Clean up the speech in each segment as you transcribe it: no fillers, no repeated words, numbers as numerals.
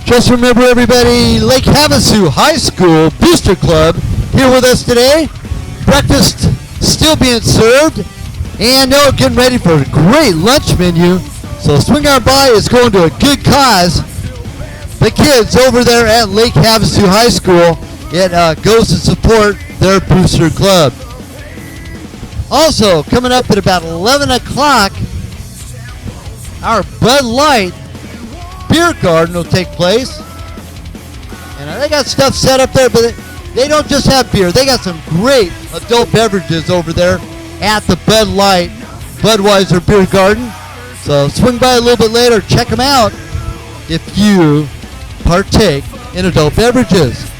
Just remember, everybody, Lake Havasu High School Booster Club here with us today. Breakfast still being served, and now we're getting ready for a great lunch menu. So swing on by. It's going to a good cause. The kids over there at Lake Havasu High School, it goes to support their Booster Club. Also, coming up at about 11 o'clock, our Bud Light beer garden will take place. And they got stuff set up there, but they don't just have beer. They got some great adult beverages over there at the Bud Light Budweiser beer garden. So swing by a little bit later, check them out if you partake in adult beverages.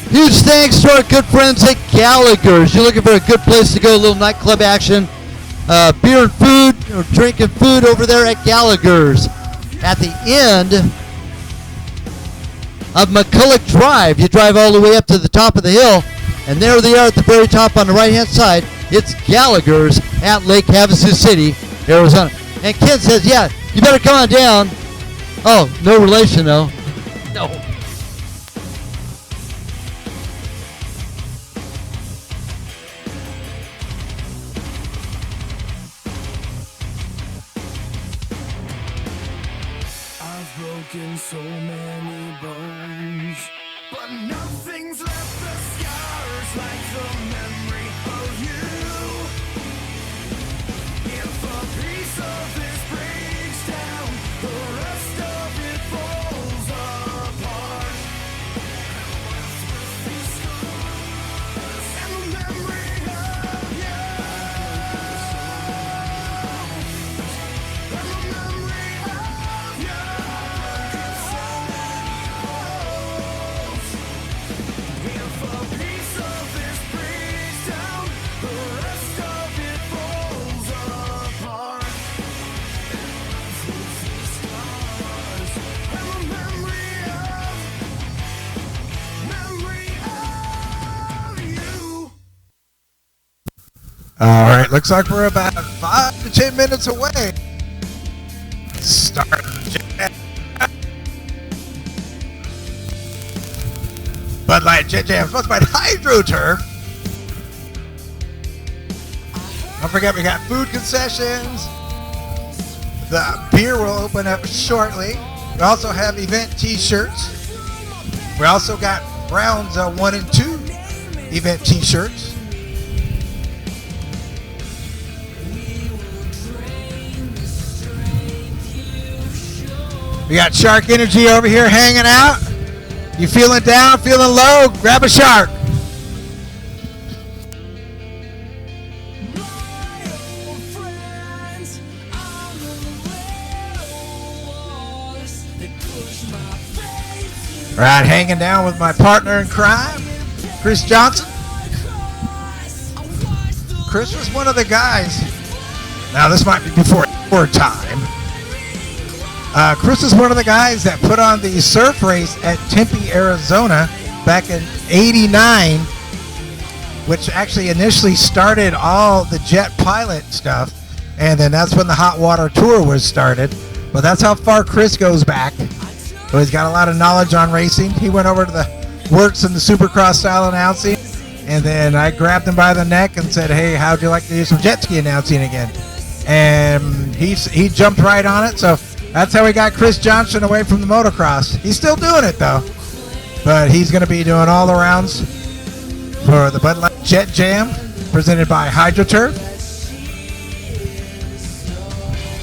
Huge thanks to our good friends at Gallagher's. You're looking for a good place to go, a little nightclub action, beer and food, or drinking food over there at Gallagher's. At the end of McCulloch Drive, you drive all the way up to the top of the hill, and there they are at the very top on the right-hand side. It's Gallagher's at Lake Havasu City, Arizona. And Ken says, yeah, you better come on down. Oh, no relation, though. No. So many bones, but nothing's left the scars like the memory of you. If a piece of this breaks down, the rest of it falls apart. And the memory of you. And the memory of you. All right, looks like we're about 5 to 10 minutes away. Start Bud Light JETJAM sponsored by HydroTurf. Don't forget, we got food concessions. The beer will open up shortly. We also have event t-shirts. We also got Browns 1 and 2 event t-shirts. We got Shark Energy over here hanging out. You feeling down, feeling low? Grab a Shark. All right, hanging down with my partner in crime, Chris Johnson. Chris was one of the guys. Now, this might be before time. Chris is one of the guys that put on the surf race at Tempe, Arizona back in '89, which actually initially started all the jet pilot stuff, and then that's when the hot water tour was started. But that's how far Chris goes back. So he's got a lot of knowledge on racing. He went over to the works in the Supercross style announcing, and then I grabbed him by the neck and said, hey, how'd you like to do some jet ski announcing again? And he jumped right on it. So that's how we got Chris Johnson away from the motocross. He's still doing it, though. But he's going to be doing all the rounds for the Bud Light JETJAM, presented by HydroTurf.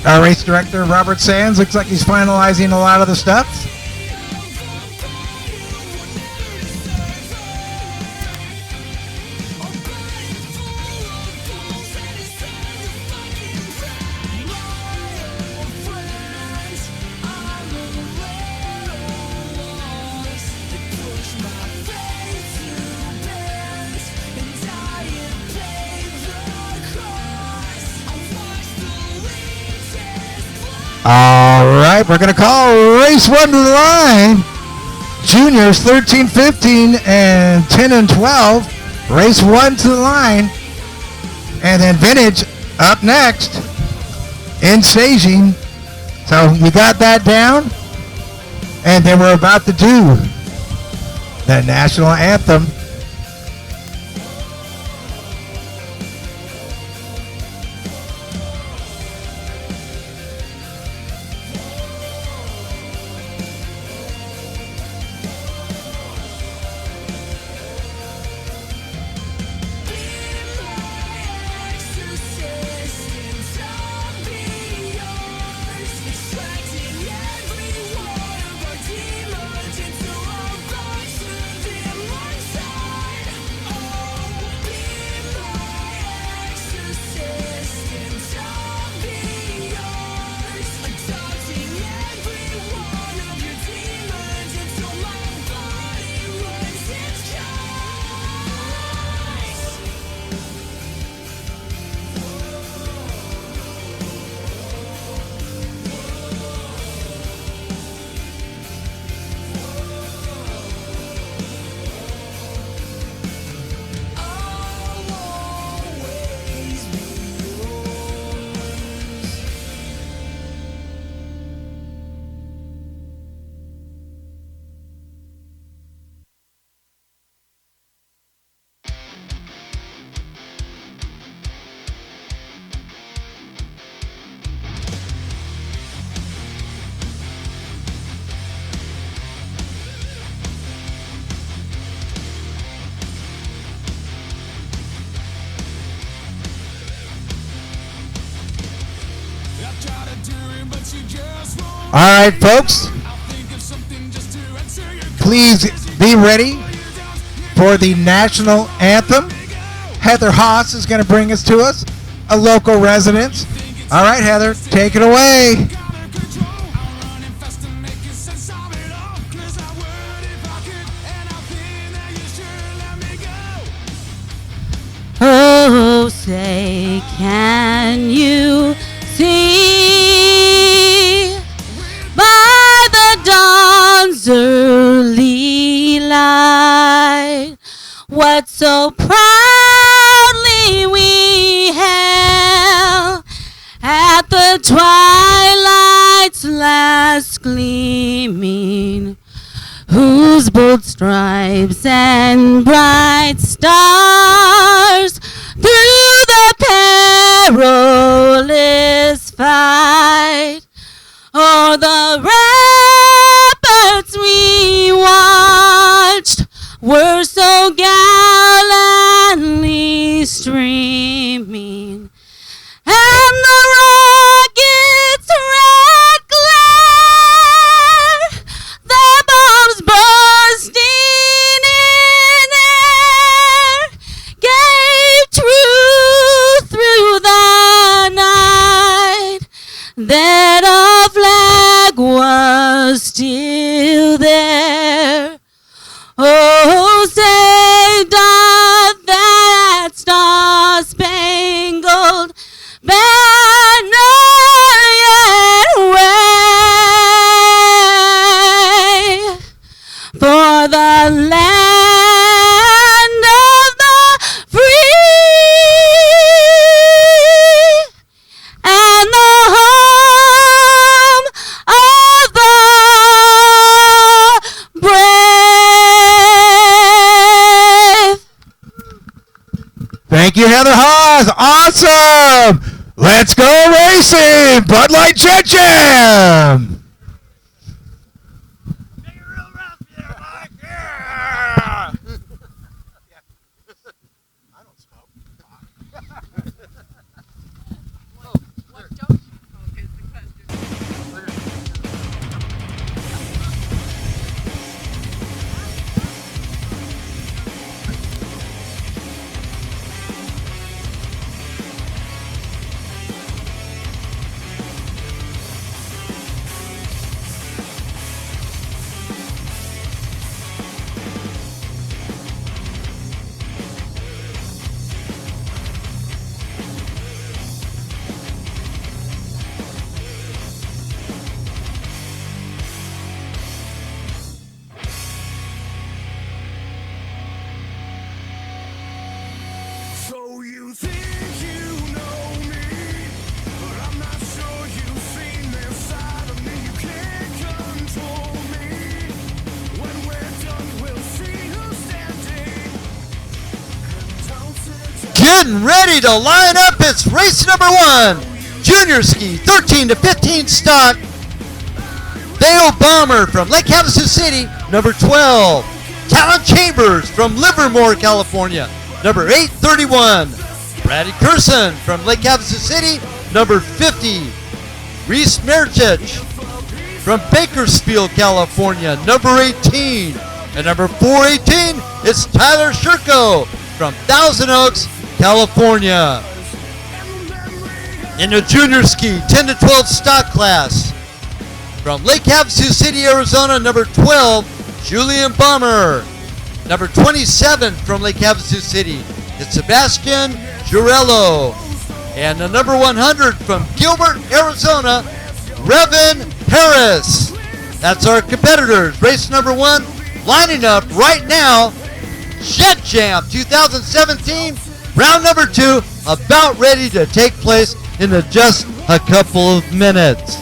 Our race director, Robert Sands, looks like he's finalizing a lot of the stuff. right, we're going to call race 1 to the line. Juniors 13, 15, and 10 and 12. Race 1 to the line. And then Vintage up next in staging. So you got that down. And then we're about to do the national anthem. All right, folks, please be ready for the national anthem. Heather Haas is going to bring us to us, a local resident. All right, Heather, take it away. Oh, say, can you see by the dawn's early light what so proudly we hailed at the twilight's last gleaming, whose bold stripes and bright stars through the perilous fight o'er the ramparts we watched were so gallantly streaming, and the rocket's red glare, the bombs bursting in air, gave truth through the night that our flag was still there. Oh, say doth that star-spangled banner yet wave for the land of the free and the home of the brave. Thank you, Heather Haas. Awesome. Let's go racing. Bud Light Jet Jam. getting ready to line up. It's race number 1. Junior ski, 13 to 15 stock. Dale Bomber from Lake Havasu City, number 12. Talon Chambers from Livermore, California, number 831. Brady Curson from Lake Havasu City, number 50. Reese Merchich from Bakersfield, California, number 18. And number 418 is Tyler Sherko from Thousand Oaks, California. In the junior ski, 10 to 12 stock class, from Lake Havasu City, Arizona, number 12, Julian Bomber. Number 27 from Lake Havasu City is Sebastian Jurello. And the number 100 from Gilbert, Arizona, Revin Harris. That's our competitors. Race number 1 lining up right now. JETJAM 2017, round number 2, about ready to take place in just a couple of minutes.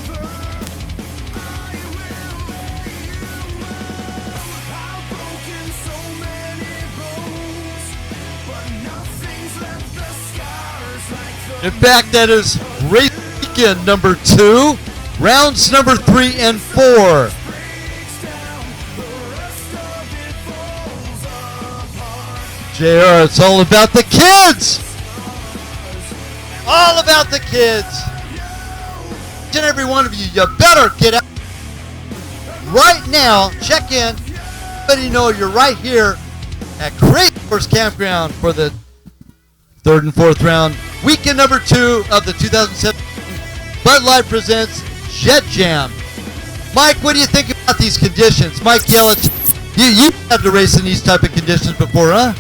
In fact, that is race weekend number 2, rounds number 3 and 4. JR, it's all about the kids. All about the kids. Each and every one of you, you better get out right now. Check in. Let you know you're right here at Crazy Horse Campground for the 3rd and 4th round. Weekend number 2 of the 2017 Bud Light presents JETJAM. Mike, what do you think about these conditions? Mike Yelich, you had to race in these type of conditions before, huh?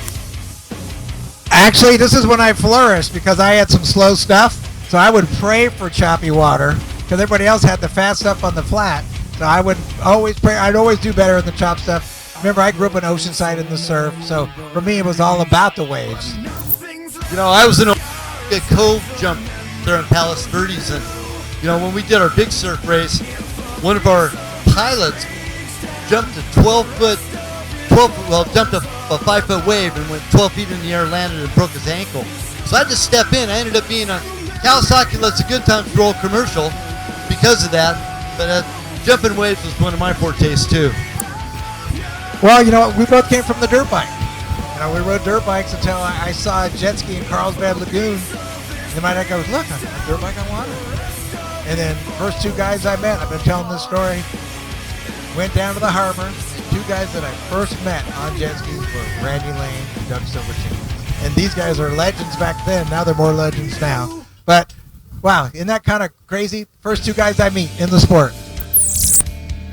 Actually, this is when I flourished because I had some slow stuff. So I would pray for choppy water because everybody else had the fast stuff on the flat. So I would always pray. I'd always do better in the chop stuff. Remember, I grew up in Oceanside in the surf. So for me, it was all about the waves. You know, I was in a cove jump there in Palos Verdes, and you know, when we did our big surf race, one of our pilots jumped a 12-foot, jumped a 5-foot wave and went 12 feet in the air, landed and broke his ankle. So I had to step in. I ended up being a Kawasaki Let's a Good Times Roll commercial because of that. But jumping waves was one of my fortes too. Well, you know, we both came from the dirt bike. You know, we rode dirt bikes until I saw a jet ski in Carlsbad Lagoon. And my dad goes, look, I'm a dirt bike on water. And then first 2 guys I met, I've been telling this story, went down to the harbor. The 2 guys that I first met on jet skis were Randy Lane and Doug Silverstein. And these guys are legends back then. Now they're more legends now. But, wow, isn't that kind of crazy? First 2 guys I meet in the sport.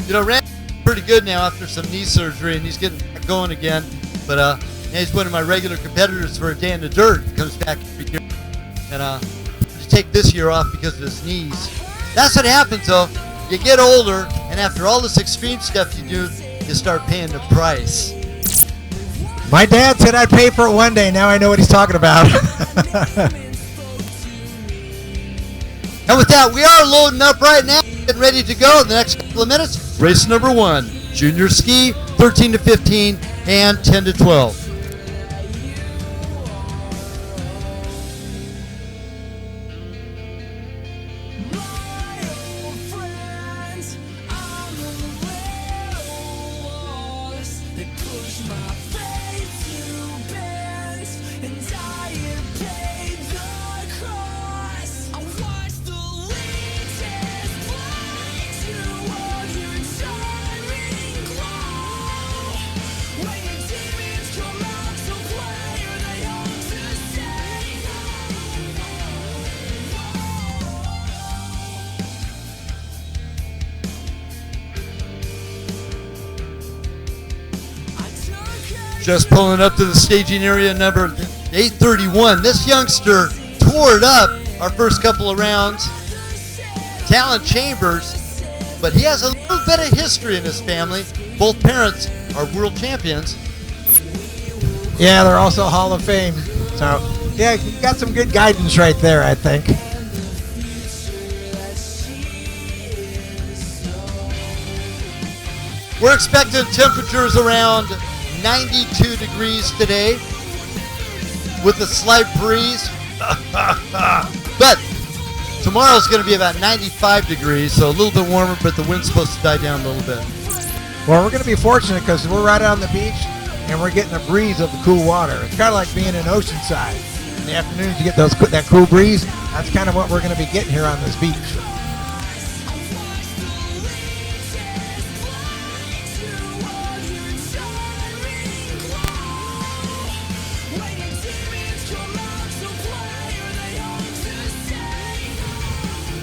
You know, Randy's pretty good now after some knee surgery, and he's getting back going again. But he's one of my regular competitors for a day in the dirt. He comes back every year. And to take this year off because of his knees. That's what happens, though. You get older, and after all this extreme stuff you do, you start paying the price. My dad said I'd pay for it one day. Now I know what he's talking about. And with that, we are loading up right now, getting ready to go in the next couple of minutes. Race number 1, junior ski, 13 to 15 and 10 to 12. Just pulling up to the staging area, number 831. This youngster tore it up our first couple of rounds. Talon Chambers, but he has a little bit of history in his family. Both parents are world champions. Yeah, they're also Hall of Fame. So, yeah, you got some good guidance right there, I think. We're expecting temperatures around 92 degrees today. with a slight breeze. But tomorrow's going to be about 95 degrees, so a little bit warmer, but the wind's supposed to die down a little bit. Well, we're going to be fortunate because we're right on the beach and we're getting a breeze of the cool water. It's kind of like being in Oceanside. In the afternoons, you get that cool breeze. That's kind of what we're going to be getting here on this beach.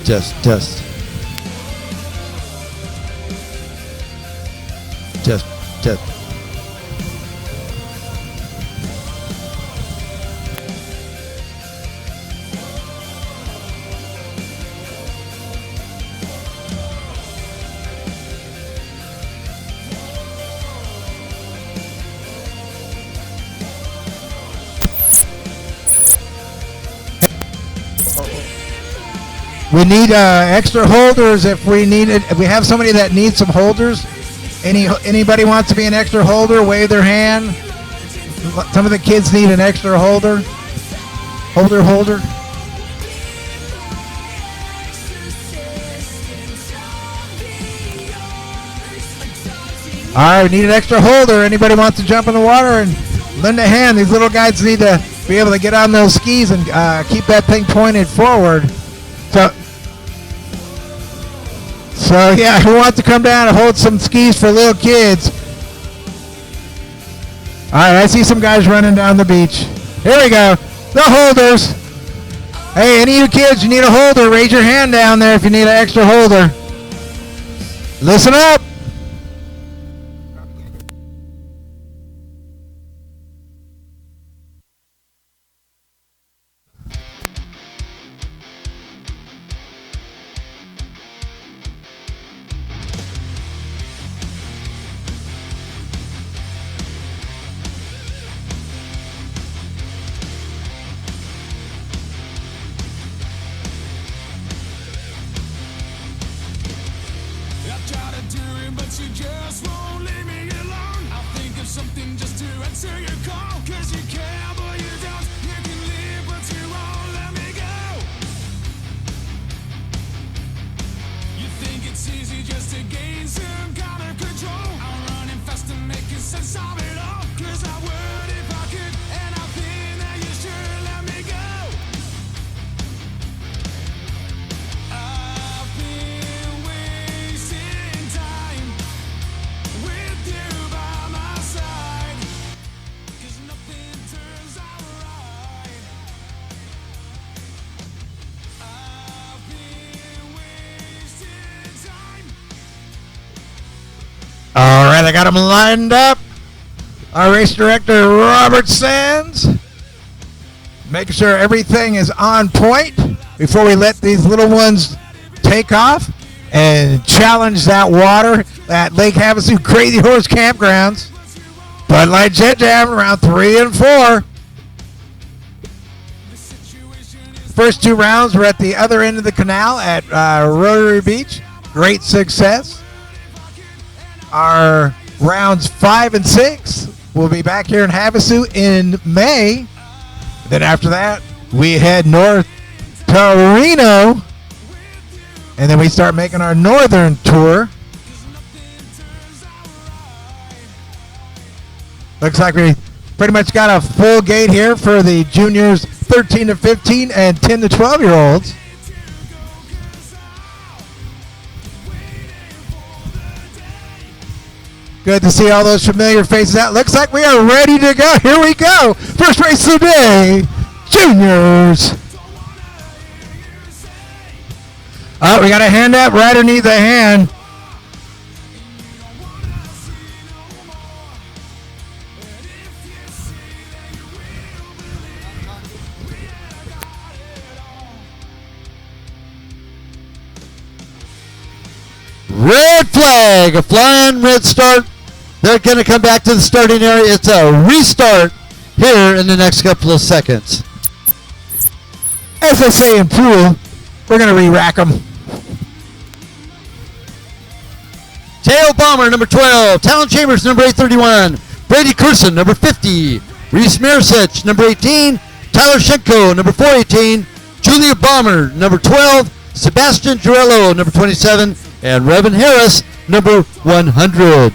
Test. We need extra holders if we need it. If we have somebody that needs some holders, anybody wants to be an extra holder, wave their hand. Some of the kids need an extra holder. Holder. All right, we need an extra holder. Anybody wants to jump in the water and lend a hand? These little guys need to be able to get on those skis and keep that thing pointed forward. So yeah, who wants to come down and hold some skis for little kids? All right, I see some guys running down the beach. Here we go, the holders. Hey, any of you kids, you need a holder, raise your hand down there if you need an extra holder. Listen up. All right, I got them lined up. Our race director, Robert Sands, making sure everything is on point before we let these little ones take off and challenge that water at Lake Havasu Crazy Horse Campgrounds. BUDLIGHT JETJAM round 3 and 4. First 2 rounds were at the other end of the canal at Rotary Beach. Great success. Our rounds 5 and 6 will be back here in Havasu in May. Then after that, we head north to Reno, and then we start making our northern tour. Looks like we pretty much got a full gate here for the juniors 13 to 15 and 10 to 12-year-olds. Good to see all those familiar faces out. Looks like we are ready to go. Here we go. First race of the day, juniors. Oh, we got a hand up. Rider needs a hand. Red flag, a flying red start. They're going to come back to the starting area. It's a restart here in the next couple of seconds. As they say in pool, we're going to re-rack them. Tail Bomber, number 12. Talon Chambers, number 831. Brady Curson, number 50. Reese Mirsich, number 18. Tyler Schenko, number 418. Julia Bomber, number 12. Sebastian Girello, number 27. And Revan Harris, number 100.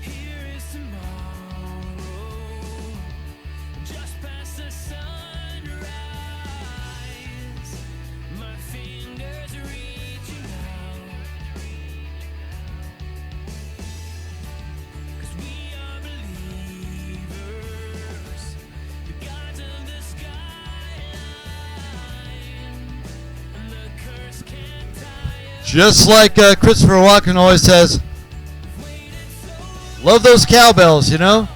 Here is tomorrow, just past the sunrise. My fingers reaching out, 'cause we are believers, the gods of the skyline, and the curse can't tie us. Just like Christopher Walken always says, love those cowbells, you know?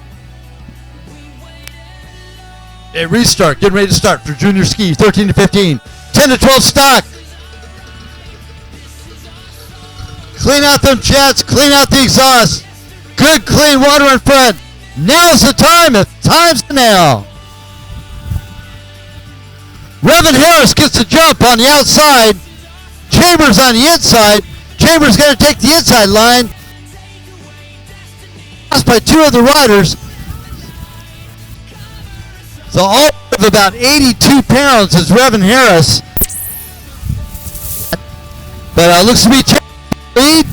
A restart, getting ready to start for junior ski, 13 to 15, 10 to 12 stock. Clean out them jets, clean out the exhaust. Good clean water in front. Now's the time, if time's now. Revan Harris gets the jump on the outside. Chambers on the inside. Chambers going to take the inside line. By two of the riders. So all of about 82 pounds is Revan Harris. But looks to be lead.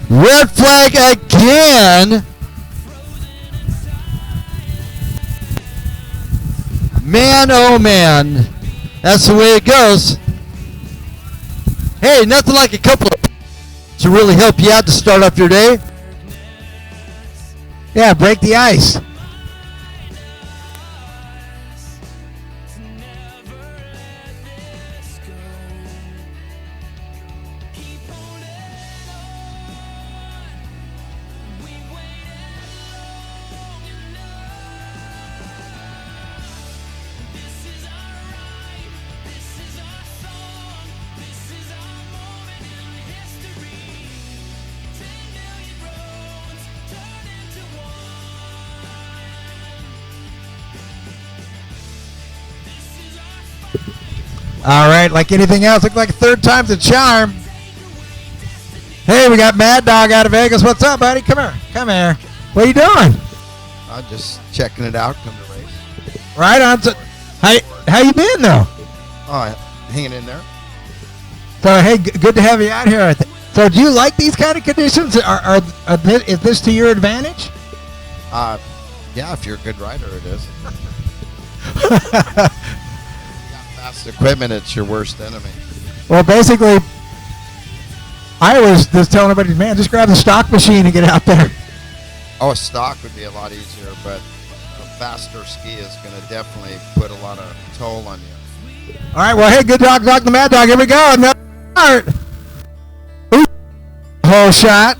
Red flag again. Man, oh man. That's the way it goes. Hey, nothing like a couple of to really help you out to start off your day. Yeah, break the ice. All right, like anything else, look like third time's a charm. Hey, we got Mad Dog out of Vegas. What's up, buddy? Come here. Come here. What are you doing? I'm just checking it out. Come to race. Right on. So, how you been, though? Oh, hanging in there. So, hey, good to have you out here. So, do you like these kind of conditions? Is this to your advantage? Yeah, if you're a good rider, it is. Fast equipment, it's your worst enemy. Well, basically, I was just telling everybody, man, just grab the stock machine and get out there. Oh, a stock would be a lot easier, but a faster ski is going to definitely put a lot of toll on you. All right, well, hey, good dog, the Mad Dog. Here we go. Another start. Ooh, whole shot.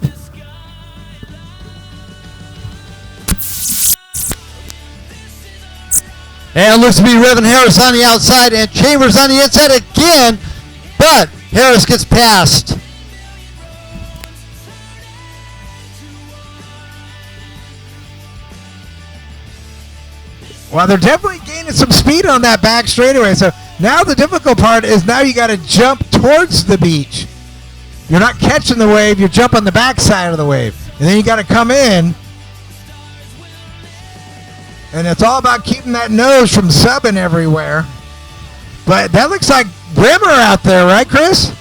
And it looks to be Revan Harris on the outside and Chambers on the inside again, but Harris gets past. Well, they're definitely gaining some speed on that back straightaway. So now the difficult part is now you got to jump towards the beach. You're not catching the wave, you jump on the back side of the wave. And then you got to come in. And it's all about keeping that nose from subbing everywhere. But that looks like Brimmer out there, right, Chris?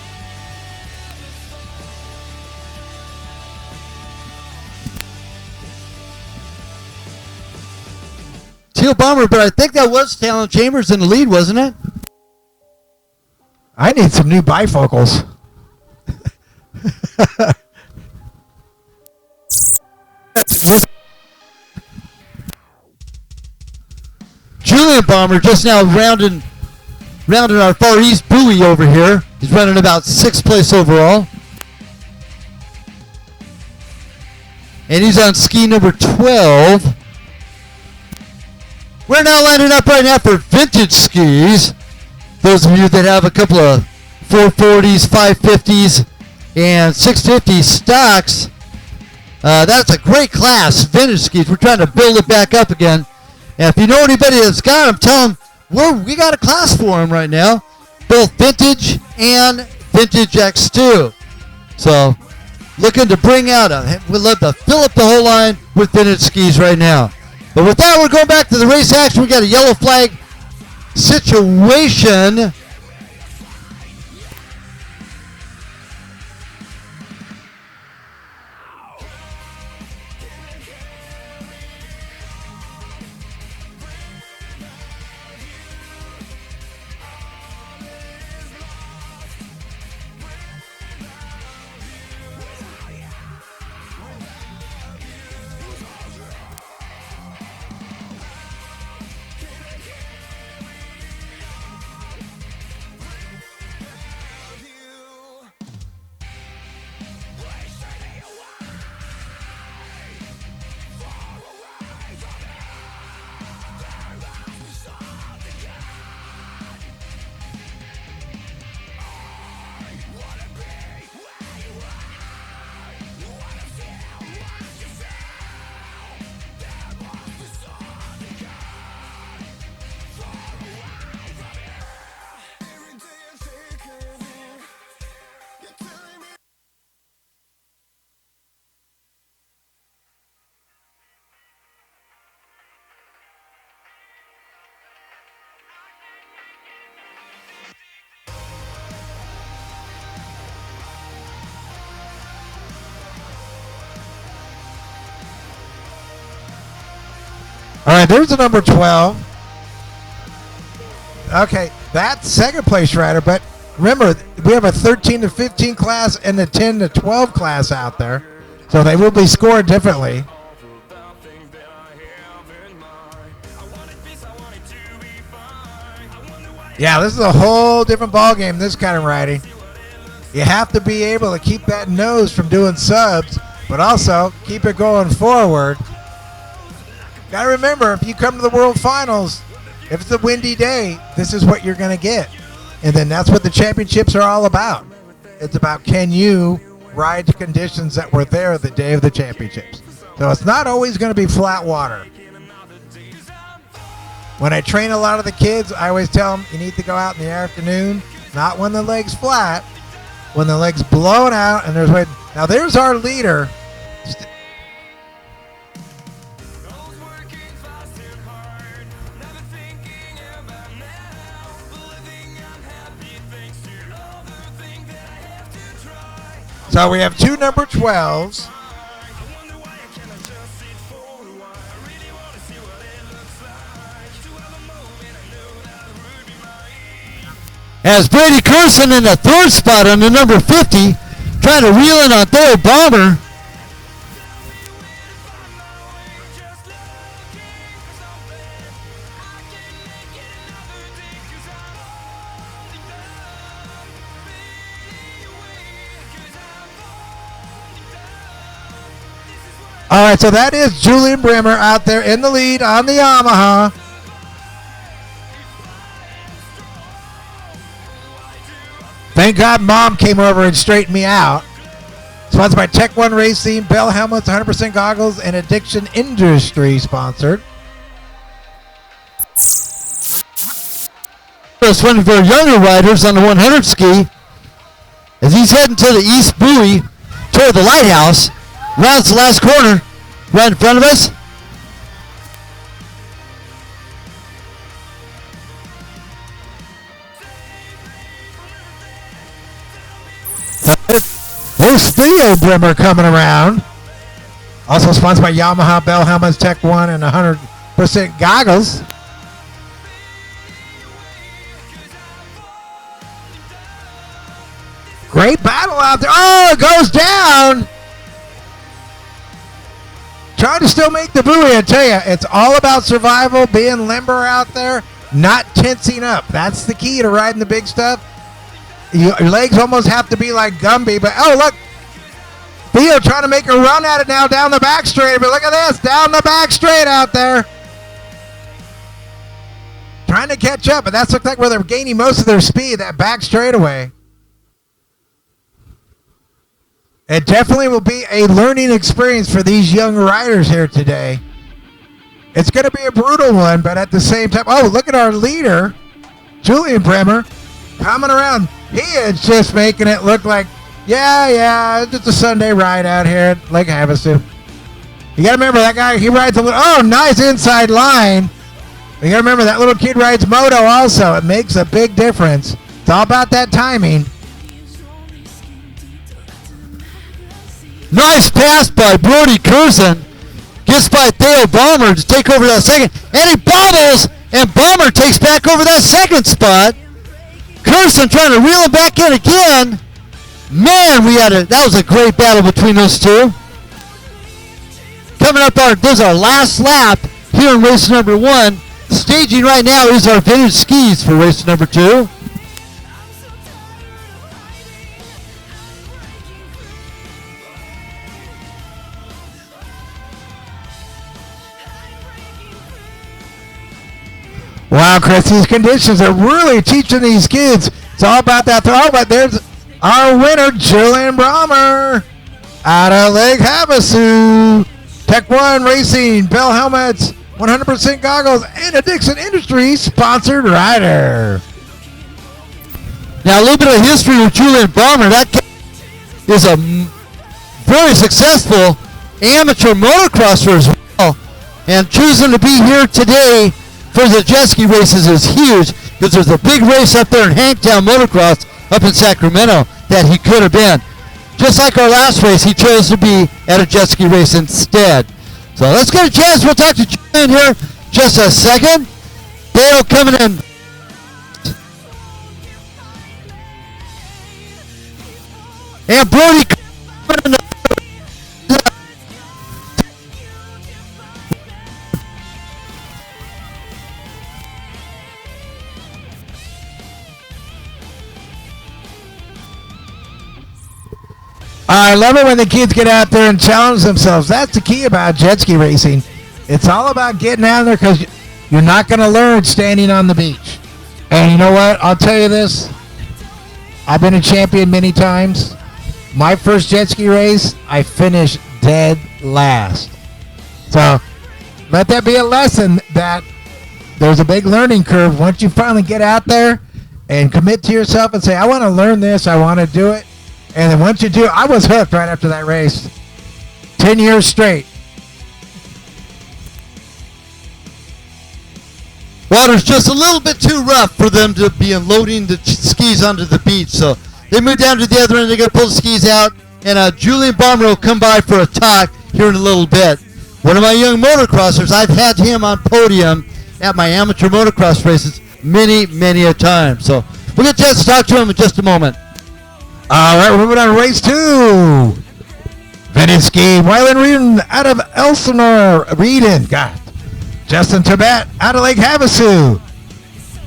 Teal Bomber, but I think that was Talon Chambers in the lead, wasn't it? I need some new bifocals. Julian Bomber just now rounding rounding our Far East buoy over here. He's running about 6th place overall. And he's on ski number 12. We're now lining up right now for vintage skis. Those of you that have a couple of 440s, 550s, and 650 stocks, that's a great class, vintage skis. We're trying to build it back up again. And if you know anybody that's got them, tell them we got a class for them right now, both vintage and vintage X2. So looking to bring out we'd love to fill up the whole line with vintage skis right now. But with that, we're going back to the race action. We got a yellow flag situation. All right, there's the number 12. Okay, that's second place rider, but remember, we have a 13 to 15 class and a 10 to 12 class out there, so they will be scored differently. Yeah, this is a whole different ball game, this kind of riding. You have to be able to keep that nose from doing subs, but also keep it going forward. Got to remember, if you come to the World Finals, if it's a windy day, this is what you're going to get. And then that's what the championships are all about. It's about, can you ride the conditions that were there the day of the championships. So it's not always going to be flat water. When I train a lot of the kids, I always tell them you need to go out in the afternoon, not when the leg's flat, when the leg's blown out and there's wind. Now there's our leader. So we have two number 12s. As Brady Carson in the third spot on the number 50, trying to reel in on third bomber. All right, so that is Julian Brimmer out there in the lead on the Yamaha. Thank God Mom came over and straightened me out. Sponsored by Tech One Racing, Bell Helmets, 100% Goggles, and Addiction Industry sponsored. It's one of our younger riders on the 100 ski as he's heading to the east buoy toward the lighthouse. Rounds the last corner right in front of us. There's Theo Brimmer coming around. Also sponsored by Yamaha, Bell Helmets, Tech One, and 100% Goggles. Great battle out there. Oh, it goes down. Trying to still make the buoy, I tell you. It's all about survival, being limber out there, not tensing up. That's the key to riding the big stuff. Your legs almost have to be like Gumby, but oh, look. Theo trying to make a run at it now down the back straight, but look at this, down the back straight out there. Trying to catch up, but that's looked like where they're gaining most of their speed, that back straightaway. It definitely will be a learning experience for these young riders here today. It's going to be a brutal one, but at the same time, oh, look at our leader, Julian Bremer, coming around. He is just making it look like, yeah, it's just a Sunday ride out here at Lake Havasu. You got to remember that guy, he rides a little, oh, nice inside line. You got to remember that little kid rides moto also. It makes a big difference. It's all about that timing. Nice pass by Brody Curzon. Gets by Theo Balmer to take over that second. And he bobbles, and Balmer takes back over that second spot. Curzon trying to reel him back in again. Man, that was a great battle between those two. Coming up, this is our last lap here in race number 1. Staging right now is our vintage skis for race number 2. Wow, Chris, these conditions are really teaching these kids. It's all about that throw, but there's our winner, Julian Brommer, out of Lake Havasu. Tech 1 Racing, Bell Helmets, 100% goggles, and a Dixon Industries sponsored rider. Now, a little bit of history with Julian Brommer. That is a very successful amateur motocrosser as well. And choosing to be here today for the jet ski races is huge, because there's a big race up there in Hanktown Motocross up in Sacramento that he could have been. Just like our last race, he chose to be at a jet ski race instead. So let's get a chance. We'll talk to Julian here just a second. Dale coming in. And Brody coming in. I love it when the kids get out there and challenge themselves. That's the key about jet ski racing. It's all about getting out there, because you're not going to learn standing on the beach. And you know what? I'll tell you this. I've been a champion many times. My first jet ski race, I finished dead last. So let that be a lesson that there's a big learning curve. Once you finally get out there and commit to yourself and say, I want to learn this, I want to do it. And then once you do, I was hooked right after that race. 10 years straight. Water's just a little bit too rough for them to be unloading the skis onto the beach. So they move down to the other end. They're going to pull the skis out. And Julian Balmer will come by for a talk here in a little bit. One of my young motocrossers, I've had him on podium at my amateur motocross races many, many a time. So we'll get a chance to talk to him in just a moment. All right, we're moving on to race 2. Vintage ski, Wyland Reedon out of Elsinore. Reedon, God. Justin Tibet out of Lake Havasu.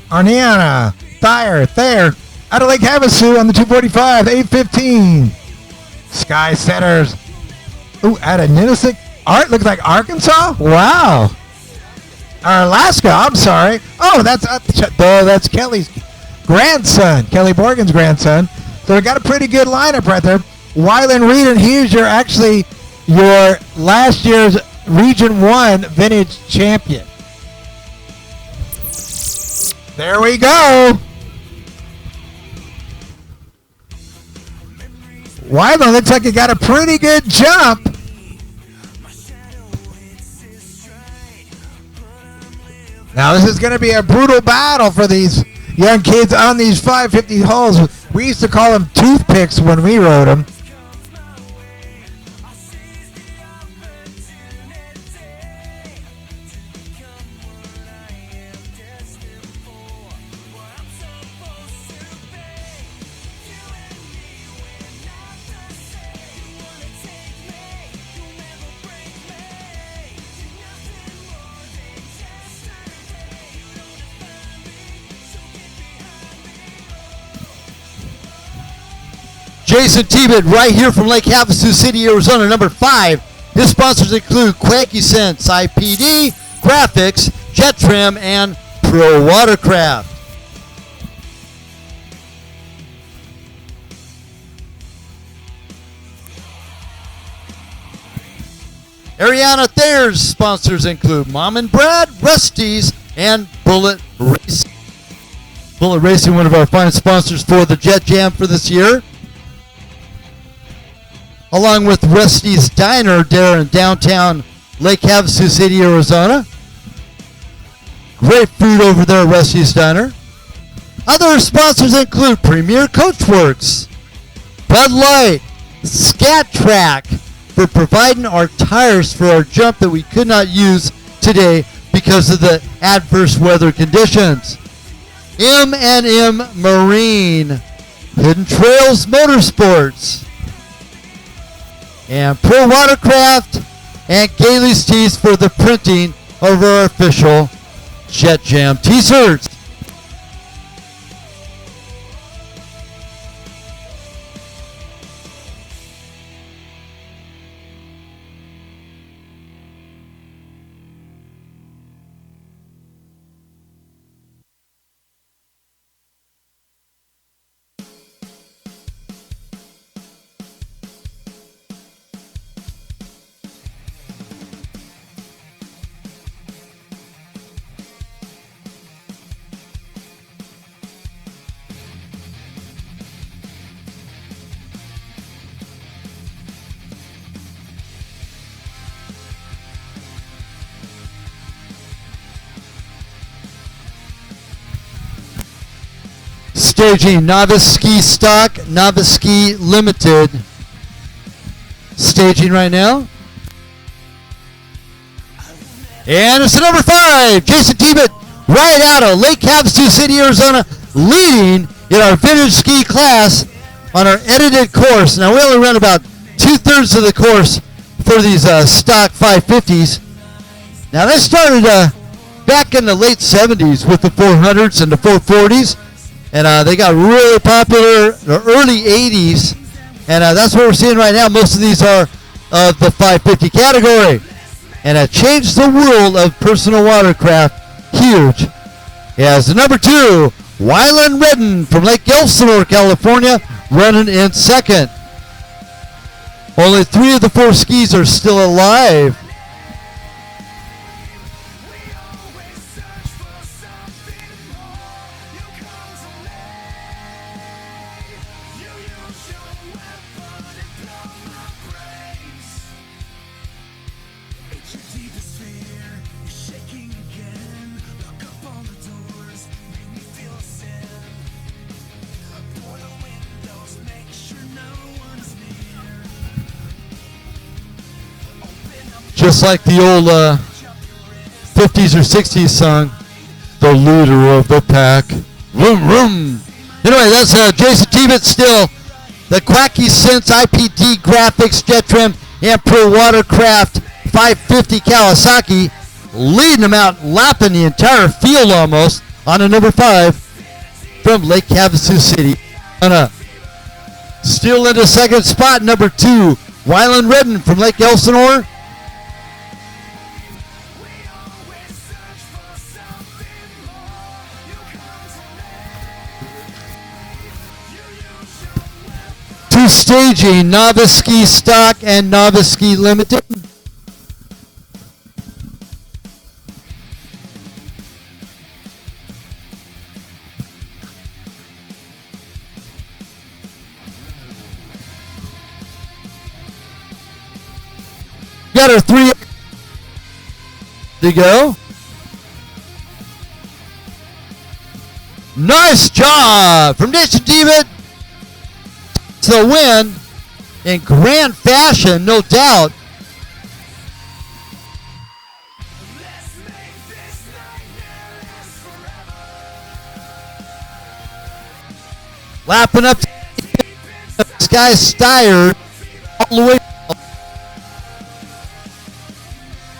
Arniana Thayer out of Lake Havasu on the 245, 815. Sky Setters. Ooh, out of Nipissing. Art looks like Arkansas. Wow. Or Alaska, I'm sorry. Oh, that's Kelly's grandson, Kelly Borgen's grandson. So we got a pretty good lineup right there. Wyland Reedon, here's your last year's Region 1 Vintage Champion. There we go. Wyland looks like he got a pretty good jump. Now this is going to be a brutal battle for these young kids on these 550 holes. We used to call them toothpicks when we rode them. Jason Tebet right here from Lake Havasu City, Arizona, number 5. His sponsors include Quacky Sense, IPD, Graphics, JETJAM, and Pro Watercraft. Ariana Thayer's sponsors include Mom and Brad, Rusty's, and Bullet Racing. Bullet Racing, one of our fine sponsors for the JETJAM for this year. Along with Rusty's Diner there in downtown Lake Havasu City, Arizona. Great food over there at Rusty's Diner. Other sponsors include Premier Coachworks, Bud Light, Scat Track, for providing our tires for our jump that we could not use today because of the adverse weather conditions. M&M Marine, Hidden Trails Motorsports, and Pro Watercraft, and Gailey's Tees for the printing of our official JETJAM t-shirts. Staging Novice Ski Stock, Novice Ski Limited. Staging right now. And it's the number 5, Jason Tebet, right out of Lake Havasu City, Arizona, leading in our vintage ski class on our edited course. Now, we only run about 2/3 of the course for these stock 550s. Now, they started back in the late 70s with the 400s and the 440s. And they got really popular in the early 80s. And that's what we're seeing right now. Most of these are of the 550 category. And it changed the world of personal watercraft huge. As the number 2, Wyland Redden from Lake Elsinore, California, running in second. Only 3 of the 4 skis are still alive. Just like the old 50s or 60s song, the leader of the pack. Vroom, vroom. Anyway, that's Jason Tebet still. The Quacky Sense IPD Graphics JETJAM and Pro Watercraft 550 Kawasaki leading them out, lapping the entire field almost on a number 5 from Lake Havasu City. Still in the second spot, number 2, Wyland Redden from Lake Elsinore. Staging Novice Ski Stock and Novice Ski Limited. Got our 3 to go. Nice job from Jason Tebet. The win in grand fashion, no doubt. Lapping up Sky Steyer all the way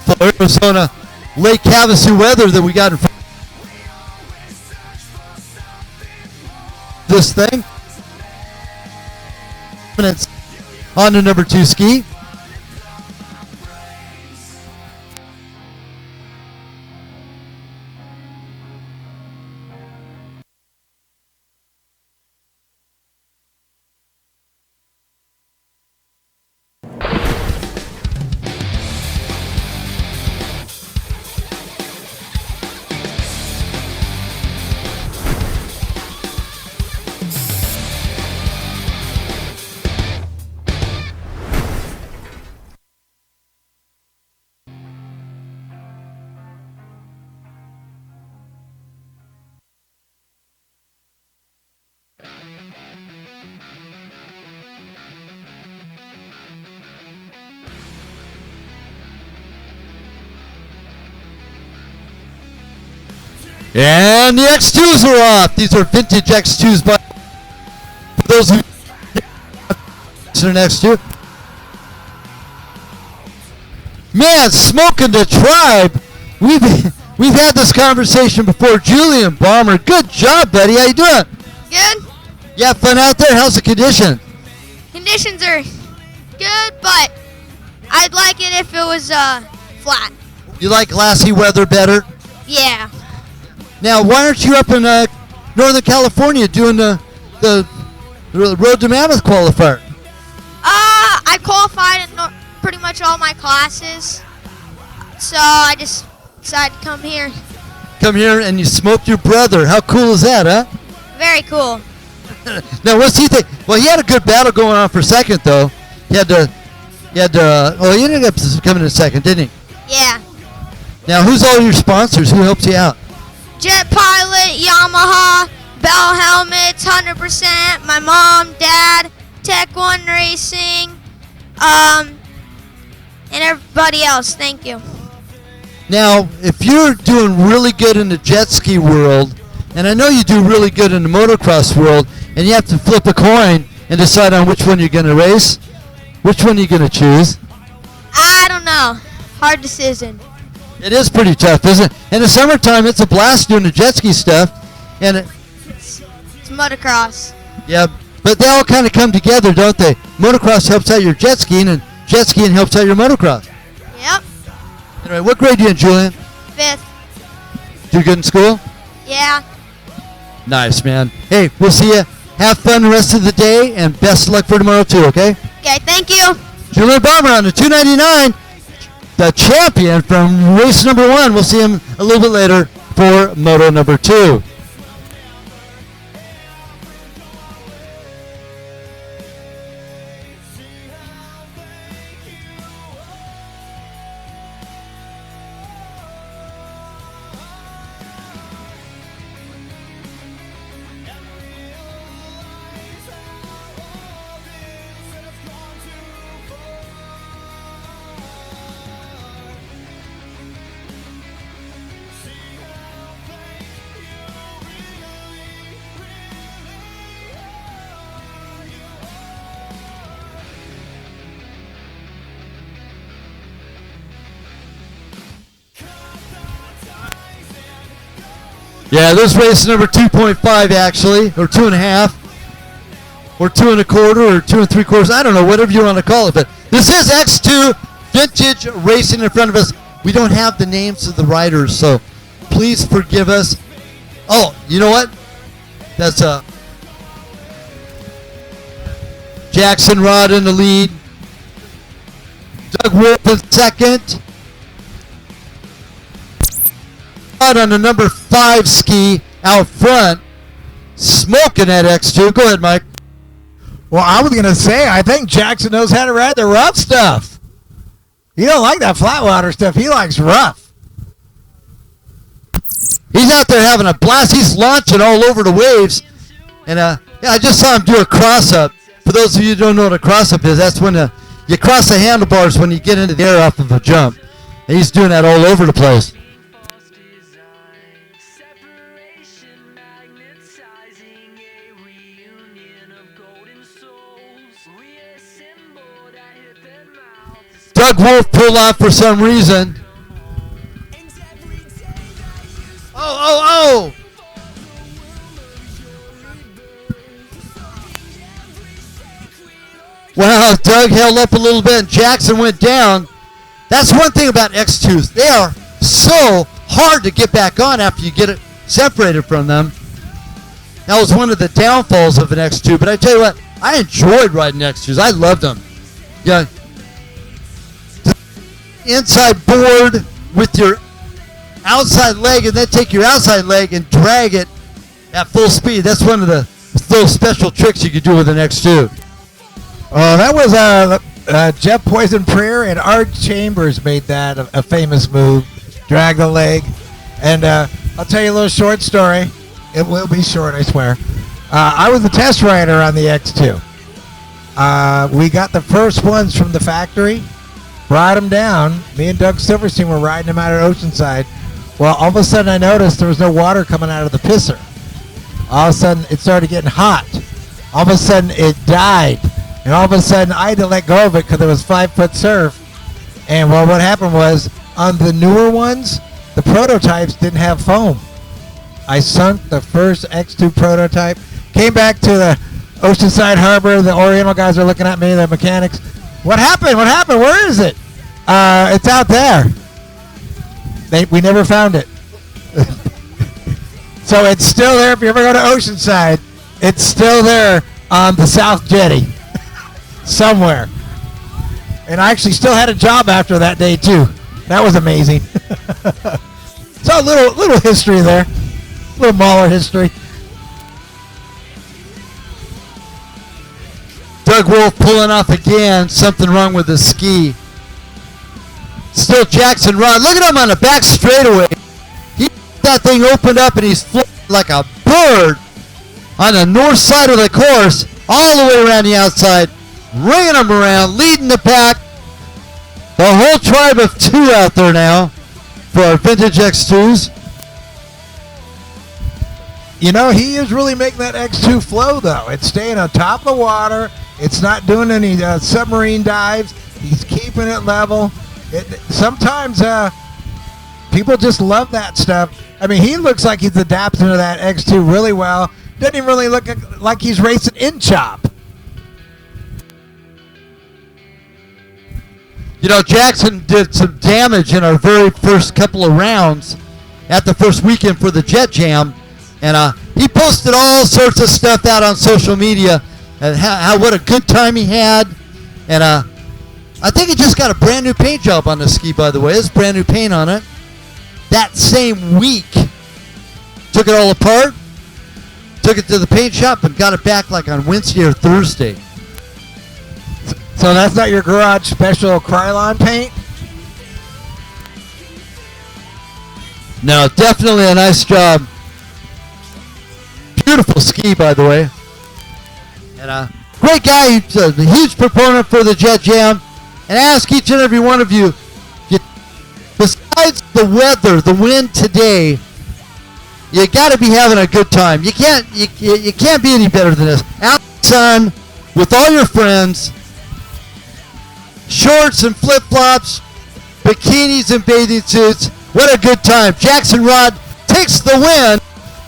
from Arizona Lake Havasu weather that we got in front of this thing. on to number 2 ski. And the X2s are off. These are vintage X2s, but for those who an X2. Man, smoking the tribe. We've had this conversation before. Julian Balmer, good job, buddy. How you doing? Good. You have fun out there? How's the condition? Conditions are good, but I'd like it if it was flat. You like glassy weather better? Yeah. Now, why aren't you up in Northern California doing the Road to Mammoth qualifier? I qualified in pretty much all my classes, so I just decided to come here. Come here and you smoked your brother. How cool is that, huh? Very cool. Now, what's he think? Well, he had a good battle going on for second, though. He ended up coming in second, didn't he? Yeah. Now, who's all your sponsors? Who helps you out? Jet Pilot, Yamaha, Bell Helmets, 100%, my mom, dad, Tech One Racing, and everybody else. Thank you. Now, if you're doing really good in the jet ski world, and I know you do really good in the motocross world, and you have to flip a coin and decide on which one you're going to race, which one are you going to choose? I don't know. Hard decision. It is pretty tough, isn't it? In the summertime, it's a blast doing the jet ski stuff, and It's motocross. yeah, but they all kind of come together, don't they? Motocross helps out your jet skiing, and jet skiing helps out your motocross. Yep. Anyway, what grade are you in, Julian? 5th. Do good in school? Yeah. Nice, man. Hey, we'll see you. Have fun the rest of the day, and best of luck for tomorrow, too, okay? Okay, thank you. Julian Balmer on the 299, the champion from race number 1. We'll see him a little bit later for moto number 2. Yeah, this race number 2.5 actually, or 2.5, or 2 1/4, or 2 3/4. I don't know, whatever you want to call it. But this is X2 Vintage Racing in front of us. We don't have the names of the riders, so please forgive us. Oh, you know what? That's Jackson Rod in the lead. Doug Wolf in second. On the number 5 ski out front, smoking that X2. Go ahead, Mike. Well, I was going to say, I think Jackson knows how to ride the rough stuff. He don't like that flat water stuff. He likes rough. He's out there having a blast. He's launching all over the waves. And yeah, I just saw him do a cross-up. For those of you who don't know what a cross-up is, that's when you cross the handlebars when you get into the air off of a jump. And he's doing that all over the place. Doug Wolf pulled off for some reason. Oh. Well, Doug held up a little bit and Jackson went down. That's one thing about X2s. They are so hard to get back on after you get it separated from them. That was one of the downfalls of an X2. But I tell you what, I enjoyed riding X2s. I loved them. Yeah. Inside board with your outside leg and then take your outside leg and drag it at full speed. That's one of the those special tricks you could do with an X2. That was Jeff Poison Prayer and Art Chambers made that a famous move. Drag the leg. And I'll tell you a little short story. It will be short, I swear. I was the test rider on the X2. We got the first ones from the factory, brought them down. Me and Doug Silverstein were riding them out at Oceanside. Well, all of a sudden I noticed there was no water coming out of the pisser. All of a sudden it started getting hot. All of a sudden it died. And all of a sudden I had to let go of it because it was 5-foot surf. And well, what happened was on the newer ones, the prototypes didn't have foam. I sunk the first X2 prototype, came back to the Oceanside Harbor. The Oriental guys are looking at me, the mechanics. What happened? What happened? Where is it? It's out there. We never found it. So it's still there. If you ever go to Oceanside, it's still there on the South Jetty somewhere. And I actually still had a job after that day too. That was amazing. So a little history there. A little Mahler history. Doug Wolf pulling off again. Something wrong with the ski. Still Jackson Rod. Look at him on the back straightaway. That thing opened up and he's floating like a bird on the north side of the course, all the way around the outside, ringing them around, leading the pack. The whole tribe of two out there now for our vintage X2s. You know, he is really making that X2 flow, though. It's staying on top of the water. It's not doing any submarine dives. He's keeping it level. Sometimes people just love that stuff. I mean, he looks like he's adapting to that X2 really well. Doesn't even really look like he's racing in chop. You know, Jackson did some damage in our very first couple of rounds at the first weekend for the JETJAM. And he posted all sorts of stuff out on social media and how what a good time he had. And I think he just got a brand new paint job on the ski, by the way. There's brand new paint on it. That same week, took it all apart, took it to the paint shop, and got it back like on Wednesday or Thursday. So that's not your garage special Krylon paint? No, definitely a nice job. Beautiful ski, by the way. And great guy. He's a huge proponent for the JETJAM. And I ask each and every one of you, besides the weather, the wind today, you got to be having a good time. You can't be any better than this. Out in the sun with all your friends, shorts and flip-flops, bikinis and bathing suits. What a good time. Jackson Rod takes the win.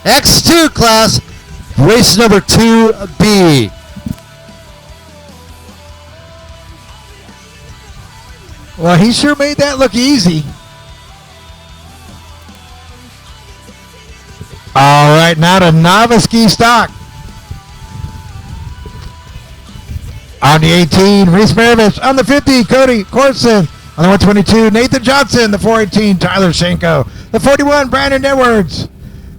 X2 class, race number 2B. Well, he sure made that look easy. All right, now to novice ski stock. On the 18, Reese Maravich. On the 50, Cody Corson. On the 122, Nathan Johnson. The 418, Tyler Schenko. The 41, Brandon Edwards.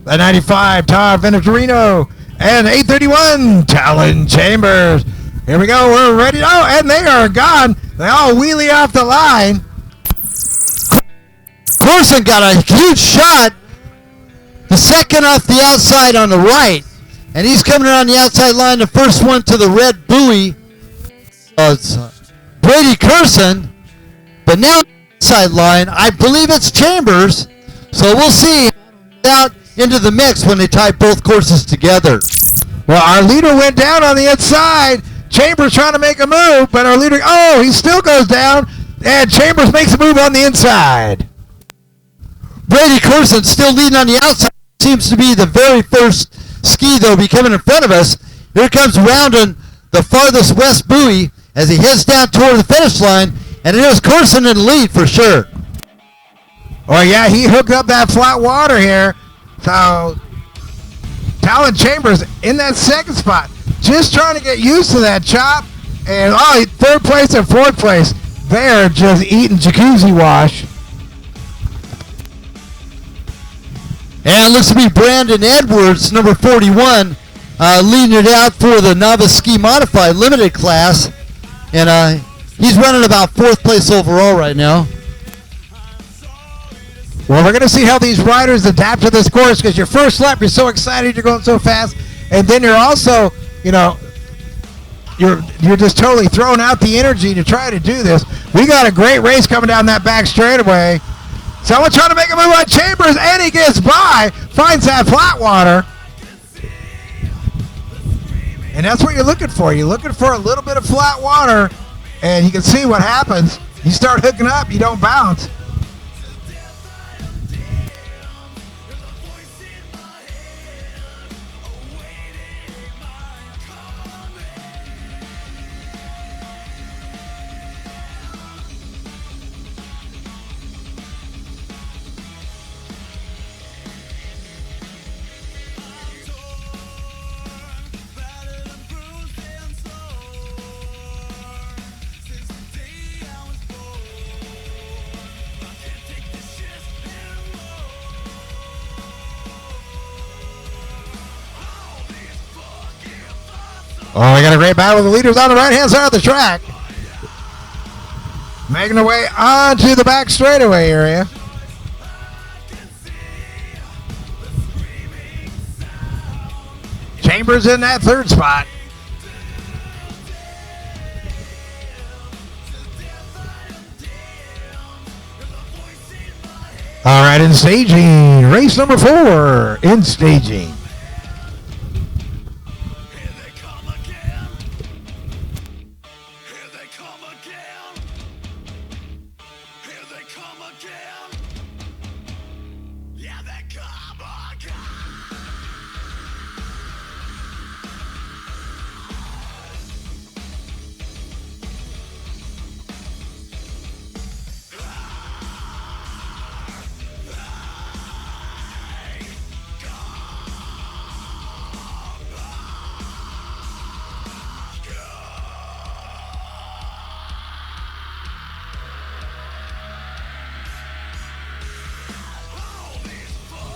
The 95, Todd Venetorino. And 831, Talon Chambers. Here we go. We're ready. Oh, and they are gone. They all wheelie off the line. Corson got a huge shot. The second off the outside on the right. And he's coming around the outside line. The first one to the red buoy. It's Brady Curson. But now outside line, I believe it's Chambers. So we'll see out into the mix when they tie both courses together. Well, our leader went down on the inside. Chambers trying to make a move, but our leader, he still goes down, and Chambers makes a move on the inside. Brady Curson still leading on the outside. Seems to be the very first ski, though, be coming in front of us. Here comes rounding the farthest west buoy, as he heads down toward the finish line, and it is Carson in the lead for sure. Oh, yeah, he hooked up that flat water here. So, Talon Chambers in that second spot, just trying to get used to that chop. And, third place and fourth place, they're just eating jacuzzi wash. And it looks to be Brandon Edwards, number 41, leading it out for the Novice Ski Modified Limited class. And he's running about fourth place overall right now. Well, we're going to see how these riders adapt to this course, because your first lap, you're so excited, you're going so fast, and then you're also, you're just totally throwing out the energy to try to do this. We got a great race coming down that back straightaway. Someone trying to make a move on Chambers, and he gets by, finds that flat water. And that's what you're looking for. You're looking for a little bit of flat water, and you can see what happens. You start hooking up, you don't bounce. Oh, we got a great battle with the leaders on the right-hand side of the track. Making their way onto the back straightaway area. Chambers in that third spot. All right, in staging, race number 4 in staging.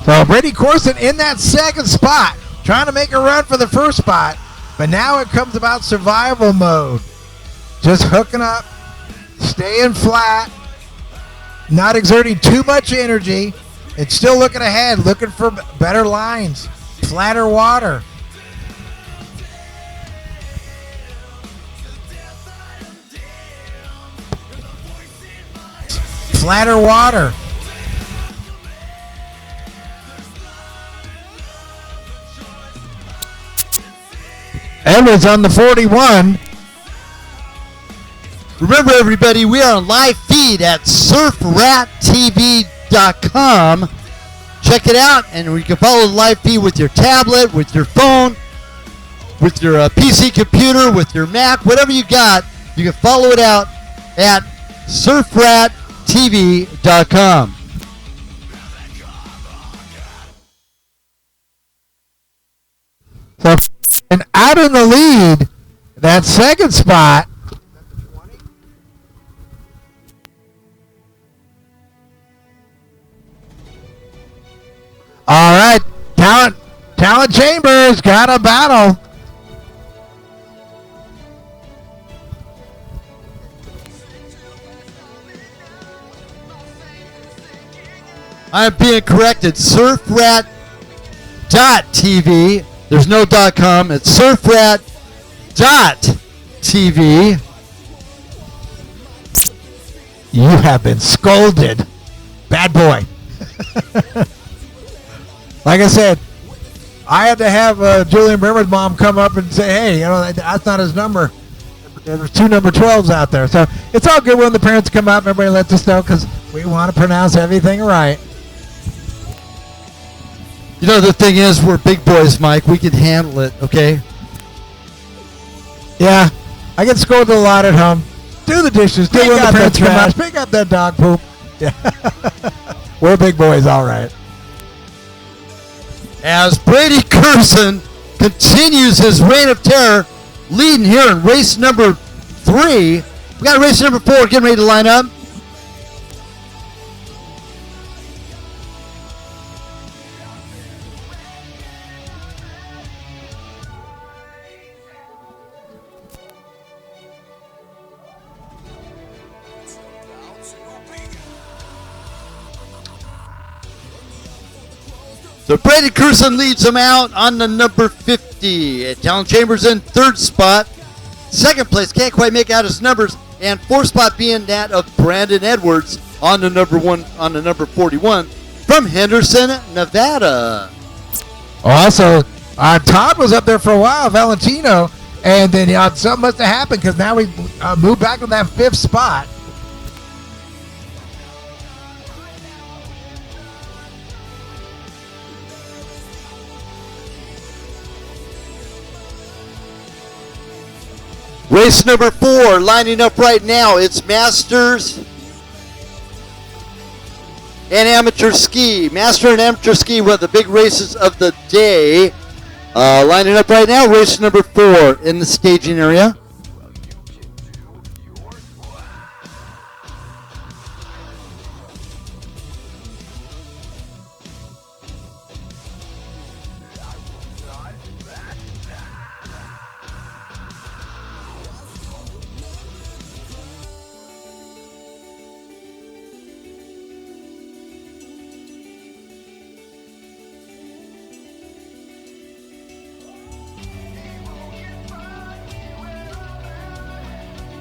So Brady Corson in that second spot, trying to make a run for the first spot, but now it comes about survival mode. Just hooking up, staying flat, not exerting too much energy, and still looking ahead, looking for better lines, flatter water. Flatter water. Edwards on the 41. Remember, everybody, we are on live feed at surfrattv.com. Check it out, and you can follow the live feed with your tablet, with your phone, with your PC computer, with your Mac, whatever you got. You can follow it out at surfrattv.com. So, and out in the lead, that second spot. All right, Talent Chambers got a battle. I'm being corrected. Surfrat.tv. There's no .com. It's surfrat.tv. You have been scolded. Bad boy. Like I said, I had to have Julian Bremer's mom come up and say, hey, that's not his number. There's 2 number 12s out there. So it's all good when the parents come up and everybody lets us know, because we want to pronounce everything right. You know, the thing is, we're big boys, Mike. We can handle it, okay? Yeah. I get scolded a lot at home. Do the dishes. Do Pick when the up the parents come out. trash. Pick up that dog poop. Yeah. We're big boys, all right. As Brady Curson continues his reign of terror, leading here in race number 3. We got race number 4 getting ready to line up. So Brady Curson leads them out on the number 50. Talon Chambers in 3rd spot. 2nd place, can't quite make out his numbers. And 4th spot being that of Brandon Edwards on the number 41 from Henderson, Nevada. Also, Todd was up there for a while, Valentino, and then something must have happened because now we moved back to that 5th spot. Race number 4 lining up right now. It's Masters and Amateur Ski. Master and Amateur Ski, one of the big races of the day. Lining up right now, race number 4 in the staging area.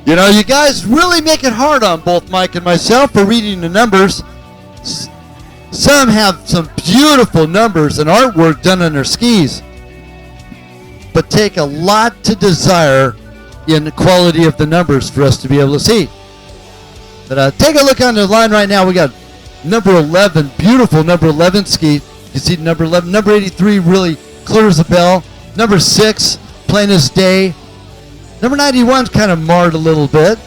You know, you guys really make it hard on both Mike and myself for reading the numbers. Some have some beautiful numbers and artwork done on their skis, but take a lot to desire in the quality of the numbers for us to be able to see. But take a look on the line right now. We got number 11, beautiful number 11 ski. You see number 11. Number 83 really clears the bell. Number 6, plain as day. Number 91's kind of marred a little bit.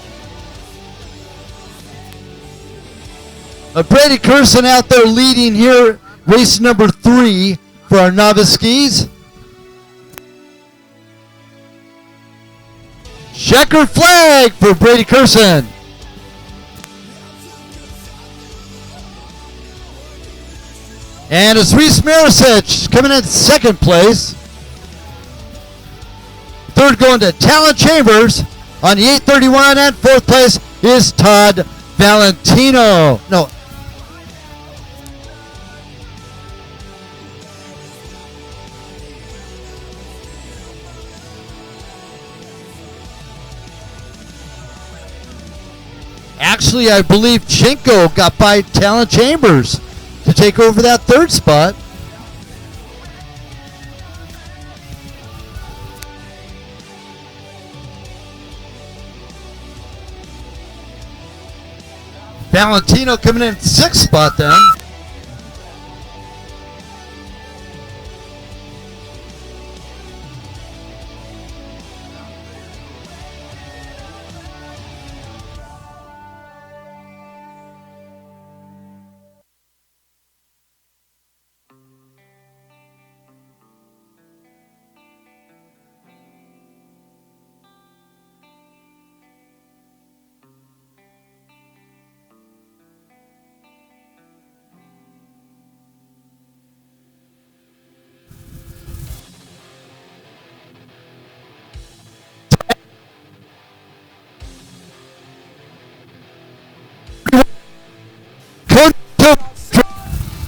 Brady Curson out there leading here, race number 3 for our novice skis. Checkered flag for Brady Curson. And it's Reese Marisic coming in 2nd place. 3rd going to Talon Chambers on the 831, and 4th place is Todd Valentino. No. Actually, I believe Chinko got by Talon Chambers to take over that 3rd spot. Valentino coming in 6th spot then.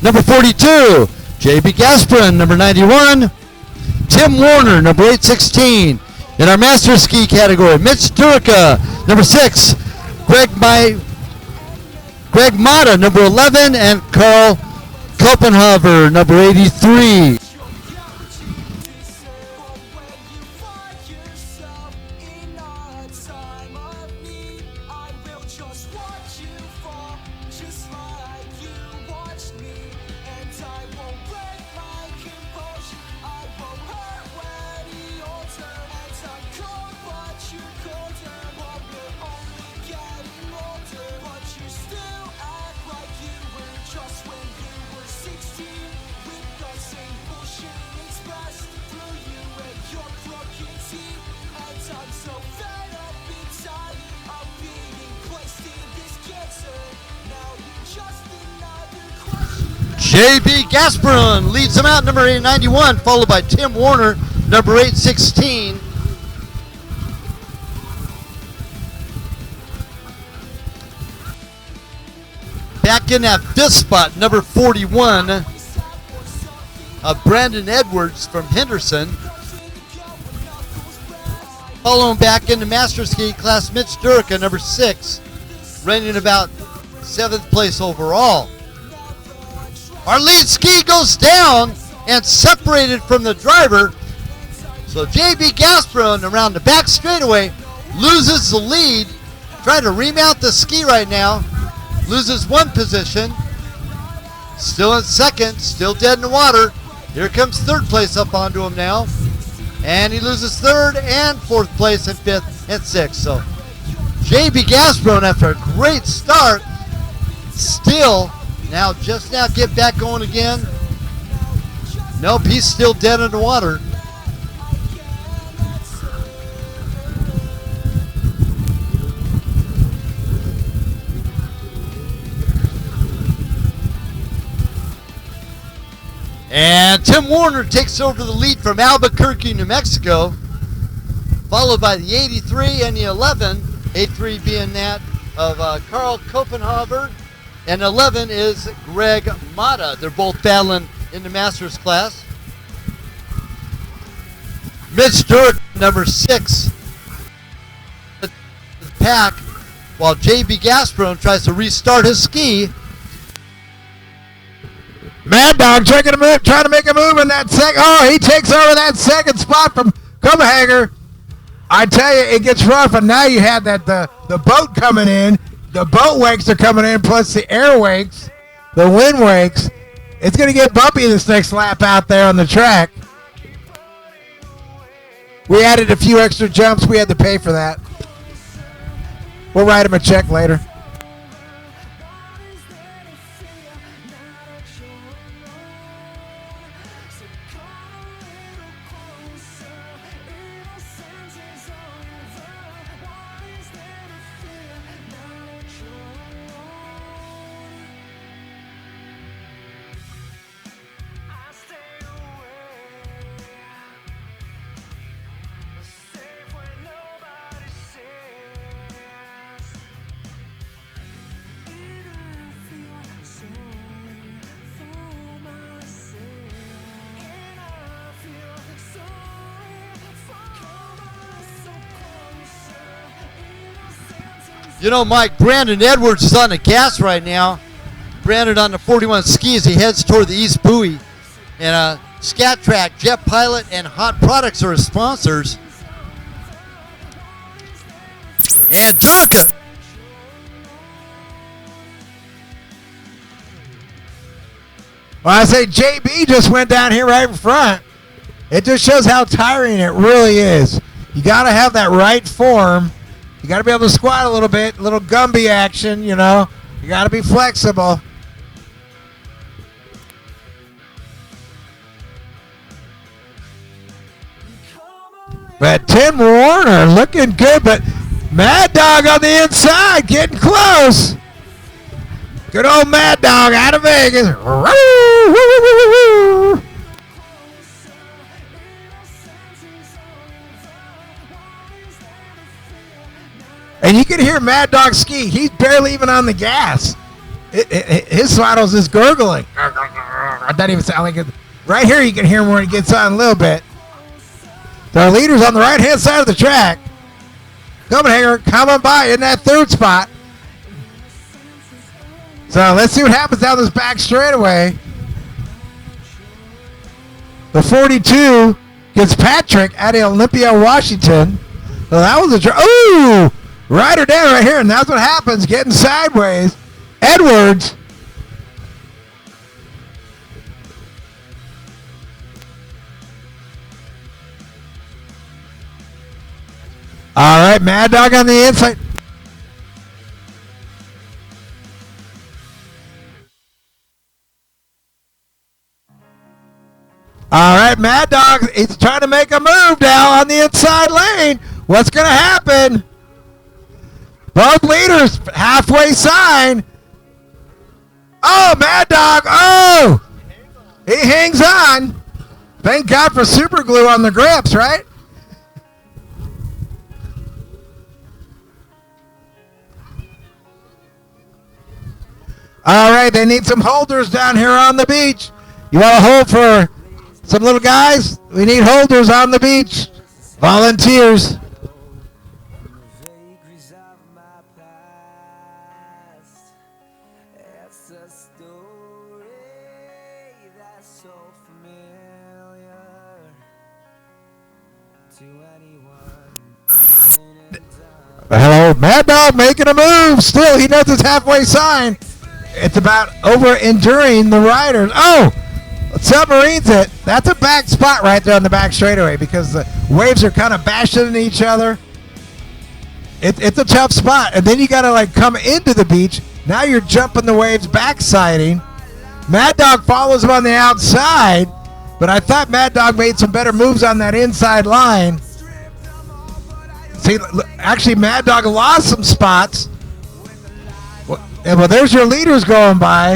Number 42, J.B. Gasprin. Number 91, Tim Warner. Number 816. In our master ski category, Mitch Durica. Number 6, Greg Mata. Number 11, and Carl Kopenhaver. Number 83. JB Gasperon leads them out, number 891, followed by Tim Warner, number 816. Back in that fifth spot, number 41, Brandon Edwards from Henderson. Following back into Master Ski class, Mitch Durka, number 6, running about 7th place overall. Our lead ski goes down and separated from the driver. So JB Gasperon around the back straightaway loses the lead. Trying to remount the ski right now. Loses one position. Still in second, still dead in the water. Here comes third place up onto him now. And he loses third and fourth place and fifth and sixth. So JB Gasperon, after a great start, still just now get back going again. Nope, he's still dead in the water. And Tim Warner takes over the lead from Albuquerque, New Mexico, followed by the 83 and the 11. 83 being that of Carl Kopenhaver, and 11 is Greg Mata. They're both battling in the Masters class. Mitch Stewart, number 6, the pack, while JB Gasperon tries to restart his ski. Mad Dog trying to make a move in that second. Oh, he takes over that second spot from Copenhagen. I tell you, it gets rough, and now you have that the boat coming in. The boat wakes are coming in, plus the air wakes, the wind wakes. It's going to get bumpy this next lap out there on the track. We added a few extra jumps. We had to pay for that. We'll write him a check later. You know, Mike, Brandon Edwards is on the gas right now. Brandon on the 41 skis. He heads toward the East Buoy. And Scat Track, Jet Pilot, and Hot Products are his sponsors. And Durka. Well, I say JB just went down here right in front. It just shows how tiring it really is. You got to have that right form. You got to be able to squat a little bit, a little Gumby action, you know. You got to be flexible. But Tim Warner looking good, but Mad Dog on the inside getting close. Good old Mad Dog out of Vegas. And you can hear Mad Dog ski. He's barely even on the gas. His throttle's just gurgling. It doesn't even sound like it. Right here you can hear him when he gets on a little bit. So our leader's on the right-hand side of the track. Copenhagen coming by in that third spot. So let's see what happens down this back straightaway. The 42 gets Patrick out of Olympia, Washington. So that was a ooh! Rider down right here, and that's what happens, getting sideways. Edwards. All right, Mad Dog on the inside. All right, Mad Dog, he's trying to make a move now on the inside lane. What's going to happen? Both leaders halfway sign. Oh, Mad Dog. Oh, Oh, he hangs on. Thank God for super glue on the grips, right? All right, they need some holders down here on the beach. You want to hold for some little guys? We need holders on the beach. Volunteers. Vagaries of my past. It's a story that's so familiar to anyone. Hello, Mad Dog making a move. Still, he does his halfway sign. It's about over enduring the riders. Oh, submarines it. That's a back spot right there on the back straightaway because the waves are kind of bashing into each other. It's a tough spot. And then you got to like come into the beach. Now you're jumping the waves, backsiding. Mad Dog follows him on the outside, but I thought Mad Dog made some better moves on that inside line. See, actually, Mad Dog lost some spots. Well, there's your leaders going by.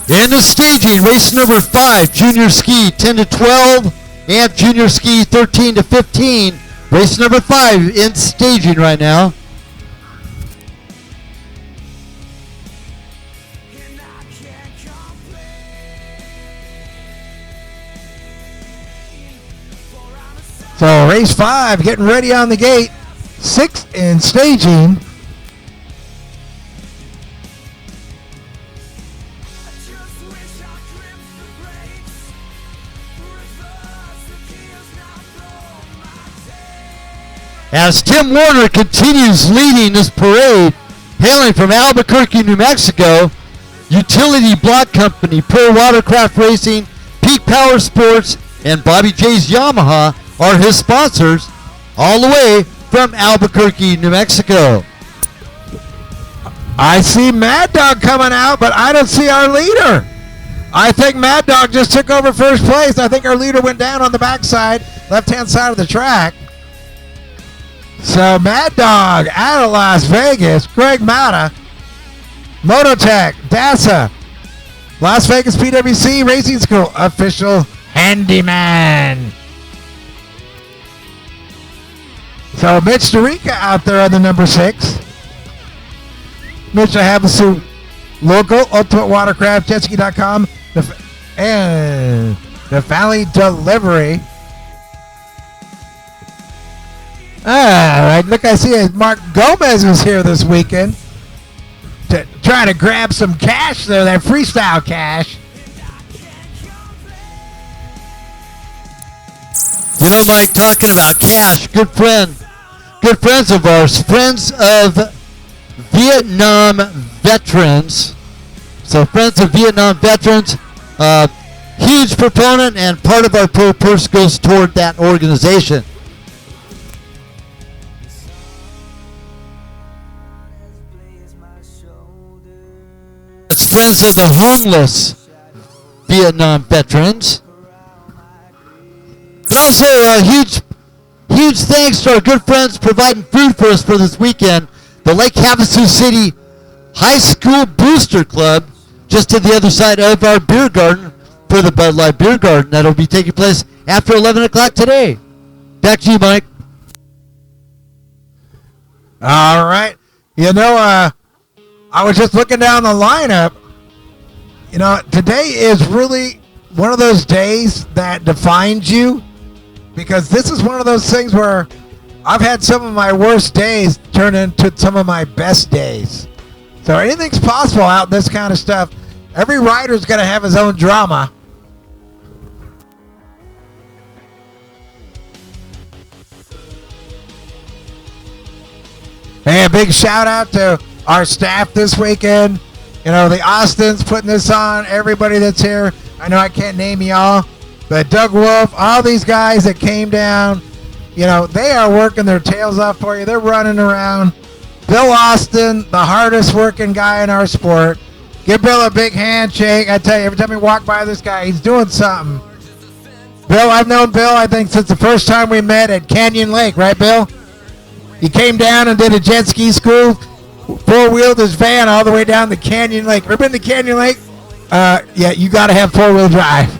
In the staging, race number 5, junior ski 10 to 12, and junior ski 13 to 15. Race number 5 in staging right now. So race 5 getting ready on the gate. 6 in staging. As Tim Warner continues leading this parade, hailing from Albuquerque, New Mexico, Utility Block Company, Pro Watercraft Racing, Peak Power Sports, and Bobby J's Yamaha are his sponsors, all the way from Albuquerque, New Mexico. I see Mad Dog coming out, but I don't see our leader. I think Mad Dog just took over first place. I think our leader went down on the backside, left-hand side of the track. So Mad Dog out of Las Vegas, Greg Mata, Mototech, DASA, Las Vegas PWC Racing School official handyman. So Mitch Dorica out there on the number 6. Mitch HAVASU local, Ultimate Watercraft, jetski.com, and the Valley Delivery. All right, look, I see Mark Gomez was here this weekend trying to grab some cash there, that freestyle cash. You know, Mike, talking about cash, good friends of ours, friends of Vietnam veterans. So friends of Vietnam veterans, huge proponent, and part of our pro purse goes toward that organization. It's friends of the homeless Vietnam veterans. But also huge thanks to our good friends providing food for us for this weekend. The Lake Havasu City High School Booster Club, just to the other side of our beer garden for the Bud Light Beer Garden. That'll be taking place after 11 o'clock today. Back to you, Mike. All right. You know, I was just looking down the lineup. You know, today is really one of those days that defines you, because this is one of those things where I've had some of my worst days turn into some of my best days. So anything's possible out in this kind of stuff. Every rider's going to have his own drama. Hey, a big shout out to our staff this weekend. You know, the Austins putting this on, everybody that's here. I know I can't name y'all, but Doug Wolf, all these guys that came down, you know, they are working their tails off for you. They're running around. Bill Austin, the hardest working guy in our sport. Give Bill a big handshake. I tell you, every time we walk by this guy, he's doing something. Bill, I've known Bill, I think, since the first time we met at Canyon Lake, right, Bill? He came down and did a jet ski school, four-wheeled his van all the way down to Canyon Lake. Ever been to Canyon Lake? Yeah, you got to have four-wheel drive.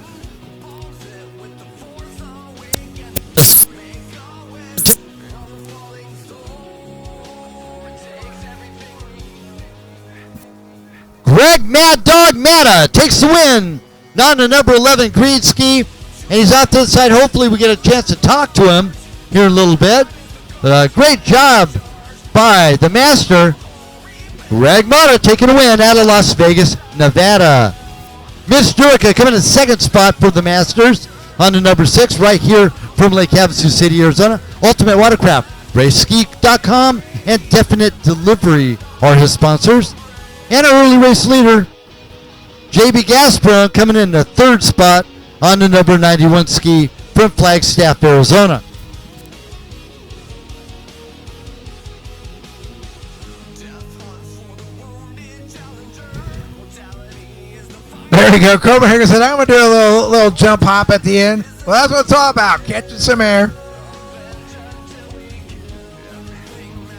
Greg Mad Dog Matta takes the win. Down to number 11 green ski. And he's out to the side. Hopefully we get a chance to talk to him here in a little bit. But great job by the master. Greg Matta taking a win out of Las Vegas, Nevada. Miss Durica coming in second spot for the Masters on the number 6 right here from Lake Havasu City, Arizona. Ultimate Watercraft, RaceSki.com, and Definite Delivery are his sponsors. And our early race leader, JB Gasbron, coming in the third spot on the number 91 ski from Flagstaff, Arizona. There you go. Copenhagen said, I'm going to do a little jump hop at the end. Well, that's what it's all about, catching some air.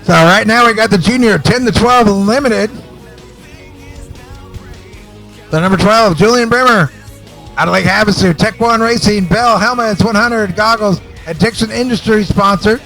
So right now we got the junior 10 to 12 limited. The number 12, Julian Brimmer, out of Lake Havasu. Tech 1 Racing, Bell Helmets 100 goggles at Dixon Industries sponsor.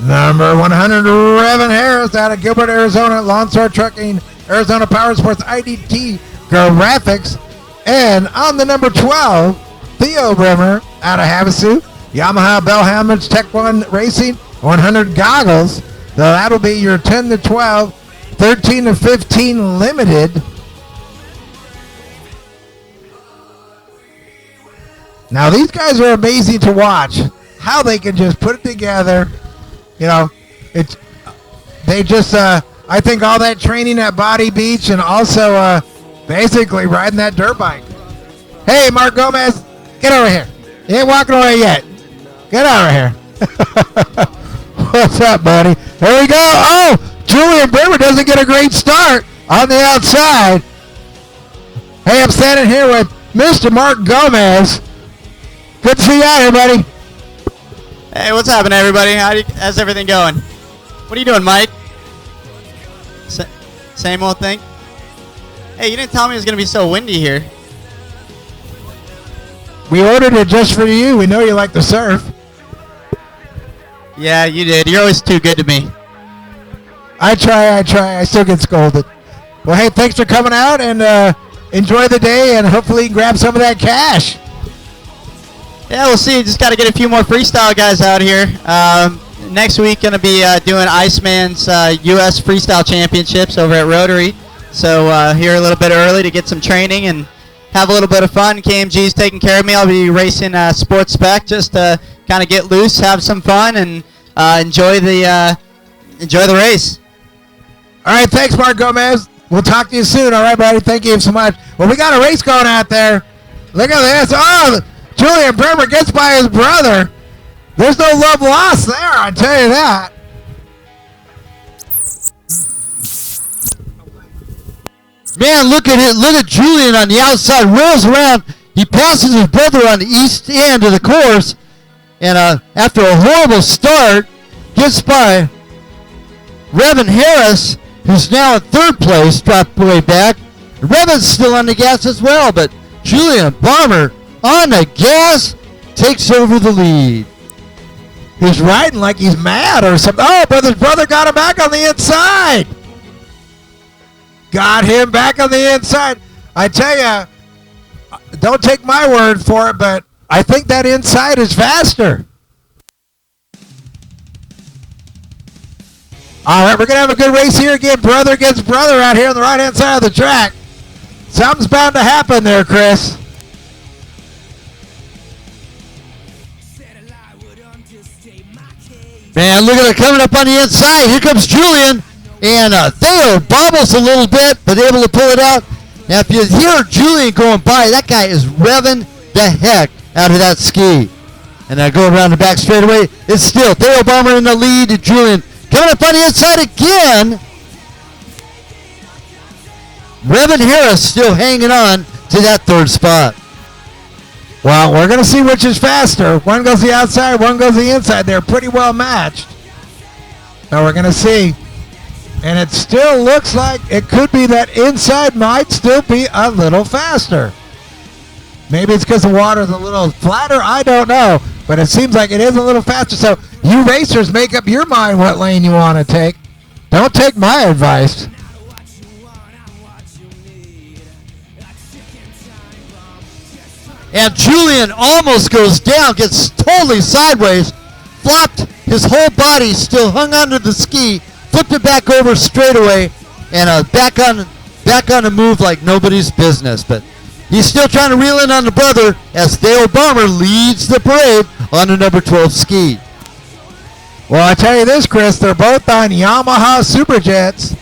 Number 100, Revan Harris, out of Gilbert, Arizona. Lawn Star Trucking, Arizona Power Sports, IDT Graphics. And on the number 12, Theo Brimmer, out of Havasu. Yamaha Bell Helmets, Tech 1 Racing, 100 goggles. So that'll be your 10 to 12, 13 to 15 limited. Now, these guys are amazing to watch. How they can just put it together. You know, they just, I think all that training at Body Beach and also basically riding that dirt bike. Hey, Mark Gomez, get over here. You ain't walking away yet. Get over here. What's up, buddy? There we go. Oh, Julian Brimmer doesn't get a great start on the outside. Hey, I'm standing here with Mr. Mark Gomez. Good to see you out here, buddy. Hey, what's happening, everybody? How's everything going? What are you doing, Mike? Same old thing? Hey, you didn't tell me it was going to be so windy here. We ordered it just for you. We know you like to surf. Yeah, you did. You're always too good to me. I try. I still get scolded. Well, hey, thanks for coming out, and enjoy the day, and hopefully you can grab some of that cash. Yeah, we'll see. Just got to get a few more freestyle guys out here. Next week, going to be doing Iceman's U.S. Freestyle Championships over at Rotary. So here a little bit early to get some training and have a little bit of fun. KMG's taking care of me. I'll be racing Sports Spec just to kind of get loose, have some fun, and enjoy the race. All right, thanks, Mark Gomez. We'll talk to you soon. All right, buddy. Thank you so much. Well, we got a race going out there. Look at this. Oh, Julian Brimmer gets by his brother. There's no love lost there, I tell you that. Man, look at it. Look at Julian on the outside. Whirls around. He passes his brother on the east end of the course. And after a horrible start, gets by Revan Harris, who's now in third place, dropped way back. Revan's still on the gas as well, but Julian Bomber on the gas takes over the lead. He's riding like he's mad or something. Oh, but his brother got him back on the inside. Got him back on the inside. I tell you, don't take my word for it, but I think that inside is faster. All right, we're going to have a good race here again. Brother against brother out here on the right-hand side of the track. Something's bound to happen there, Chris. Man, look at it coming up on the inside. Here comes Julian. And Theo bobbles a little bit, but able to pull it out. Now, if you hear Julian going by, that guy is revving the heck out of that ski. And I go around the back straightaway. It's still Theo Bomber in the lead. Julian coming up on the inside again. Revan Harris still hanging on to that third spot. Well, we're going to see which is faster. One goes the outside, one goes the inside. They're pretty well matched. So we're going to see. And it still looks like it could be that inside might still be a little faster. Maybe it's because the water's a little flatter. I don't know. But it seems like it is a little faster. So you racers, make up your mind what lane you want to take. Don't take my advice. And Julian almost goes down, gets totally sideways, flopped his whole body, still hung onto the ski, flipped it back over straight away, and back on the move like nobody's business. But he's still trying to reel in on the brother as Dale Bomber leads the parade on the number 12 ski. Well, I tell you this, Chris, they're both on Yamaha Superjets.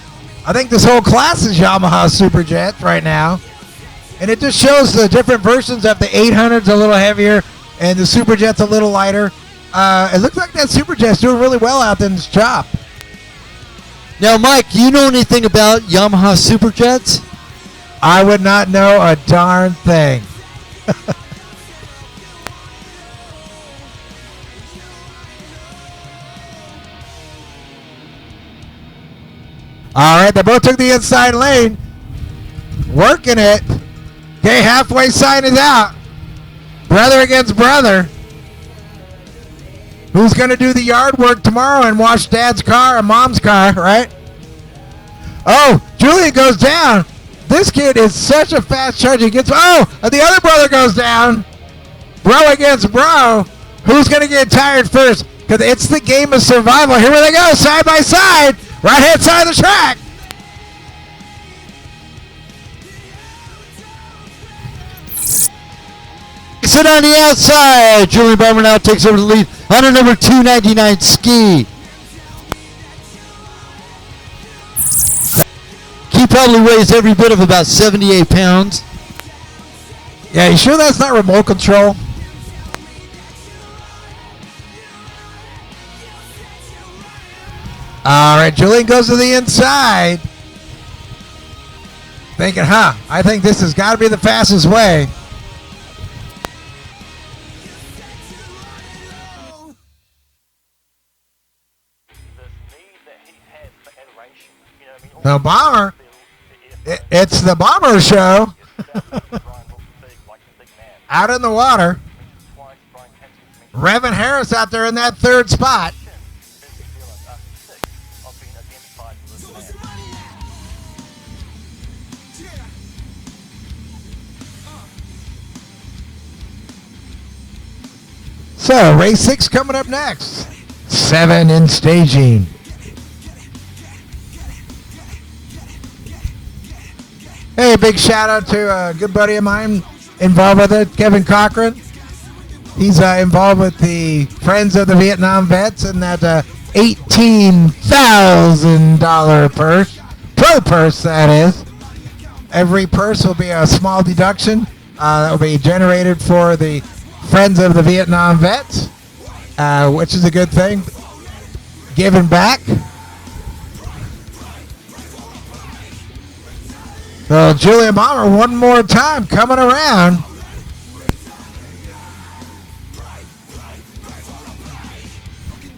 I think this whole class is Yamaha Superjets right now. And it just shows the different versions of the 800's a little heavier and the Superjet's a little lighter. It looks like that Superjet's doing really well out there in this chop. Now, Mike, you know anything about Yamaha Superjets? I would not know a darn thing. All right, they both took the inside lane. Working it. Okay, halfway sign is out. Brother against brother. Who's going to do the yard work tomorrow and wash dad's car or mom's car, right? Oh, Julian goes down. This kid is such a fast charger. He gets, the other brother goes down. Bro against bro. Who's going to get tired first? Because it's the game of survival. Here they go, side by side. Right hand side of the track. Sit on the outside. Julian Bomber now takes over the lead on a number 299 ski. He probably weighs every bit of about 78 pounds. Yeah, you sure that's not remote control? All right, Julian goes to the inside. Thinking, I think this has got to be the fastest way. The Bomber. It's the Bomber show. Out in the water. Revan Harris out there in that third spot. So, race 6 coming up next. 7 in staging. Hey, big shout out to a good buddy of mine involved with it, Kevin Cochran. He's involved with the Friends of the Vietnam Vets and that $18,000 purse, pro purse that is. Every purse will be a small deduction that will be generated for the Friends of the Vietnam Vets, which is a good thing. Giving back. So Julian Bomber one more time coming around.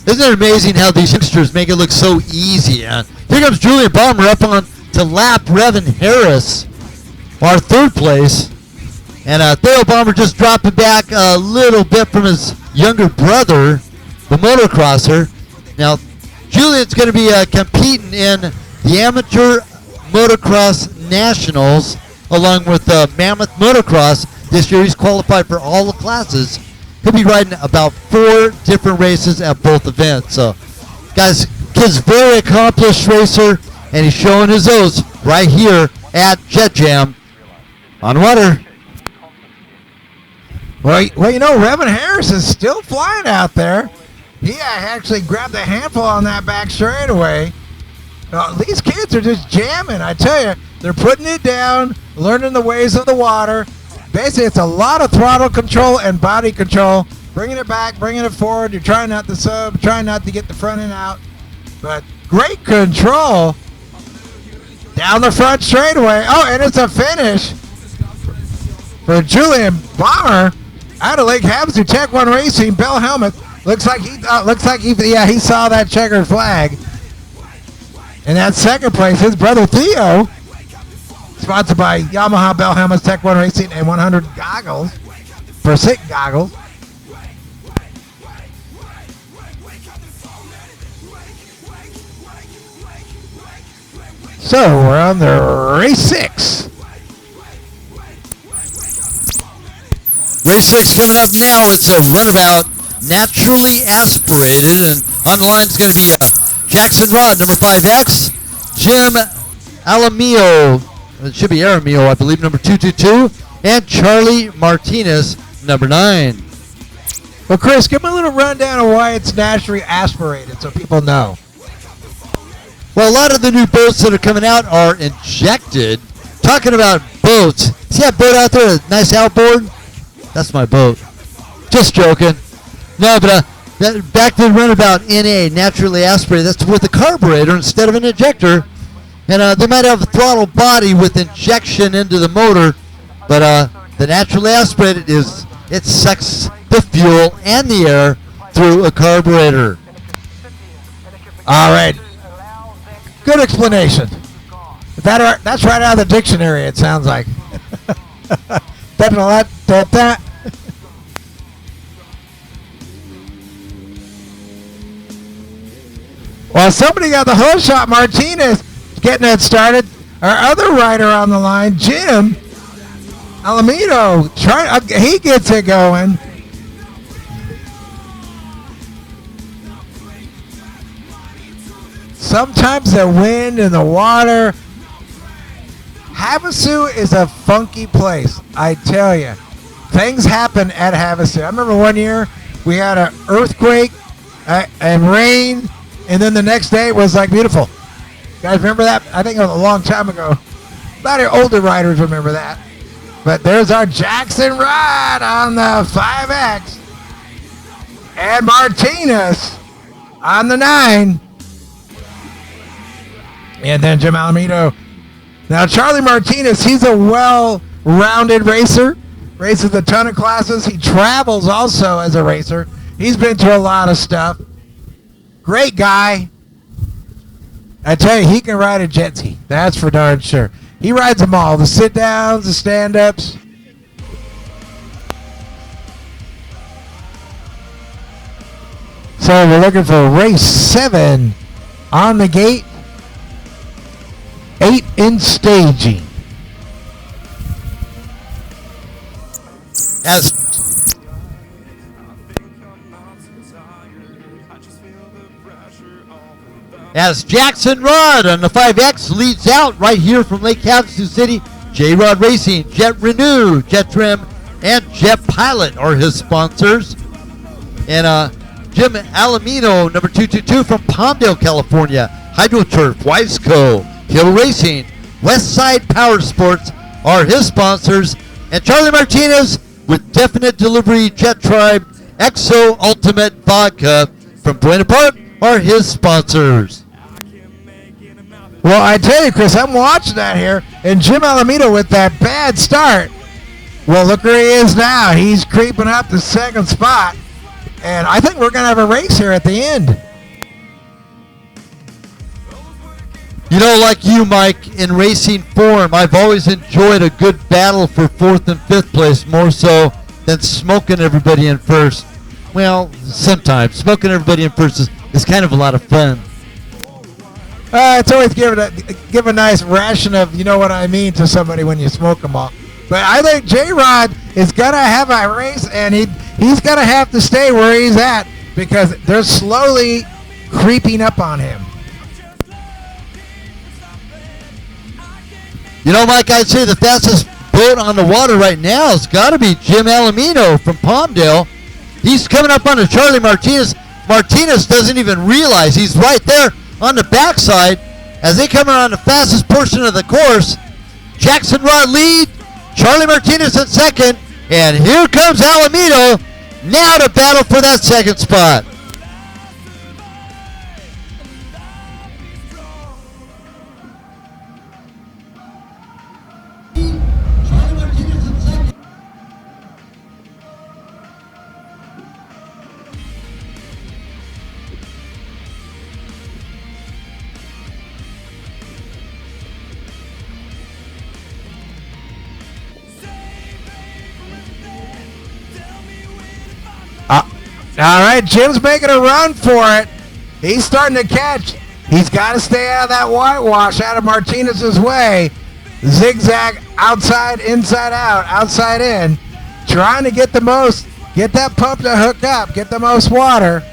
Isn't it amazing how these youngsters make it look so easy? Here comes Julian Bomber up on to lap Revan Harris, our third place. And Theo Bomber just dropped it back a little bit from his younger brother, the motocrosser. Now, Julian's going to be competing in the Amateur Motocross Nationals along with Mammoth Motocross. This year he's qualified for all the classes. He'll be riding about 4 different races at both events. So, guys, kid's very accomplished racer, and he's showing his O's right here at JETJAM on water. Well, you know, Revan Harris is still flying out there. He actually grabbed a handful on that back straightaway. These kids are just jamming, I tell you. They're putting it down, learning the ways of the water. Basically, it's a lot of throttle control and body control. Bringing it back, bringing it forward. You're trying not to sub, trying not to get the front end out. But great control down the front straightaway. Oh, and it's a finish for Julian Bomber. Out of Lake Havasu, Tech 1 Racing, Bell Helmet. Looks like he saw that checkered flag. In that second place, his brother Theo, sponsored by Yamaha Bell Helmets, Tech 1 Racing, and 100 goggles, for sick goggles. So we're on the race 6. Race 6 coming up now. It's a runabout, naturally aspirated, and on the line is going to be Jackson Rod, number 5X, Jim Alamio, it should be Aramio, I believe, number 222, and Charlie Martinez, number 9. Well, Chris, give me a little rundown of why it's naturally aspirated so people know. Well, a lot of the new boats that are coming out are injected. Talking about boats, see that boat out there, a nice outboard? That's my boat. Just joking. No, but back to the runabout NA, naturally aspirated. That's with a carburetor instead of an injector. And they might have a throttle body with injection into the motor, but the naturally aspirated it sucks the fuel and the air through a carburetor. All right. Good explanation. That's right out of the dictionary, it sounds like. Well, somebody got the hose shot. Martinez getting that started. Our other rider on the line, Jim Alamito, he gets it going. Sometimes the wind and the water. Havasu is a funky place, I tell you. Things happen at Havasu. I remember one year we had an earthquake and rain, and then the next day it was like beautiful. You guys remember that? I think it was a long time ago. A lot of older riders remember that. But there's our Jackson Rod on the 5X. And Martinez on the 9. And then Jim Alamito. Now, Charlie Martinez, he's a well-rounded racer. Races a ton of classes. He travels also as a racer. He's been to a lot of stuff. Great guy. I tell you, he can ride a jet ski. That's for darn sure. He rides them all. The sit-downs, the stand-ups. So we're looking for race 7 on the gate. 8 in staging. As Jackson Rod on the 5X leads out right here from Lake Havasu City, J-Rod Racing, Jet Renew, Jet Trim, and Jet Pilot are his sponsors. And Jim Alamino, number 222 from Palmdale, California, HydroTurf, Wiseco, Hill Racing, Westside Power Sports are his sponsors. And Charlie Martinez with Definite Delivery, Jet Tribe, Exo Ultimate Vodka from Buena Park are his sponsors. Well, I tell you, Chris, I'm watching that here, and Jim Alamito with that bad start. Well, look where he is now. He's creeping up the second spot, and I think we're going to have a race here at the end. You know, like you, Mike, in racing form, I've always enjoyed a good battle for 4th and 5th place, more so than smoking everybody in first. Well, sometimes. Smoking everybody in first is kind of a lot of fun. It's always give a nice ration of, you know what I mean, to somebody when you smoke them all. But I think J-Rod is going to have a race, and he's going to have to stay where he's at because they're slowly creeping up on him. You know, Mike, I'd say the fastest boat on the water right now has got to be Jim Alamino from Palmdale. He's coming up on the Charlie Martinez. Martinez doesn't even realize he's right there on the backside as they come around the fastest portion of the course. Jackson Rod lead, Charlie Martinez in second, and here comes Alamino now to battle for that second spot. All right, Jim's making a run for it. He's starting to catch. He's got to stay out of that whitewash, out of Martinez's way. Zigzag outside, inside out, outside in. Trying to get the most, get that pump to hook up, get the most water.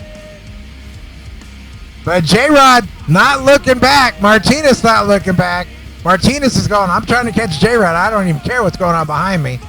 But J-Rod not looking back. Martinez not looking back. Martinez is going, I'm trying to catch J-Rod. I don't even care what's going on behind me.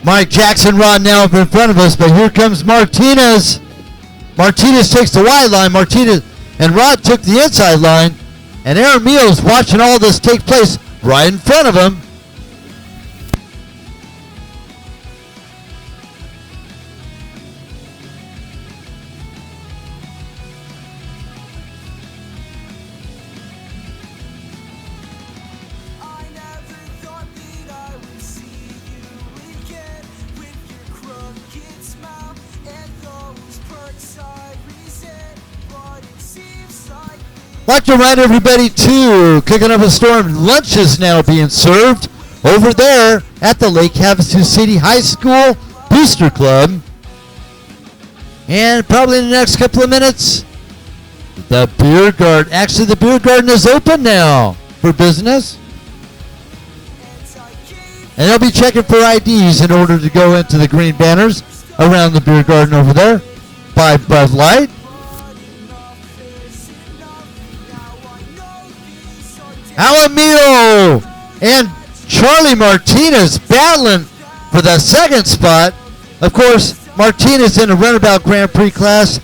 Mike Jackson Rod now up in front of us, but here comes Martinez. Martinez takes the wide line. Martinez and Rod took the inside line. And Aaron Meals watching all this take place right in front of him. I'd like to remind everybody, too, Cooking Up a Storm lunch is now being served over there at the Lake Havasu City High School Booster Club. And probably in the next couple of minutes, the beer garden. Actually, the beer garden is open now for business. And they'll be checking for IDs in order to go into the green banners around the beer garden over there by Bud Light. Alamillo and Charlie Martinez battling for the second spot. Of course, Martinez in a runabout Grand Prix class,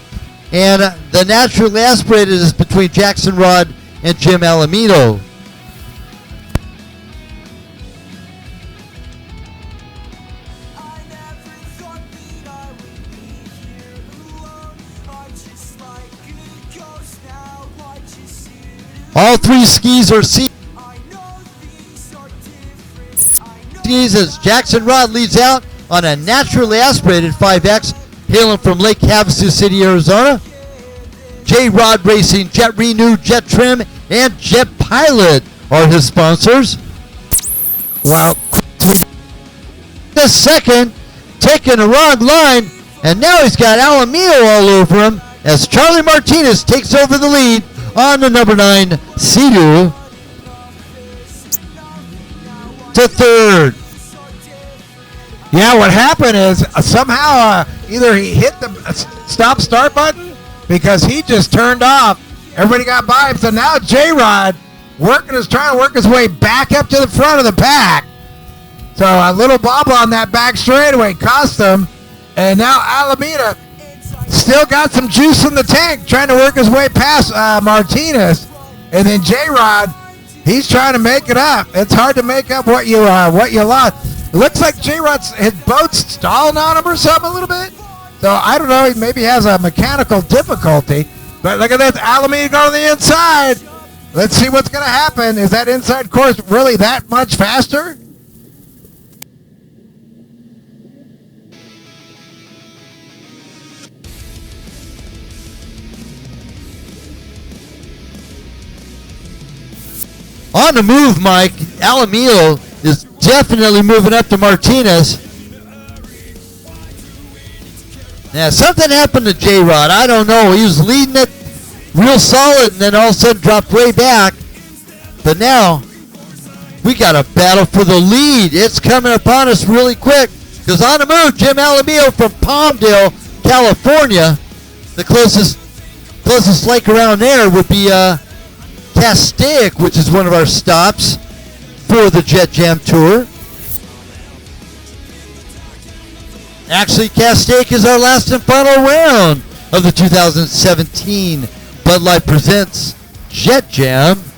and the naturally aspirated is between Jackson Rod and Jim Alamillo. All three skis are skis as Jackson Rod leads out on a naturally aspirated 5X, hailing from Lake Havasu City, Arizona. J-Rod Racing, Jet Renew, Jet Trim, and Jet Pilot are his sponsors. Well, The second, taking a wrong line, and now he's got Alamillo all over him as Charlie Martinez takes over the lead on the number 9, Sea-Doo, to third. yeah, what happened is somehow either he hit the stop-start button because he just turned off. Everybody got by him. So now J-Rod trying to work his way back up to the front of the pack. So a little bobble on that back straightaway cost him. And now Alameda still got some juice in the tank, trying to work his way past Martinez. And then J-Rod, he's trying to make it up. It's hard to make up what you lost. It looks like J-Rod's his boat's stalling on him or something a little bit. So I don't know. He maybe has a mechanical difficulty. But look at this. Alameda going to the inside. Let's see what's going to happen. Is that inside course really that much faster? On the move, Mike. Alamillo is definitely moving up to Martinez. Now, something happened to J-Rod. I don't know. He was leading it real solid and then all of a sudden dropped way back. But now, we got a battle for the lead. It's coming upon us really quick. Because on the move, Jim Alamillo from Palmdale, California. The closest lake around there would be Castaic, which is one of our stops for the JETJAM Tour. Actually, Castaic is our last and final round of the 2017 Bud Light Presents JETJAM.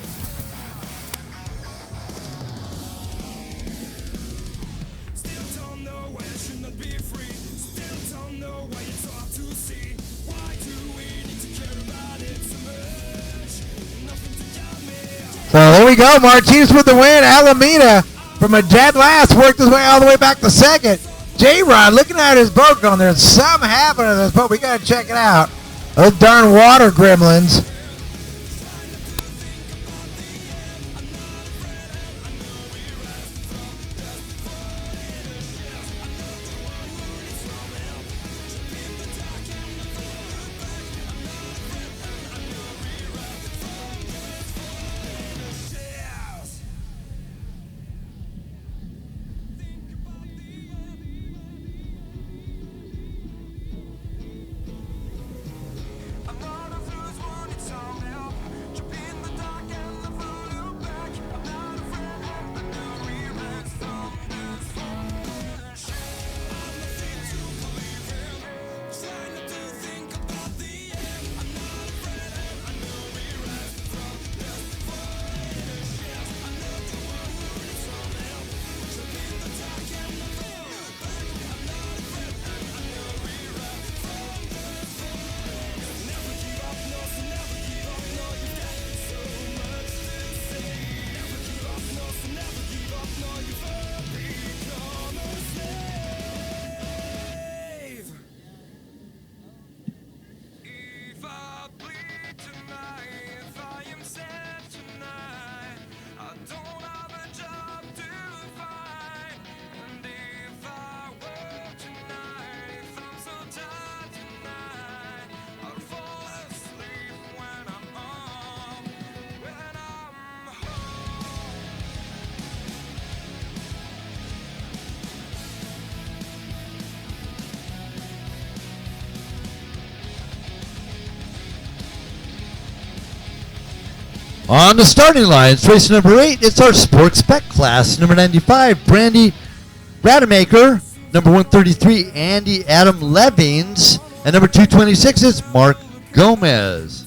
Well, there we go. Martinez with the win. Alameda from a dead last worked his way all the way back to second. J-Rod looking at his boat going, there's something happening to this boat. We got to check it out. Those darn water gremlins. On the starting lines, race number 8, it's our sports spec class. Number 95, Brandy Rademacher. Number 133, Andy Adam Levings. And number 226 is Mark Gomez.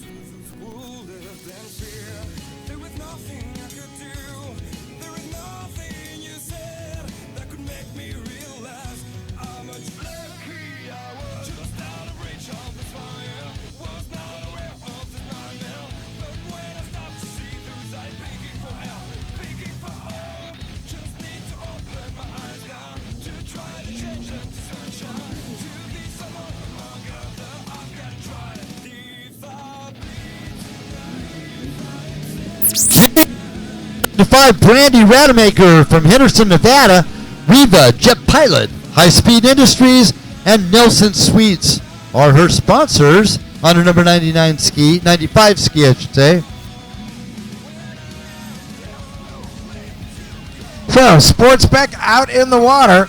The 5, Brandy Rademacher from Henderson, Nevada. Riva Jet Pilot, High Speed Industries, and Nelson Sweets are her sponsors on her number 95 ski, I should say. So, sports spec out in the water.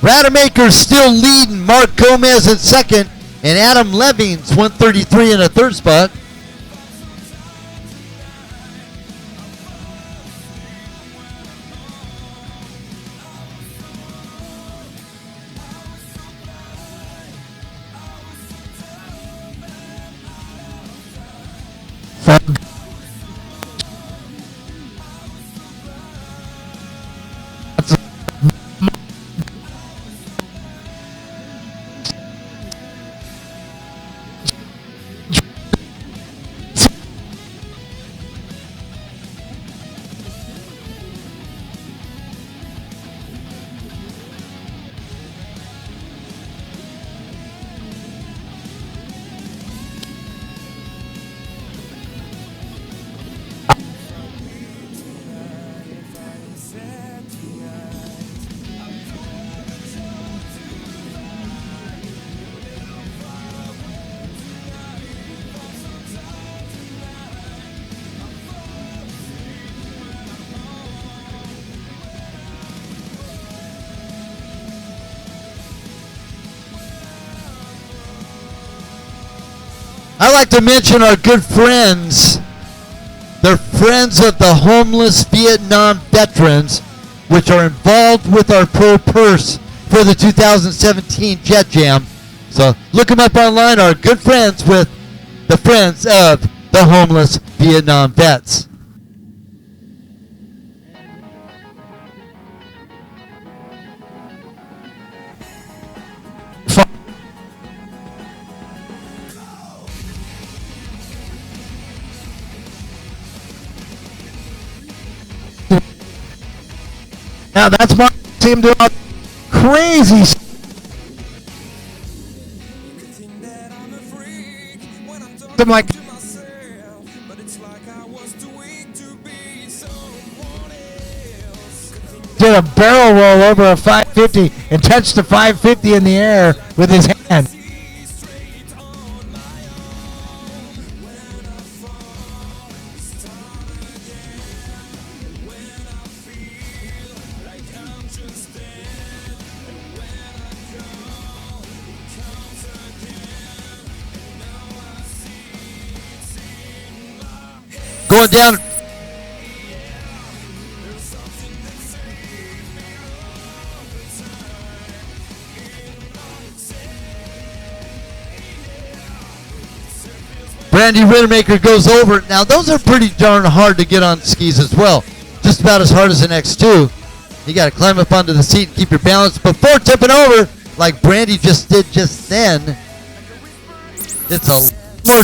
Rademacher still leading, Mark Gomez in second, and Adam Levings 133 in a third spot. I'd like to mention our good friends. They're friends of the homeless Vietnam veterans, which are involved with our pro purse for the 2017 Jet Jam. So look them up online. Our good friends with the Friends of the Homeless Vietnam Vets. Now that's why I see him do all crazy stuff. I'm like, did a barrel roll over a 550 and touched the 550 in the air with his hand. Going down. Brandy Rittermaker goes over it. Now, those are pretty darn hard to get on skis as well. Just about as hard as the next two. You got to climb up onto the seat and keep your balance before tipping over, like Brandy just did just then. It's a more.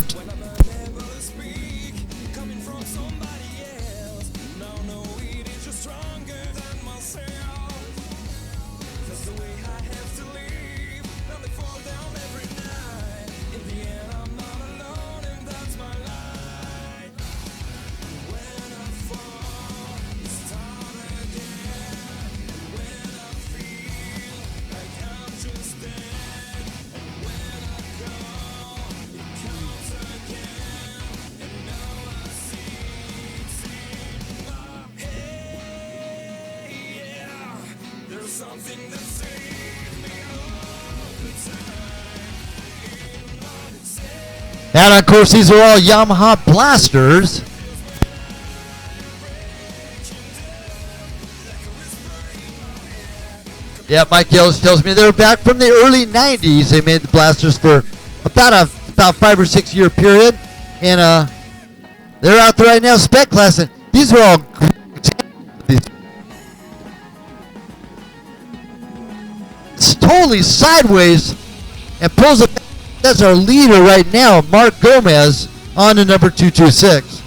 And of course, these are all Yamaha blasters. Yeah, Mike Ellis tells me they're back from the early 90s. They made the blasters for about 5 or 6 year period. And they're out there right now spec classing. These are all great. It's totally sideways and pulls it. That's our leader right now, Mark Gomez, on to number 226.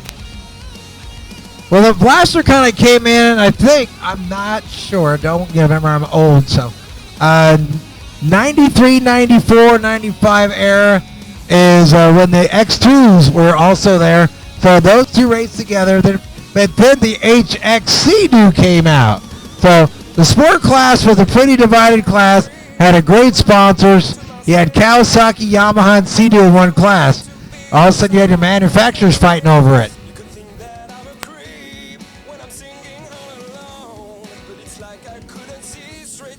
Well, the blaster kind of came in, I think, I'm not sure, don't remember, I'm old, so. 93, 94, 95 era is when the X2s were also there. So those two raced together, but then the HXC new came out. So the sport class was a pretty divided class, had a great sponsors. You had Kawasaki, Yamaha, and Sea-Doo in one class. All of a sudden, you had your manufacturers fighting over it.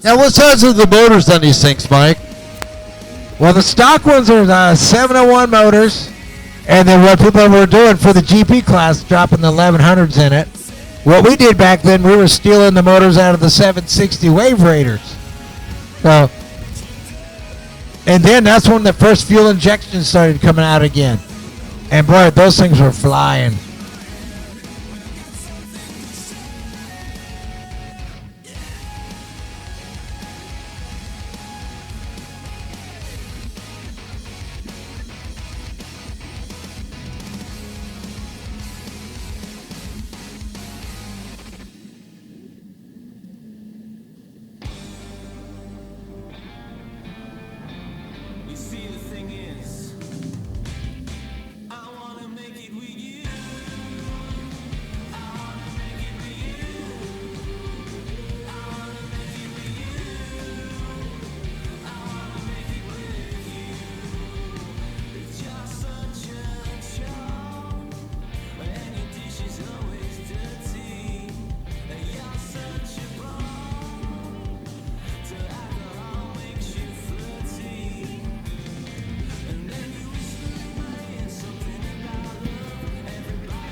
Now, what size are the motors on these things, Mike? Well, the stock ones are 701 motors, and then what people were doing for the GP class, dropping the 1100s in it. What we did back then, we were stealing the motors out of the 760 Wave Raiders. So. And then that's when the first fuel injection started coming out again. And boy, those things were flying.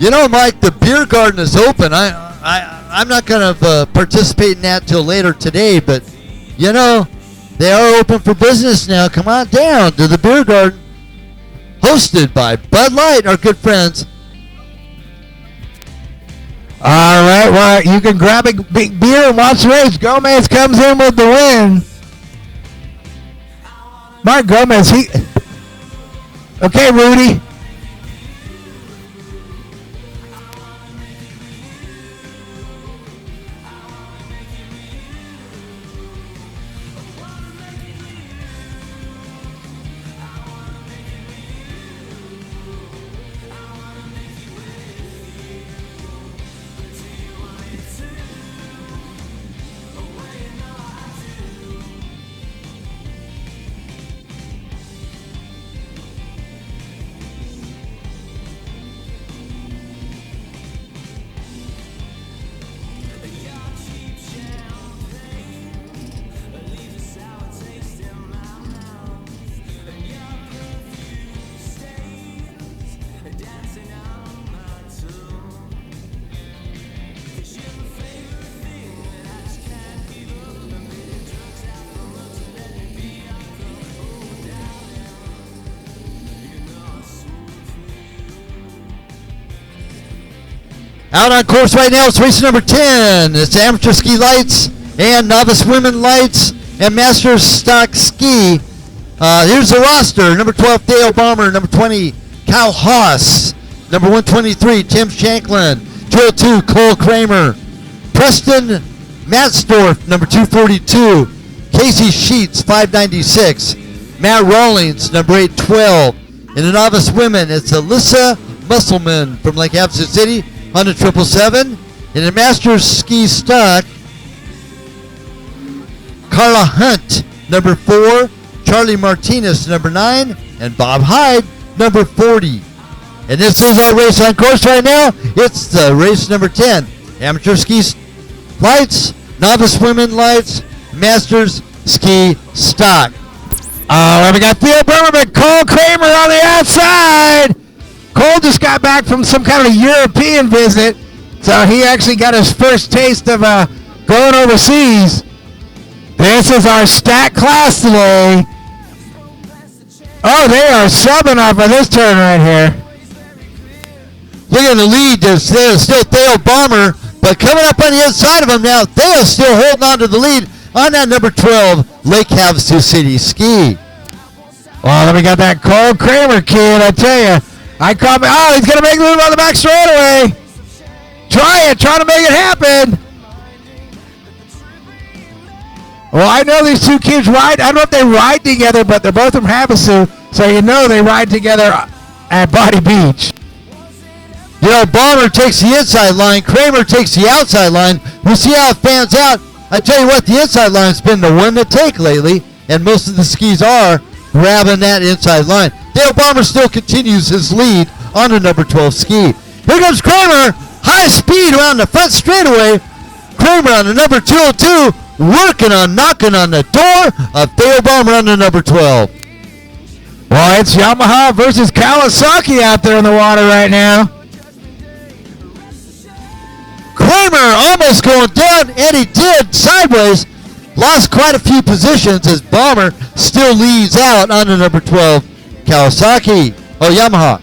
You know, Mike, the beer garden is open. I'm not going to participate in that till later today, but, you know, they are open for business now. Come on down to the beer garden, hosted by Bud Light, our good friends. All right, well, you can grab a big beer and watch the race. Gomez comes in with the win. Mark Gomez, okay, Rudy. Out on course right now, it's race number 10. It's amateur ski lights and novice women lights and masters stock ski. Here's the roster. Number 12, Dale Bomber. Number 20, Kyle Haas. Number 123, Tim Shanklin. 202, Cole Kramer. Preston Matsdorf, number 242. Casey Sheets, 596. Matt Rawlings, number 812. In the novice women, it's Alyssa Musselman from Lake Havasu City on the 777. In the Masters Ski Stock, Carla Hunt, number 4. Charlie Martinez, number 9. And Bob Hyde, number 40. And this is our race on course right now. It's the race number 10. Amateur Ski Lights, Novice Women Lights, Masters Ski Stock. We got Theo Berman, Cole Kramer on the outside. Cole just got back from some kind of European visit, so he actually got his first taste of going overseas. This is our stat class today. Oh, they are subbing off of this turn right here. Look at the lead. There's still Theo Bomber, but coming up on the inside of him now, Theo's still holding on to the lead on that number 12 Lake Havasu City Ski. Well, then we got that Cole Kramer kid, I tell you. He's going to make the move on the back straightaway. Try to make it happen. Well, I know these two kids ride. I don't know if they ride together, but they're both from Havasu, so you know they ride together at Body Beach. You know, Bomber takes the inside line. Kramer takes the outside line. We'll see how it fans out. I tell you what, the inside line's been the one to take lately, and most of the skis are grabbing that inside line. Dale Bomber still continues his lead on the number 12 ski. Here comes Kramer, high speed around the front straightaway. Kramer on the number 202, knocking on the door of Dale Bomber on the number 12. Well, it's Yamaha versus Kawasaki out there in the water right now. Kramer almost going down, and he did sideways. Lost quite a few positions as Bomber still leads out on the number 12 Kawasaki. Yamaha.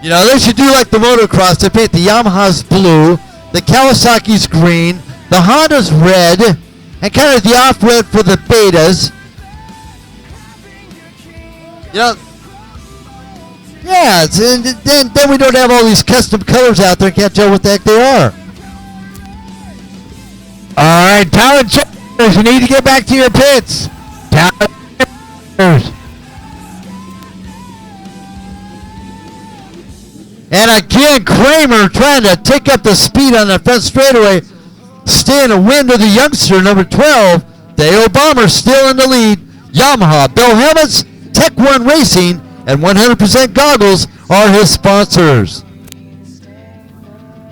You know, they should do like the motocross. They paint the Yamaha's blue, the Kawasaki's green, the Honda's red, and kind of the off-red for the Betas. You know, yeah, and then we don't have all these custom colors out there. Can't tell what the heck they are. All right, talent checkers, you need to get back to your pits. Talent checkers. And again, Kramer trying to take up the speed on the front straightaway. Staying a wind of the youngster, number 12. Dale Bomber still in the lead. Yamaha, Bill Helmets, Tech One Racing, and 100% Goggles are his sponsors.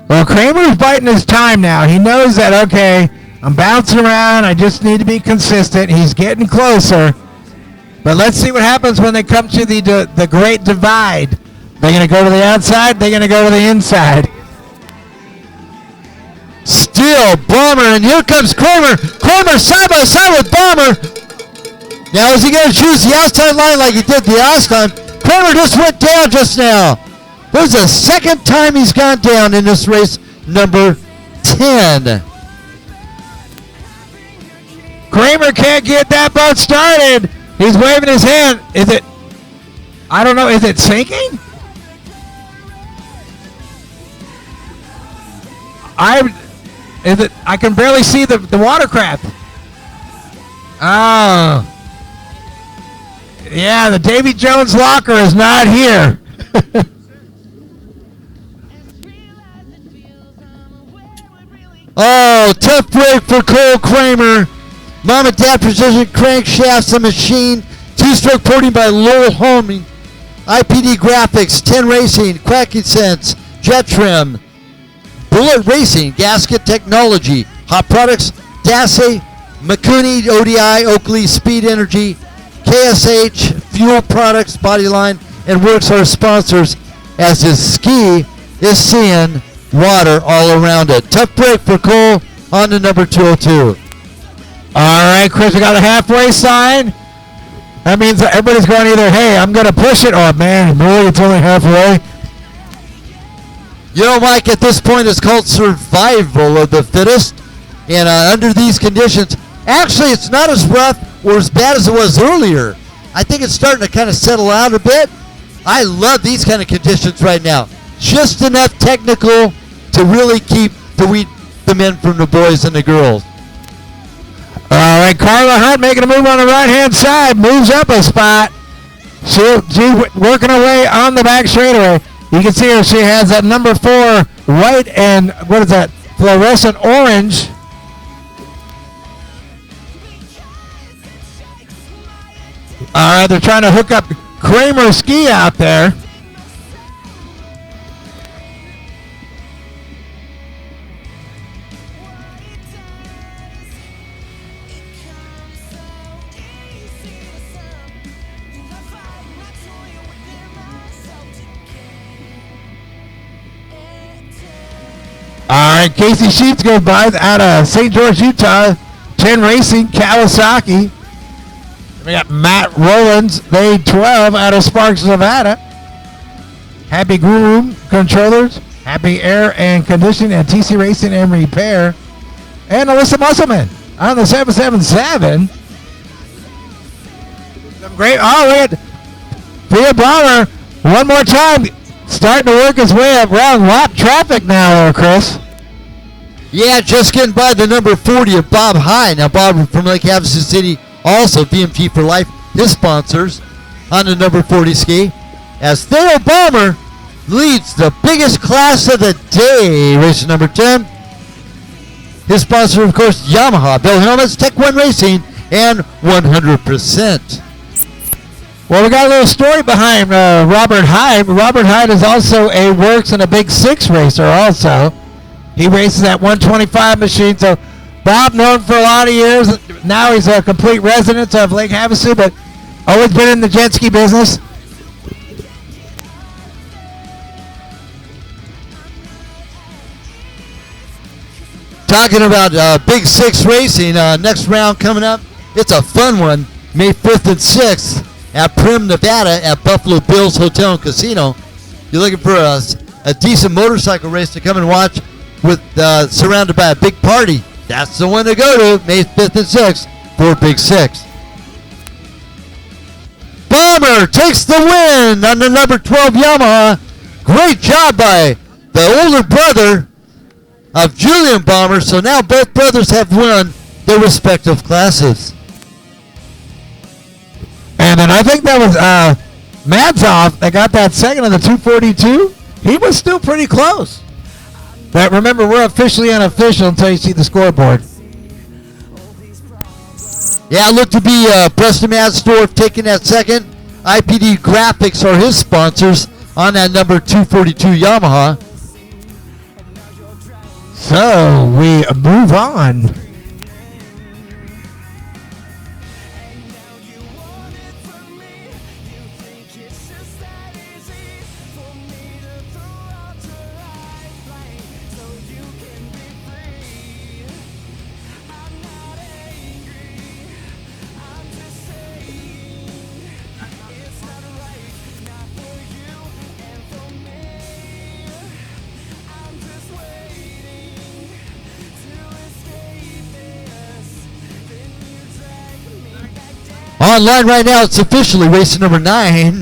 Well, Kramer's biting his time now. He knows that, okay, I'm bouncing around. I just need to be consistent. He's getting closer. But let's see what happens when they come to the Great Divide. They're going to go to the outside. They're going to go to the inside. Still Bomber, and here comes Kramer. Kramer side by side with Bomber. Now is he going to choose the outside line like he did the last time? Kramer just went down just now. This is the second time he's gone down in this race, number 10. Kramer can't get that boat started. He's waving his hand. Is it? I don't know. Is it sinking? I can barely see the watercraft. Oh. Yeah, the Davy Jones locker is not here. Oh, tough break for Cole Kramer. Mom and Dad Precision Crankshafts and Machine. Two-stroke porting by Lowell Homing. IPD Graphics, 10 Racing, Quacking Sense, JETJAM, Bullet Racing, Gasket Technology, Hot Products, Dassey, Makuni, ODI, Oakley, Speed Energy, KSH, Fuel Products, Bodyline, and Works are sponsors as his ski is seeing water all around it. Tough break for Cole on to number 202. All right, Chris, we got a halfway sign. That means that everybody's going either, hey, I'm going to push it, or, man, really, it's only halfway. You know, Mike, at this point, it's called survival of the fittest. And under these conditions, actually, it's not as rough or as bad as it was earlier. I think it's starting to kind of settle out a bit. I love these kind of conditions right now. Just enough technical to really keep the men from the boys and the girls. All right, Carla Hunt making a move on the right-hand side. Moves up a spot. She's working her way on the back straightaway. You can see her. She has that number 4 white and, what is that, fluorescent orange. All right, they're trying to hook up Kramer's ski out there. All right, Casey Sheets goes by out of St. George, Utah. 10 Racing, Kawasaki. We got Matt Rollins, they 12 out of Sparks, Nevada. Happy Groom Controllers, Happy Air and Conditioning, and TC Racing and Repair. And Alyssa Musselman on the 777. Some great, oh, look at Thea Bomber one more time. Starting to work his way around lap traffic now, Chris. Yeah, just getting by the number 40 of Bob High. Now, Bob from Lake Havasu City, also BMT for Life, his sponsors, on the number 40 ski. As Theo Bomber leads the biggest class of the day, race number 10. His sponsor, of course, Yamaha, Bill Helmets, Tech One Racing, and 100%. Well, we got a little story behind Robert Hyde. Robert Hyde is also works in a Big 6 racer also. He races that 125 machine. So Bob, known for a lot of years. Now he's a complete resident of Lake Havasu, but always been in the jet ski business. Talking about Big 6 racing, next round coming up. It's a fun one, May 5th and 6th. At Primm, Nevada, at Buffalo Bills Hotel and Casino. You're looking for a decent motorcycle race to come and watch with surrounded by a big party. That's the one to go to, May 5th and 6th for Big 6. Bomber takes the win on the number 12 Yamaha. Great job by the older brother of Julian Bomber. So now both brothers have won their respective classes. And then I think that was Madzoff that got that second of the 242. He was still pretty close. But remember, we're officially unofficial until you see the scoreboard. Yeah, it looked to be Preston Madsdorf taking that second. IPD Graphics are his sponsors on that number 242 Yamaha. So we move on Online right now, it's officially race number 9.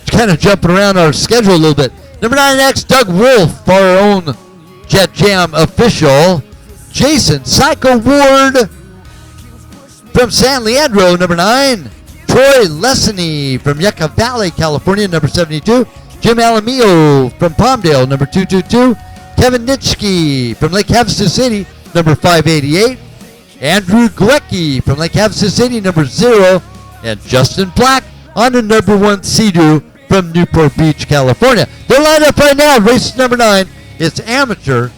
Kind of jumping around our schedule a little bit. Number 9 next, Doug Wolf, our own Jet Jam official. Jason Psycho Ward from San Leandro, number 9. Troy Lessony from Yucca Valley, California, number 72. Jim Alamillo from Palmdale, number 222. Kevin Nitschke from Lake Havasu City, number 588. Andrew Glecki from Lake Havasu City, number 0. And Justin Black on the number 1 Sea-Doo from Newport Beach, California. They're lined up right now. Race number 9. It's amateur,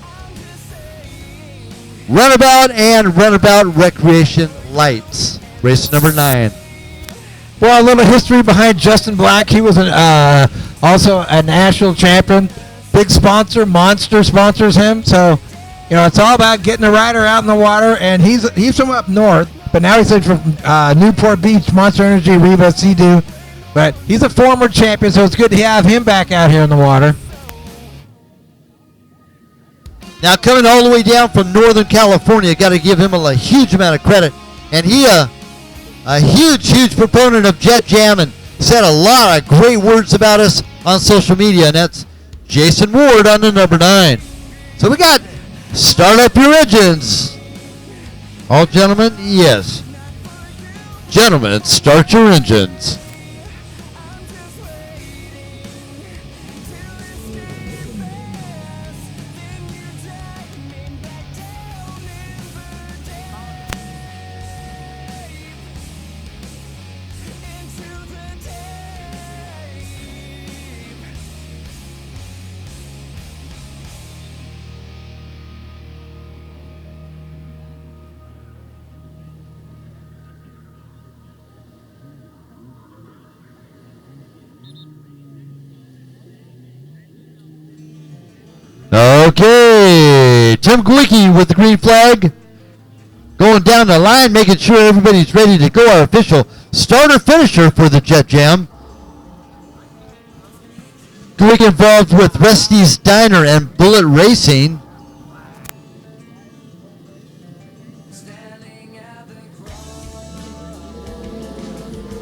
runabout, and runabout recreation lights. Race number 9. Well, a little history behind Justin Black. He was also a national champion. Big sponsor, Monster sponsors him. So, it's all about getting a rider out in the water. And he's from up north, but now he's from Newport Beach, Monster Energy, Reba, Sea-Doo. But he's a former champion, so it's good to have him back out here in the water. Now, coming all the way down from Northern California, got to give him a huge amount of credit. And he, a huge proponent of Jet Jam, and said a lot of great words about us on social media, and that's Jason Ward on the number 9. So we got start up your engines. All gentlemen, yes. Gentlemen, start your engines. Okay, Tim Glicki with the green flag, going down the line, making sure everybody's ready to go. Our official starter-finisher for the Jet Jam. Glicki involved with Rusty's Diner and Bullet Racing.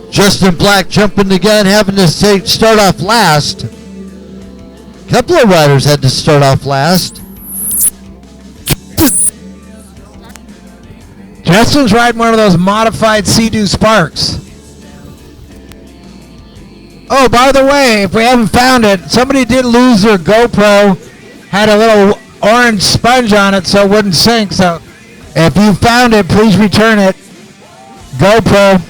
Justin Black jumping the gun, having to start off last. Couple of riders had to start off last. Justin's riding one of those modified Sea-Doo Sparks. Oh, by the way, if we haven't found it, somebody did lose their GoPro. Had a little orange sponge on it so it wouldn't sink. So if you found it, please return it. GoPro.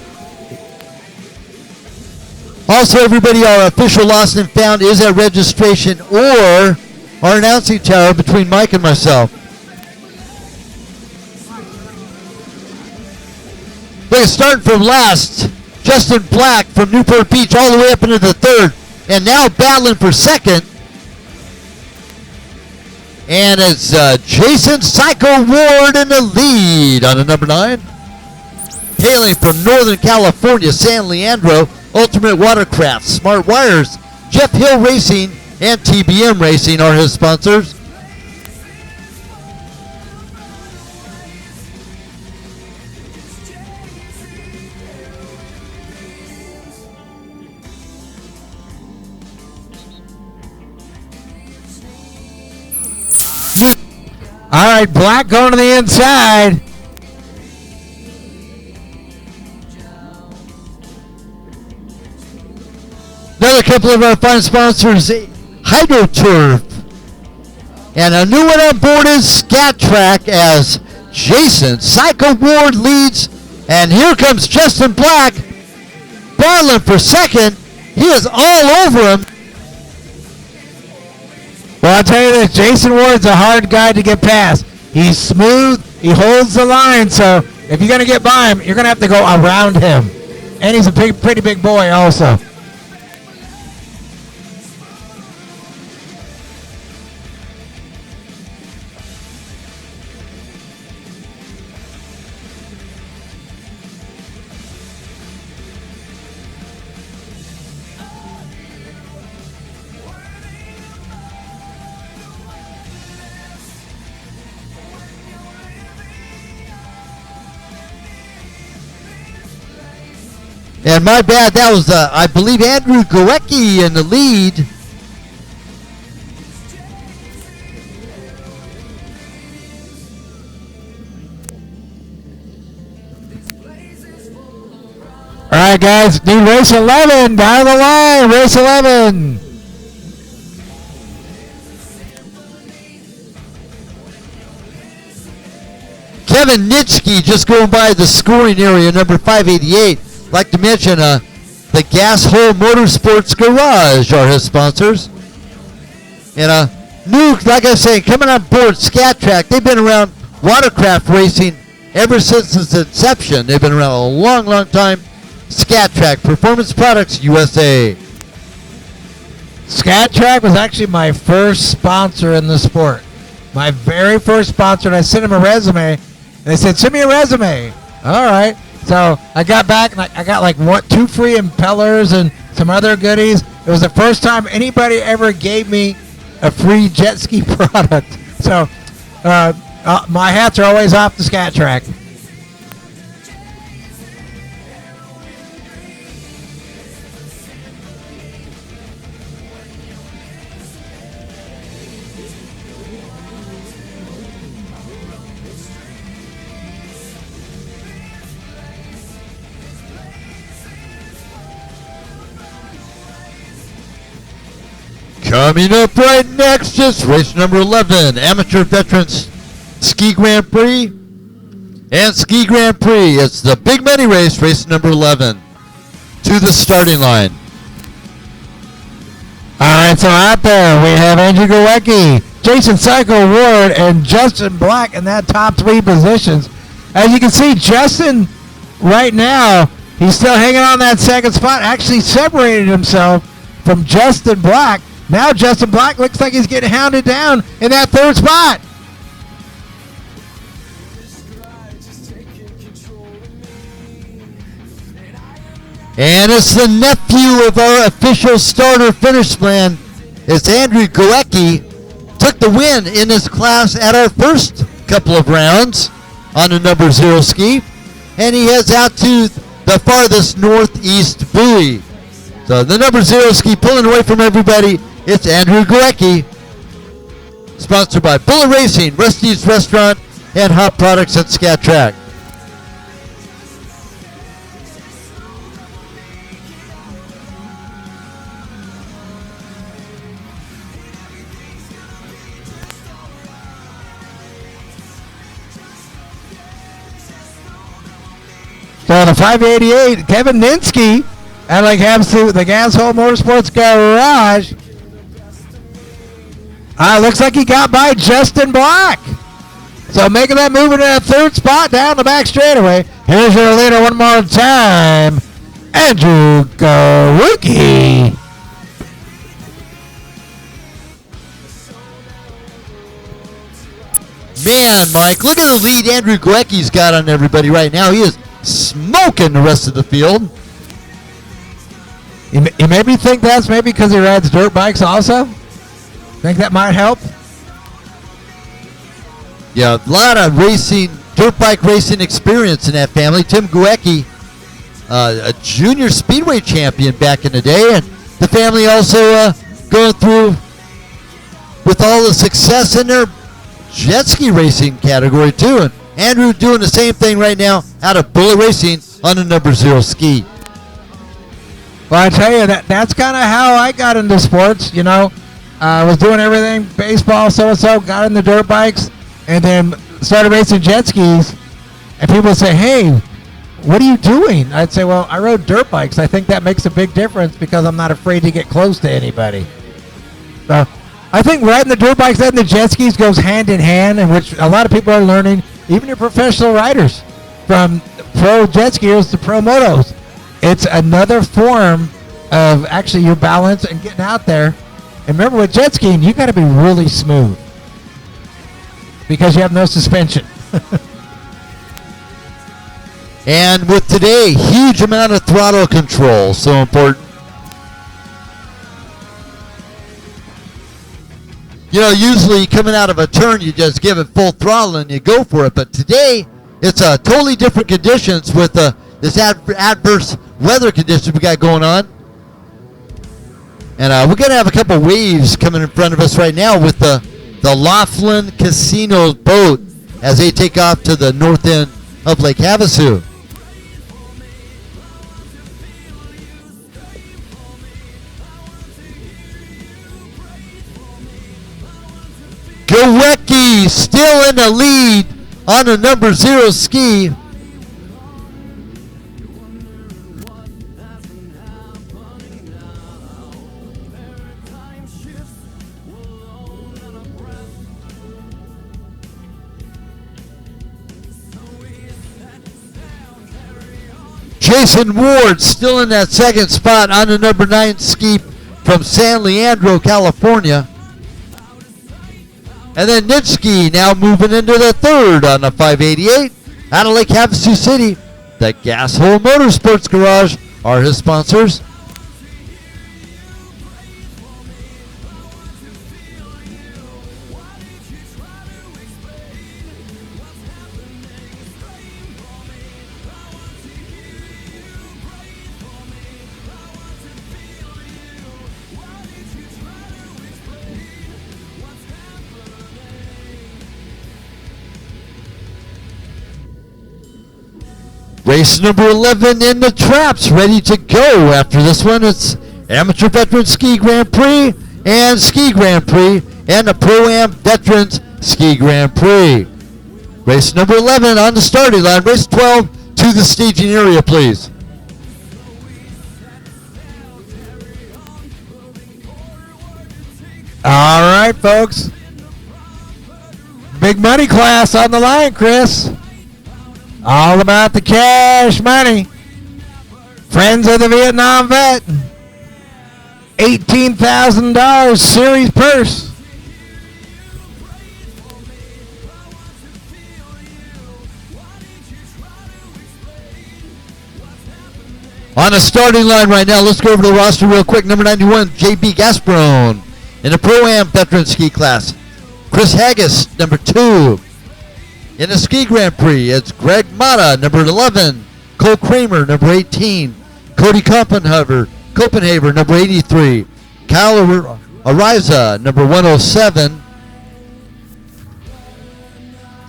Also, everybody, our official lost and found is at registration or our announcing tower between Mike and myself. Look, starting from last, Justin Black from Newport Beach all the way up into the 3rd, and now battling for 2nd. And it's Jason Psycho Ward in the lead on the number 9. Hailing from Northern California, San Leandro, Ultimate Watercraft, Smart Wires, Jeff Hill Racing, and TBM Racing are his sponsors. All right, Black going to the inside. Another couple of our fine sponsors, HydroTurf. And a new one on board is Scat Track as Jason Psycho Ward leads. And here comes Justin Black battling for 2nd. He is all over him. Well, I'll tell you this, Jason Ward's a hard guy to get past. He's smooth, he holds the line, so if you're going to get by him, you're going to have to go around him. And he's a pretty big boy also. And my bad, that was, I believe, Andrew Goecki in the lead. All right, guys, need race 11 down the line. Race 11. Kevin Nitschke just going by the scoring area, number 588. Like to mention, the Gas Hole Motorsports Garage are his sponsors. And new, like I say, coming on board, Scat Track. They've been around watercraft racing ever since its inception. They've been around a long, long time. Scat Track, Performance Products USA. Scat Track was actually my first sponsor in the sport. My very first sponsor, and I sent him a resume. And they said, send me a resume. All right. So I got back, and I got like 2 free impellers and some other goodies. It was the first time anybody ever gave me a free jet ski product. So my hats are always off the Scat Track. Coming up right next is race number 11, Amateur Veterans Ski Grand Prix and Ski Grand Prix. It's the big money race, race number 11, to the starting line. All right, so out there we have Andrew Goecki, Jason Psycho Ward, and Justin Black in that top 3 positions. As you can see, Justin right now, he's still hanging on that second spot, actually separated himself from Justin Black. Now Justin Black looks like he's getting hounded down in that 3rd spot. And it's the nephew of our official starter finish man. It's Andrew Goecki. Took the win in his class at our first couple of rounds on the number 0 ski. And he heads out to the farthest northeast buoy. So the number 0 ski pulling away from everybody. It's Andrew Goecki. Sponsored by Bullet Racing, Rusty's Restaurant, and Hot Products at Scat Track. So the 588, Kevin Ninsky, and like HAVASU, the Gas Hole Motorsports Garage. Looks like he got by Justin Black. So making that move into that 3rd spot down the back straightaway. Here's your leader one more time, Andrew Goecki. Man, Mike, look at the lead Andrew Goecki's got on everybody right now. He is smoking the rest of the field. You maybe think that's maybe because he rides dirt bikes also? Think that might help? Yeah, a lot of racing, dirt bike racing experience in that family. Tim Goecki, a junior speedway champion back in the day, and the family also going through with all the success in their jet ski racing category too. And Andrew doing the same thing right now out of Bullet Racing on the number 0 ski. Well, I tell you, that's kind of how I got into sports, you know. I was doing everything, baseball, so-and-so, got in the dirt bikes, and then started racing jet skis. And people would say, hey, what are you doing? I'd say, well, I rode dirt bikes. I think that makes a big difference because I'm not afraid to get close to anybody. So I think riding the dirt bikes and the jet skis goes hand in hand, in which a lot of people are learning, even your professional riders, from pro jet skiers to pro motos. It's another form of actually your balance and getting out there. And remember, with jet skiing, you got to be really smooth because you have no suspension. And with today, huge amount of throttle control, so important. You know, usually coming out of a turn, you just give it full throttle and you go for it. But today, it's totally different conditions with this adverse weather conditions we got going on. And we're going to have a couple waves coming in front of us right now with the Laughlin Casino boat as they take off to the north end of Lake Havasu. Gorecki still in the lead on the number 0 ski. Jason Ward still in that second spot on the number 9 ski from San Leandro, California. And then Nitschke now moving into the third on the 588 out of Lake Havasu City. The Gas Hole Motorsports Garage are his sponsors. Race number 11 in the traps, ready to go. After this one, it's Amateur Veterans Ski Grand Prix and Ski Grand Prix and the Pro-Am Veterans Ski Grand Prix. Race number 11 on the starting line. Race 12 to the staging area, please. All right, folks. Big money class on the line, Chris. All about the cash money. Friends of the Vietnam vet. $18,000 series purse. On the starting line right now, let's go over the roster real quick. Number 91, JB Gasparone in the Pro-Am Veteran Ski class. Chris Haggis, number 2. In the Ski Grand Prix, it's Greg Mata, number 11. Cole Kramer, number 18. Cody Copenhaver, number 83. Kyle Ariza, number 107.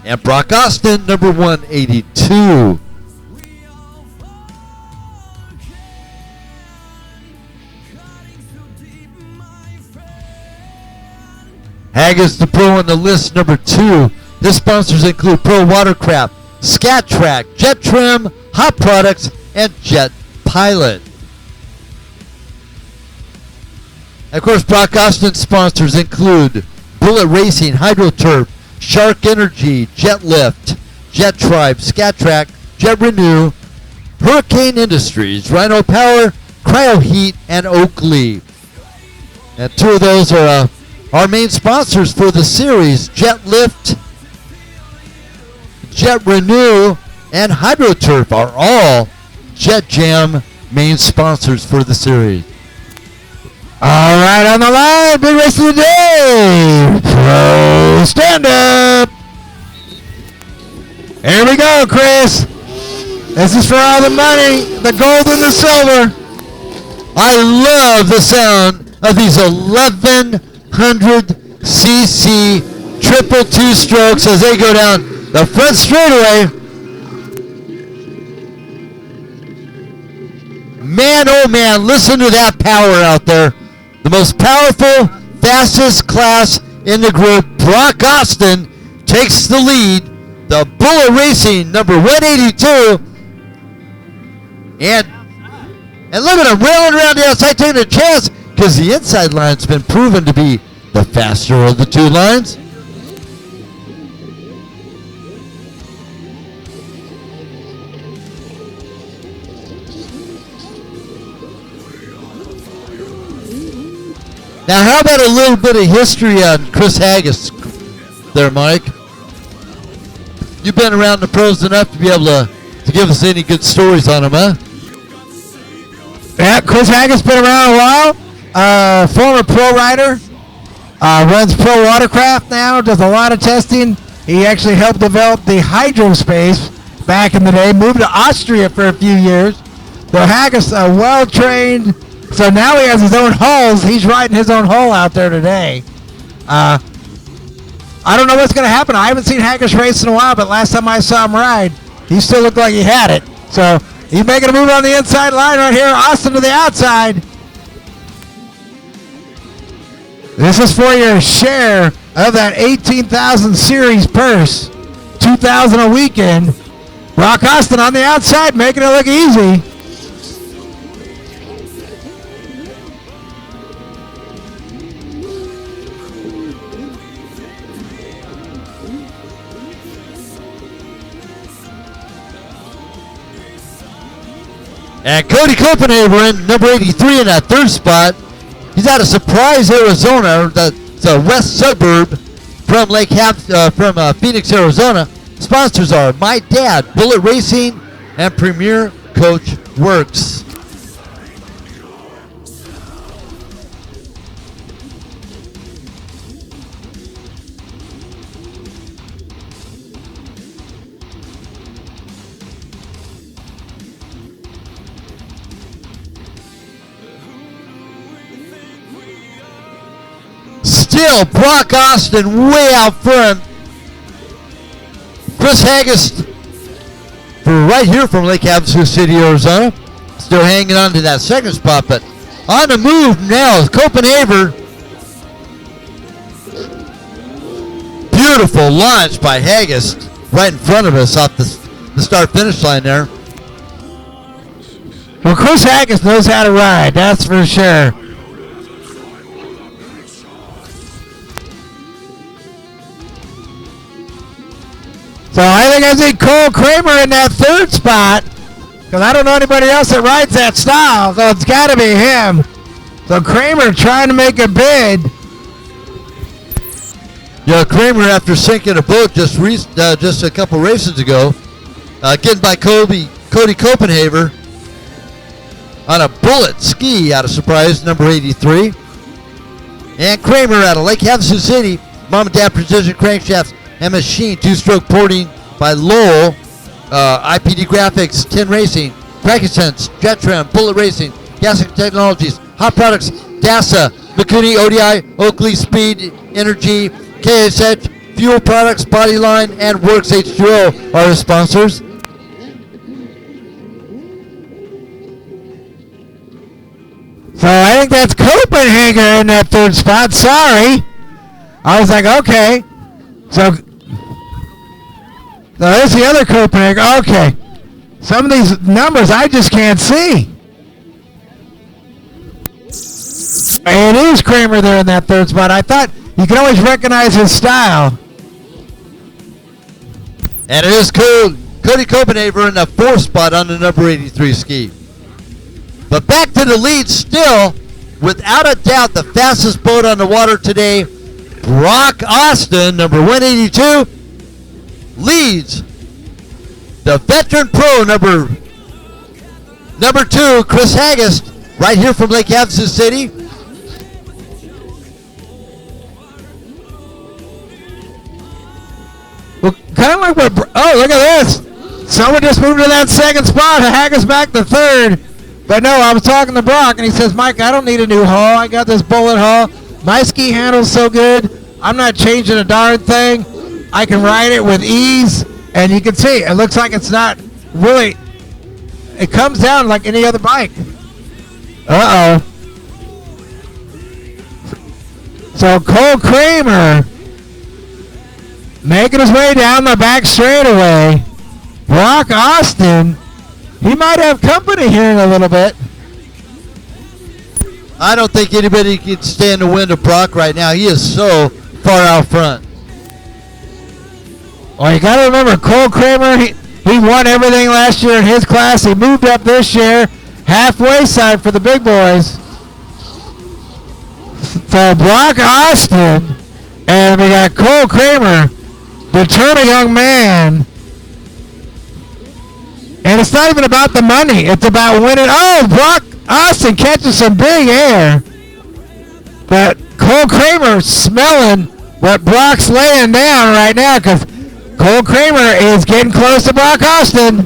And Brock Austin, number 182. Haggis the pro on the list, number 2. His sponsors include Pro Watercraft, Scat Track, Jet Trim, Hot Products, and Jet Pilot. Of course, Brock Austin's sponsors include Bullet Racing, HydroTurf, Shark Energy, Jet Lift, Jet Tribe, Scat Track, Jet Renew, Hurricane Industries, Rhino Power, Cryo Heat, and Oakley. And 2 of those are our main sponsors for the series, Jet Lift, Jet Renew, and HydroTurf are all JETJAM main sponsors for the series. All right, on the line, big race of the day. Pro stand up. Here we go, Chris. This is for all the money, the gold and the silver. I love the sound of these 1100cc triple 2 strokes as they go down the front straightaway. Man, oh man, listen to that power out there. The most powerful, fastest class in the group, Brock Austin, takes the lead. The Bullet Racing, number 182. And look at him railing around the outside, taking a chance, because the inside line's been proven to be the faster of the 2 lines. Now, how about a little bit of history on Chris Haggis there, Mike? You've been around the pros enough to be able to give us any good stories on him, huh? Yeah, Chris Haggis been around a while. Former pro rider. Runs Pro Watercraft now. Does a lot of testing. He actually helped develop the hydro space back in the day. Moved to Austria for a few years. So Haggis, well-trained. So now he has his own hulls. He's riding his own hull out there today. I don't know what's going to happen. I haven't seen Haggis race in a while, but last time I saw him ride, he still looked like he had it. So he's making a move on the inside line right here. Austin to the outside. This is for your share of that 18,000 series purse. 2,000 a weekend. Brock Austin on the outside, making it look easy. And Cody Copenhagen, number 83 in that third spot. He's out of Surprise, Arizona, the west suburb from Phoenix, Arizona. Sponsors are My Dad, Bullet Racing, and Premier Coach Works. Still, Brock Austin way out front. Chris Haggis right here from Lake Havasu City, Arizona. Still hanging on to that second spot, but on the move now is Copenhagen. Beautiful launch by Haggis right in front of us off the start-finish line there. Well, Chris Haggis knows how to ride, that's for sure. So I think I see Cole Kramer in that third spot, because I don't know anybody else that rides that style, so it's got to be him. So Kramer trying to make a bid. Yeah, Kramer, after sinking a boat just a couple races ago, getting by Cody Copenhagen on a Bullet ski out of Surprise, number 83. And Kramer out of Lake Havasu City, Mom and Dad Precision Crankshafts and Machine, two-stroke porting by Lowell, IPD Graphics, 10 Racing, Frankincense, JETJAM, Bullet Racing, Gassic Technologies, Hot Products, DASA, McCooney, ODI, Oakley, Speed, Energy, KSH, Fuel Products, Bodyline, and Works H2O are the sponsors. So I think that's Copenhagen in that third spot. Sorry. I was like, okay. So there's the other Copenhagen. Okay. Some of these numbers I just can't see. And it is Kramer there in that third spot. I thought you could always recognize his style. And it is Cody Copenhagen in the fourth spot on the number 83 ski. But back to the lead still, without a doubt, the fastest boat on the water today, Brock Austin, number 182, leads. The veteran pro, number 2, Chris Haggis, right here from Lake Havasu City. Well, kind of like what, look at this. Someone just moved to that second spot. Haggis back to third. But no, I was talking to Brock, and he says, Mike, I don't need a new hull. I got this Bullet hull. My ski handle's so good, I'm not changing a darn thing. I can ride it with ease, and you can see, it looks like it's not really, it comes down like any other bike. Uh-oh. So Cole Kramer making his way down the back straightaway. Brock Austin, he might have company here in a little bit. I don't think anybody can stand the wind of Brock right now. He is so far out front. Well, you got to remember, Cole Kramer, he won everything last year in his class. He moved up this year, halfway side for the big boys. So Brock Austin, and we got Cole Kramer, determined young man. And it's not even about the money. It's about winning. Oh, Brock Austin catches some big air. But Cole Kramer smelling what Brock's laying down right now, because Cole Kramer is getting close to Brock Austin.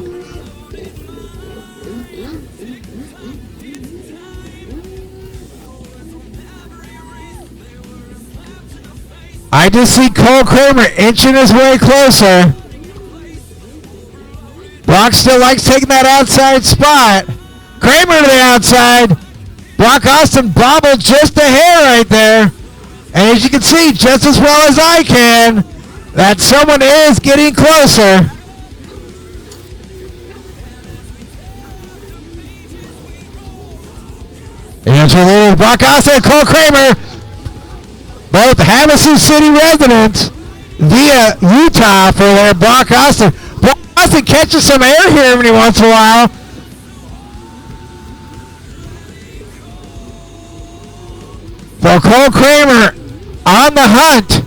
I just see Cole Kramer inching his way closer. Brock still likes taking that outside spot. Kramer to the outside. Brock Austin bobbled just a hair right there. And as you can see, just as well as I can, that someone is getting closer. Here's a little Brock Austin and Cole Kramer, both Havasu City residents via Utah for their Brock Austin. Brock Austin catches some air here every once in a while. So Cole Kramer on the hunt.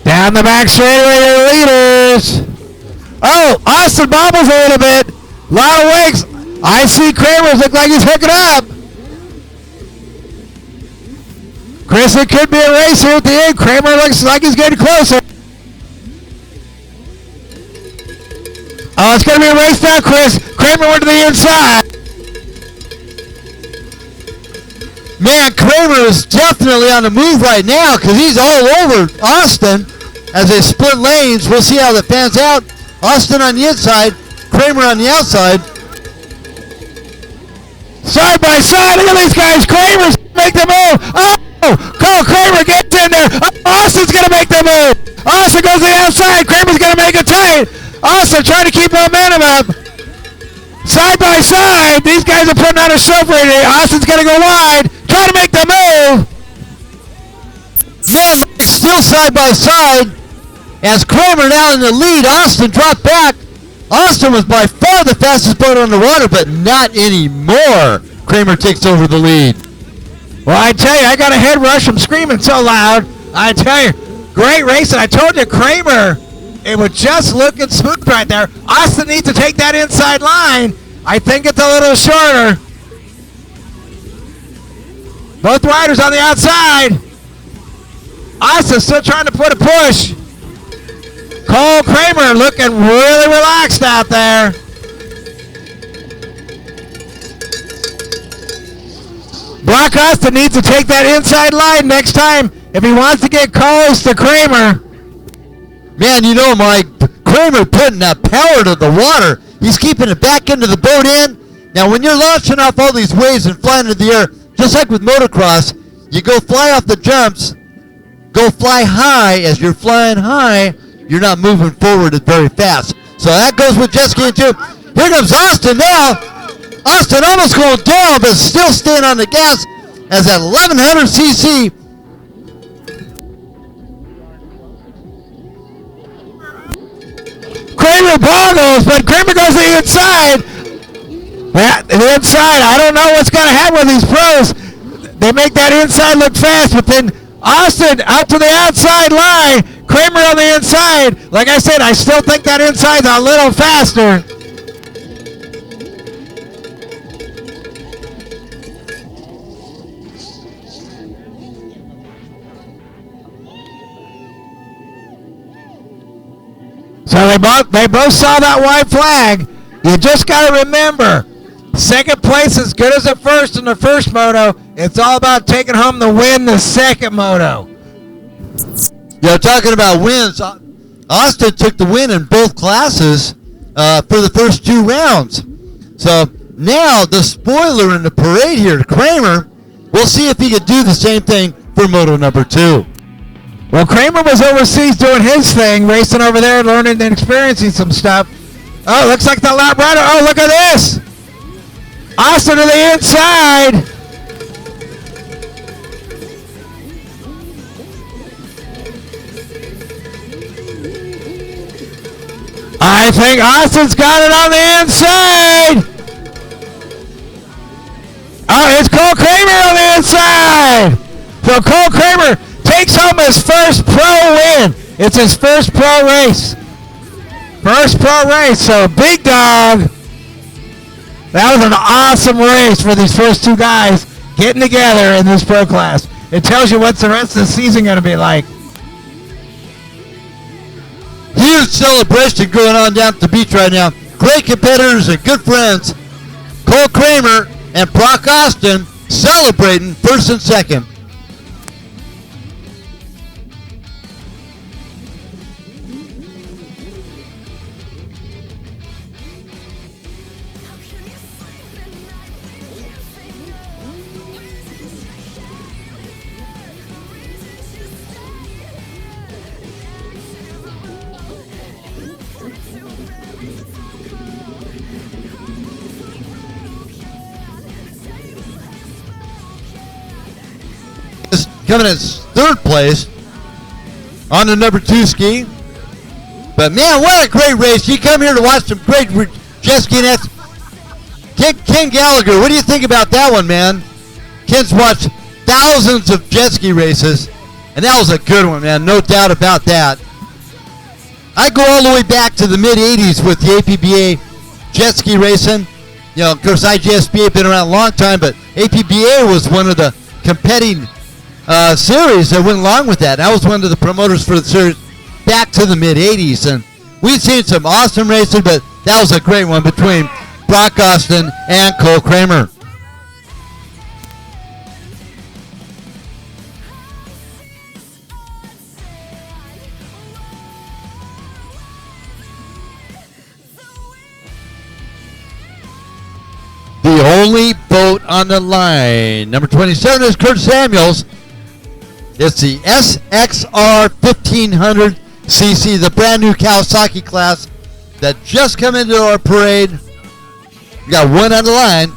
Down the back straightaway to the leaders. Oh, Austin bobbles a little bit. A lot of wakes. I see Kramer look like he's hooking up. Chris, it could be a race here at the end. Kramer looks like he's getting closer. Oh, it's going to be a race now, Chris. Kramer went to the inside. Man, Kramer is definitely on the move right now because he's all over Austin as they split lanes. We'll see how that pans out. Austin on the inside, Kramer on the outside. Side by side, look at these guys. Kramer's make the move. Oh, Cole Kramer gets in there. Oh, Austin's going to make the move. Austin goes to the outside. Kramer's going to make it tight. Austin trying to keep momentum up. Side by side, these guys are putting on a show for today. Austin's going to go wide. Try to make the move. Man, still side by side as Kramer now in the lead. Austin dropped back. Austin was by far the fastest boat on the water, but not anymore. Kramer takes over the lead. Well, I tell you, I got a head rush from screaming so loud. I tell you, great race. And I told you, Kramer, it was just looking smooth right there. Austin needs to take that inside line. I think it's a little shorter. Both riders on the outside. Austin still trying to put a push. Cole Kramer looking really relaxed out there. Brock Austin needs to take that inside line next time if he wants to get close to Kramer. Man, you know, Mike, Kramer putting that power to the water. He's keeping it back into the boat end. Now, when you're launching off all these waves and flying into the air, just like with motocross, you go fly off the jumps, go fly high. As you're flying high, you're not moving forward very fast. So that goes with jet skiing too. Here comes Austin now. Austin almost going down, but still staying on the gas as that 1100cc. Kramer boggles, but Kramer goes to the inside. The inside, I don't know what's going to happen with these pros. They make that inside look fast, but then Austin out to the outside line. Kramer on the inside. Like I said, I still think that inside's a little faster. So they both saw that white flag. You just got to remember, second place is good as the first in the first moto. It's all about taking home the win the second moto. You're talking about wins. Austin took the win in both classes for the first two rounds. So now the spoiler in the parade here, Kramer, we'll see if he could do the same thing for moto number 2. Well, Kramer was overseas doing his thing, racing over there, learning and experiencing some stuff. Oh, looks like the lap rider. Oh, look at this. Austin to the inside. I think Austin's got it on the inside. Oh, it's Cole Kramer on the inside. So Cole Kramer takes home his first pro win. It's his first pro race. First pro race, so big dog. That was an awesome race for these first two guys getting together in this pro class. It tells you what's the rest of the season going to be like. Huge celebration going on down at the beach right now. Great competitors and good friends. Cole Kramer and Brock Austin celebrating first and second. coming in third place on the number 2 ski. But man, what a great race. You come here to watch some great jet skiing. Ken Gallagher, what do you think about that one, man? Ken's watched thousands of jet ski races, and that was a good one, man. No doubt about that. I go all the way back to the mid-'80s with the APBA jet ski racing. You know, of course, IJSBA had been around a long time, but APBA was one of the competing series that went along with that. I was one of the promoters for the series back to the mid-'80s, and we've seen some awesome racing, but that was a great one between Brock Austin and Cole Kramer. The only boat on the line. Number 27 is Kurt Samuels. It's the SXR 1500cc, the brand new Kawasaki class that just come into our parade. We got one on the line.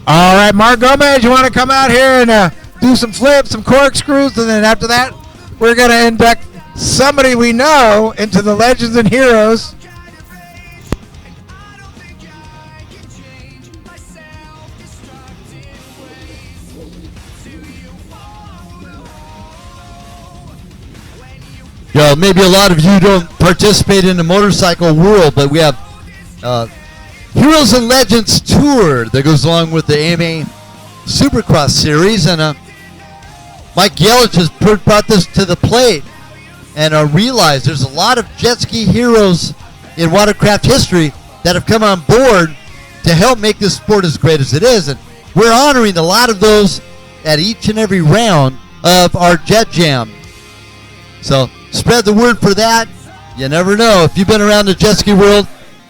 All right, Mark Gomez, you want to come out here and do some flips, some corkscrews, and then after that, we're going to induct somebody we know into the Legends and Heroes. You know, maybe a lot of you don't participate in the motorcycle world, but we have Heroes and Legends Tour that goes along with the AMA Supercross Series, and Mike Yelich has brought this to the plate and realized there's a lot of jet ski heroes in watercraft history that have come on board to help make this sport as great as it is, and we're honoring a lot of those at each and every round of our Jet Jam. So spread the word for that. You never know. If you've been around the jet ski world,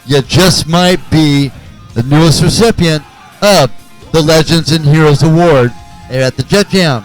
you just might be the newest recipient of the Legends and Heroes Award at the Jet Jam.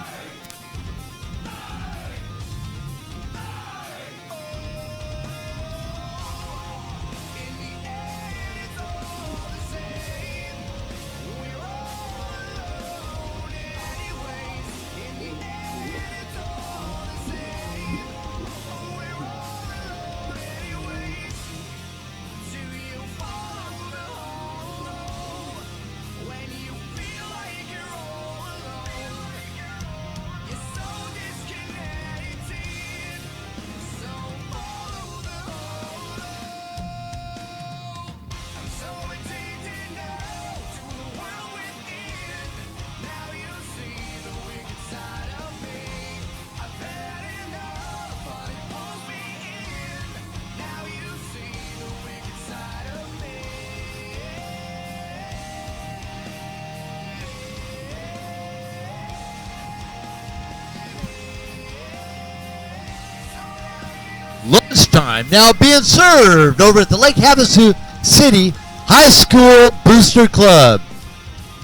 Lunchtime now being served over at the Lake Havasu City High School Booster Club,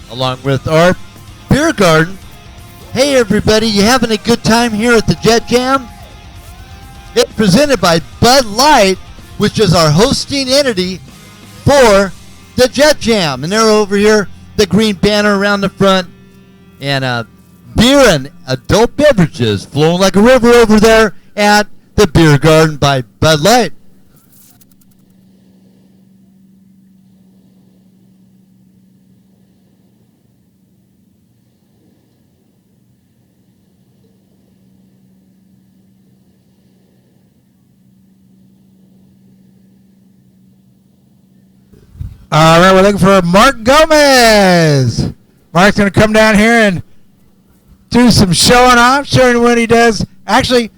along with our beer garden. Hey everybody, you having a good time here at the Jet Jam? It's presented by Bud Light, which is our hosting entity for the Jet Jam. And they're over here, the green banner around the front, and beer and adult beverages flowing like a river over there at the beer garden by Bud Light. All right, we're looking for Mark Gomez. Mark's going to come down here and do some showing off, showing what he does. Actually,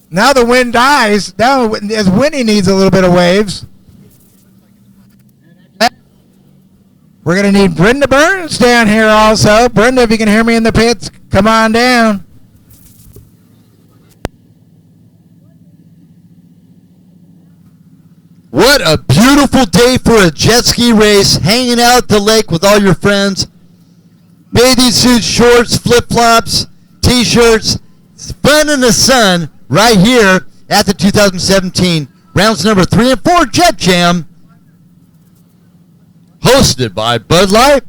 now the wind dies. Now as Winnie needs a little bit of waves. We're going to need Brenda Burns down here also. Brenda, if you can hear me in the pits, come on down. What a beautiful day for a jet ski race, hanging out at the lake with all your friends. Bathing suits, shorts, flip-flops, t-shirts. It's fun in the sun right here at the 2017 rounds number 3 and 4 Jet Jam, hosted by Bud Light.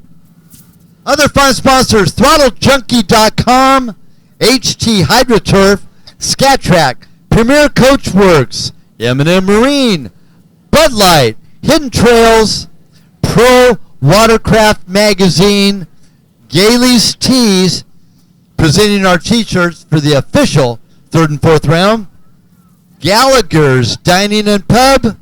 Other fun sponsors, ThrottleJunkie.com, HT HydroTurf, Scat Track, Premier Coachworks, M&M Marine, Bud Light, Hidden Trails, Pro Watercraft Magazine, Gailey's Tees, presenting our t-shirts for the official 3rd and 4th round, Gallagher's Dining and Pub,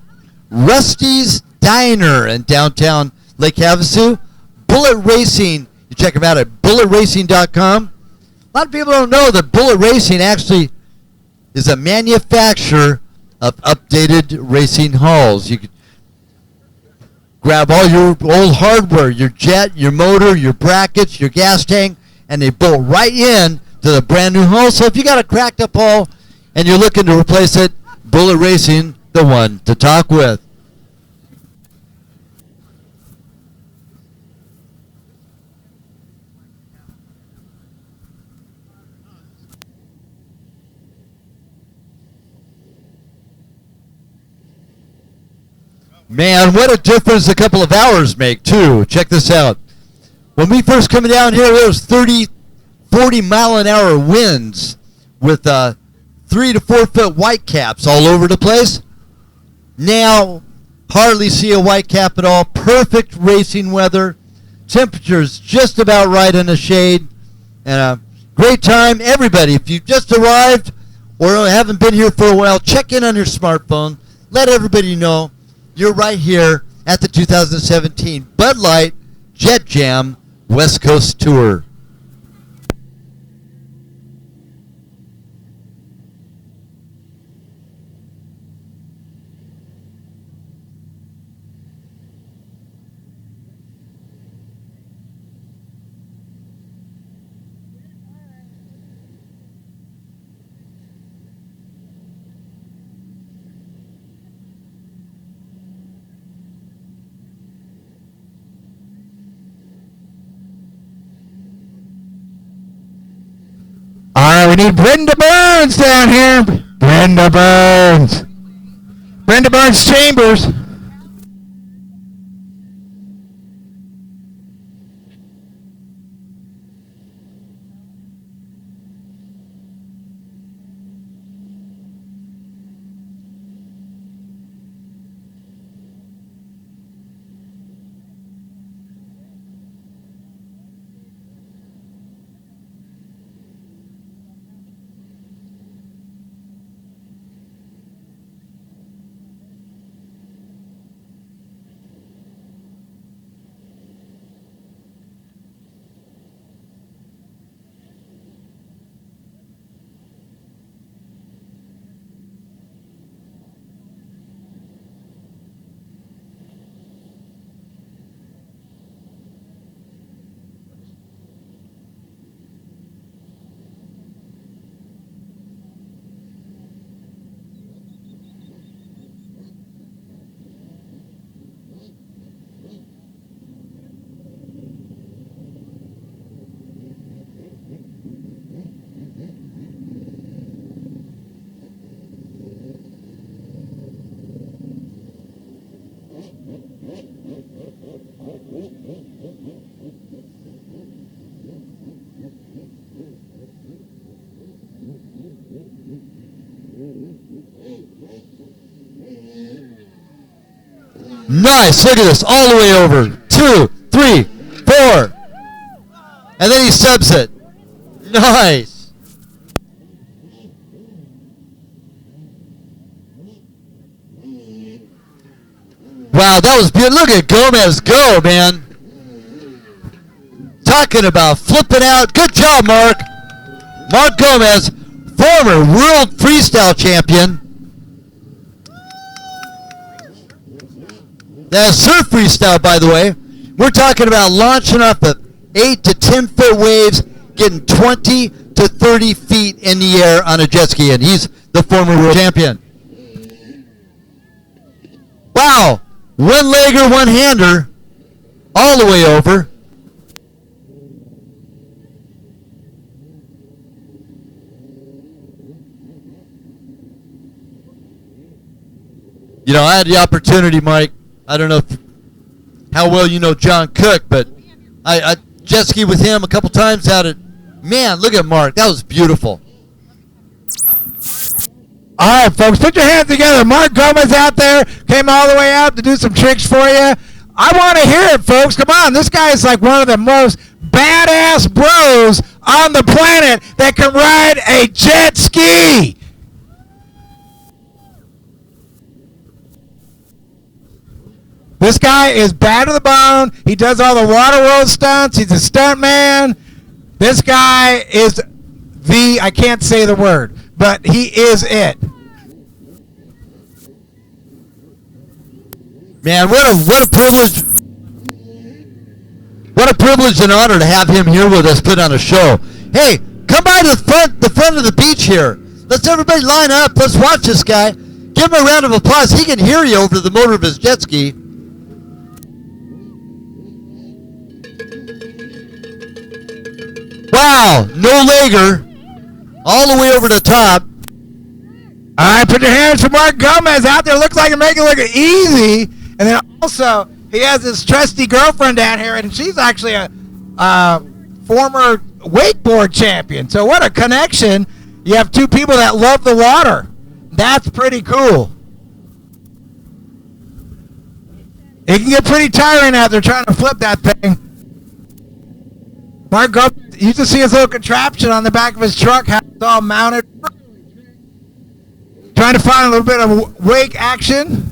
Rusty's Diner in downtown Lake Havasu, Bullet Racing. You check them out at bulletracing.com. A lot of people don't know that Bullet Racing actually is a manufacturer of updated racing hulls. You could grab all your old hardware, your jet, your motor, your brackets, your gas tank, and they bolt right in to the brand new hull. So if you got a cracked up hull and you're looking to replace it, Bullet Racing, the one to talk with. Man, what a difference a couple of hours make, too. Check this out. When we first came down here, there was 30, 40 mile an hour winds with 3 to 4 foot white caps all over the place. Now, hardly see a white cap at all. Perfect racing weather. Temperatures just about right in the shade. And a great time. Everybody, if you've just arrived or haven't been here for a while, check in on your smartphone. Let everybody know you're right here at the 2017 Bud Light Jet Jam West Coast Tour. All right, we need Brenda Burns down here. Brenda Burns. Brenda Burns Chambers. Nice. Look at this. All the way over. 2, 3, 4. And then he subs it. Nice. Wow, that was beautiful. Look at Gomez go, man. Talking about flipping out. Good job, Mark. Mark Gomez, former world freestyle champion. That's surf freestyle, by the way. We're talking about launching off the 8 to 10 foot waves, getting 20 to 30 feet in the air on a jet ski, and he's the former world champion. Wow, one-legger, one-hander, all the way over. You know, I had the opportunity, Mike. I don't know how well you know John Cook, but I jet ski with him a couple times out at, man, look at Mark. That was beautiful. All right, folks, put your hands together. Mark Gomez out there came all the way out to do some tricks for you. I want to hear it, folks. Come on. This guy is like one of the most badass bros on the planet that can ride a jet ski. This guy is bad to the bone. He does all the water world stunts. He's a stunt man. This guy is I can't say the word, but he is it. Man, what a privilege. What a privilege and honor to have him here with us put on a show. Hey, come by to the front of the beach here. Let's everybody line up. Let's watch this guy. Give him a round of applause. He can hear you over the motor of his jet ski. Wow, no legger, all the way over the top. All right, put your hands for Mark Gomez out there. Looks like he's making it look easy. And then also, he has his trusty girlfriend down here, and she's actually a former wakeboard champion. So what a connection. You have two people that love the water. That's pretty cool. It can get pretty tiring out there trying to flip that thing. Mark Gomez, you can see his little contraption on the back of his truck, how it's all mounted. Trying to find a little bit of wake action.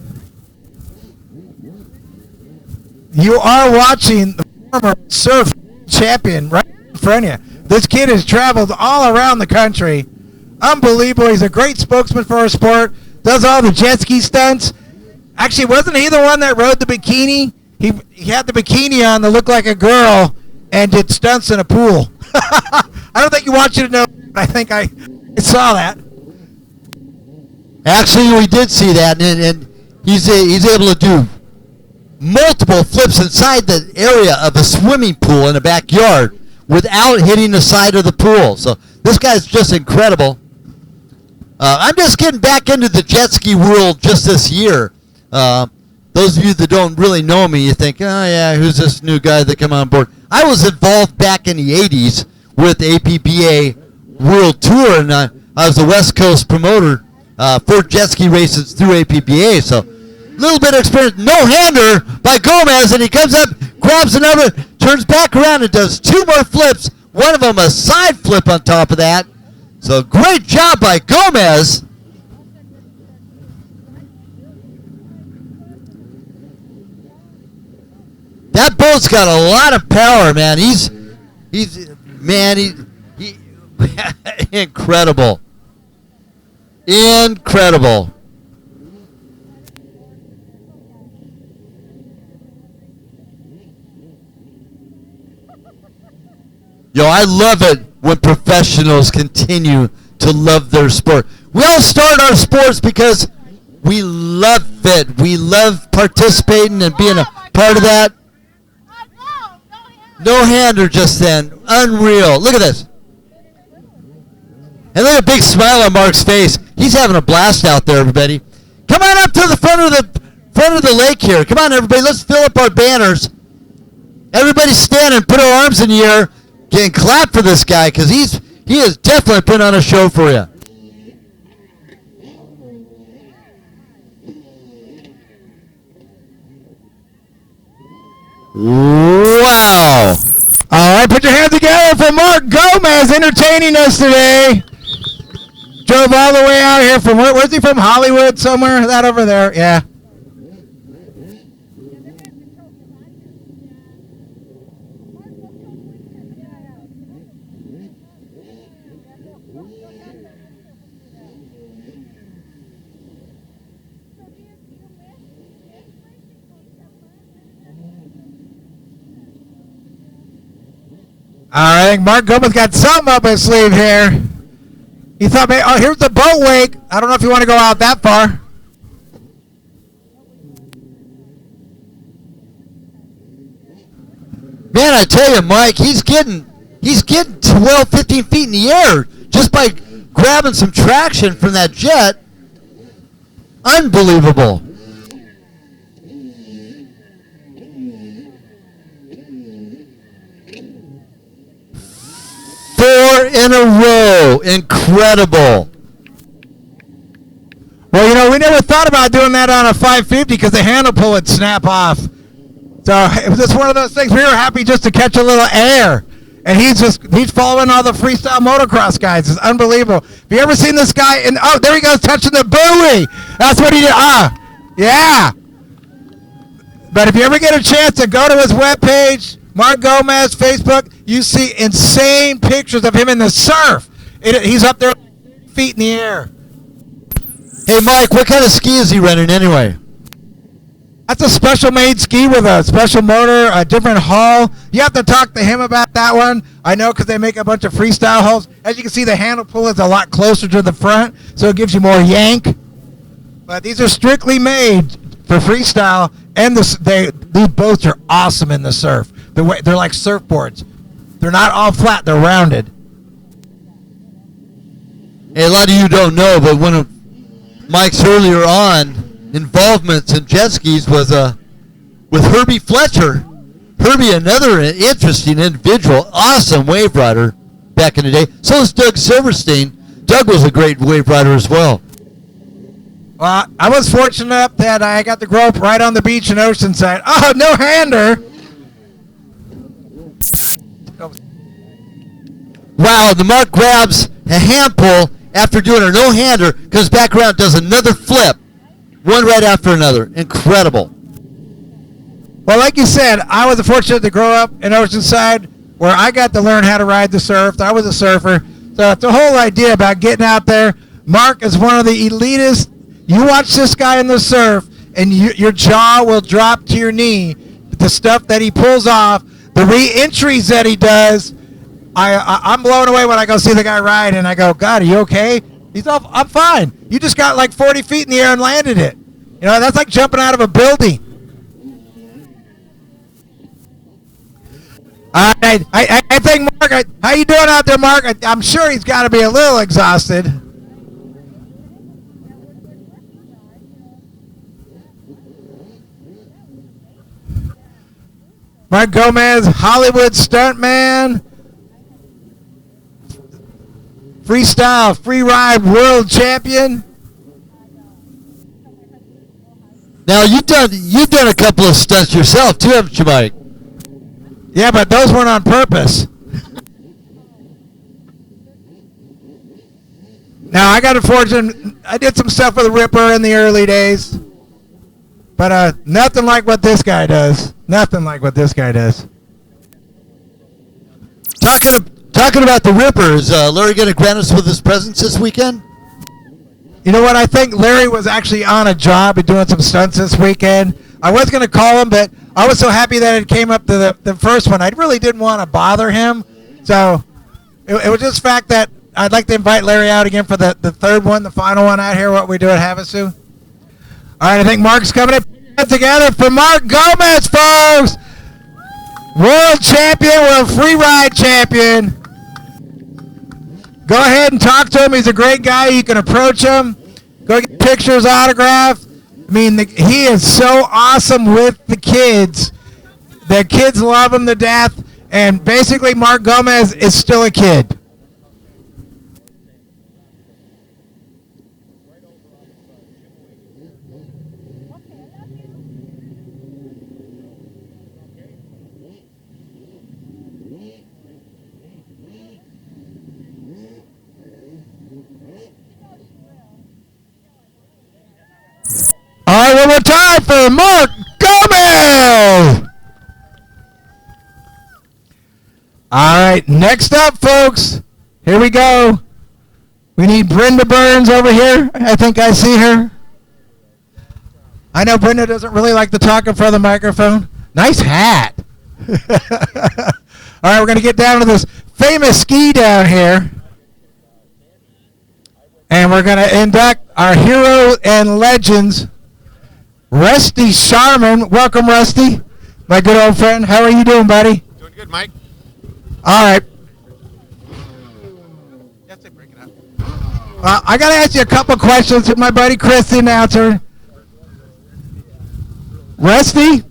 You are watching the former surf champion right in front of you. This kid has traveled all around the country. Unbelievable. He's a great spokesman for our sport. Does all the jet ski stunts. Actually, wasn't he the one that rode the bikini? He had the bikini on that looked like a girl and did stunts in a pool. I don't think you want you to know. I think I saw that. Actually, we did see that, and he's able to do multiple flips inside the area of a swimming pool in a backyard without hitting the side of the pool. So this guy's just incredible. I'm just getting back into the jet ski world just this year. Those of you that don't really know me, you think, oh yeah, who's this new guy that come on board? I was involved back in the 80s with APBA World Tour, and I was the West Coast promoter for jet ski races through APBA. So a little bit of experience. No-hander by Gomez, and he comes up, grabs another, turns back around and does two more flips. One of them a side flip on top of that. So great job by Gomez. That boat's got a lot of power, man. He's incredible. Incredible. Yo, I love it when professionals continue to love their sport. We all start our sports because we love it. We love participating and being a part of that. No-hander just then. Unreal. Look at this. And look at a big smile on Mark's face. He's having a blast out there, everybody. Come on up to the front of the lake here. Come on, everybody. Let's fill up our banners. Everybody stand and put our arms in the air. Can clap for this guy because he has definitely put on a show for you. Wow. All right, put your hands together for Mark Gomez entertaining us today. Drove all the way out here from, where's he from? Hollywood somewhere? That over there, yeah. All right, I think Mark Gomez got something up his sleeve here. He thought, oh, here's the boat wake. I don't know if you want to go out that far. Man, I tell you, Mike, he's getting 12, 15 feet in the air just by grabbing some traction from that jet. Unbelievable. Four in a row. Incredible. Well, you know, we never thought about doing that on a 550 because the handle pull would snap off. So it was just one of those things. We were happy just to catch a little air. And he's following all the freestyle motocross guys. It's unbelievable. Have you ever seen this guy? Oh, there he goes touching the buoy. That's what he did. Yeah. But if you ever get a chance to go to his webpage, Mark Gomez, Facebook, you see insane pictures of him in the surf. He's up there feet in the air. Hey, Mike, what kind of ski is he running anyway? That's a special made ski with a special motor, a different hull. You have to talk to him about that one. I know because they make a bunch of freestyle hulls. As you can see, the handle pull is a lot closer to the front, so it gives you more yank. But these are strictly made for freestyle, and these boats are awesome in the surf. They're like surfboards. They're not all flat, they're rounded. Hey, a lot of you don't know, but one of Mike's earlier on involvements in jet skis was with Herbie Fletcher. Herbie, another interesting individual, awesome wave rider back in the day. So is Doug Silverstein. Doug was a great wave rider as well. Well, I was fortunate that I got to grow up right on the beach in Oceanside. Oh, no-hander. Wow, the Mark grabs a hand pull after doing a no-hander, comes back around, does another flip. One right after another. Incredible. Well, like you said, I was fortunate to grow up in Oceanside where I got to learn how to ride the surf. I was a surfer. So it's the whole idea about getting out there. Mark is one of the elitist. You watch this guy in the surf, and your jaw will drop to your knee. The stuff that he pulls off, the re-entries that he does, I'm blown away when I go see the guy ride, and I go, God, are you okay? He's off. I'm fine. You just got like 40 feet in the air and landed it. You know, that's like jumping out of a building. All right. I think, Mark, how you doing out there, Mark? I'm sure he's got to be a little exhausted. Mark Gomez, Hollywood stuntman. Freestyle, free ride world champion. Now you've done a couple of stunts yourself too, haven't you, Mike? Yeah, but those weren't on purpose. Now I got a fortune. I did some stuff with a Ripper in the early days, but nothing like what this guy does. Nothing like what this guy does. Talking about the Ripper, is Larry going to grant us with his presence this weekend? You know what? I think Larry was actually on a job and doing some stunts this weekend. I was going to call him, but I was so happy that it came up to the first one. I really didn't want to bother him. So it was just the fact that I'd like to invite Larry out again for the third one, the final one out here, what we do at Havasu. All right, I think Mark's coming in together for Mark Gomez, folks. World champion, world free ride champion. Go ahead and talk to him. He's a great guy. You can approach him. Go get pictures, autographed. I mean, he is so awesome with the kids. The kids love him to death. And basically, Mark Gomez is still a kid. for Mark Gomez. All right, next up, folks. Here we go. We need Brenda Burns over here. I think I see her. I know Brenda doesn't really like to talk in front of the microphone. Nice hat. All right, we're going to get down to this famous ski down here. And we're going to induct our hero and legends, Rusty Sharman. Welcome, Rusty, my good old friend. How are you doing, buddy? Doing good, Mike. All right. I got to ask you a couple questions with my buddy Chris, the announcer. Rusty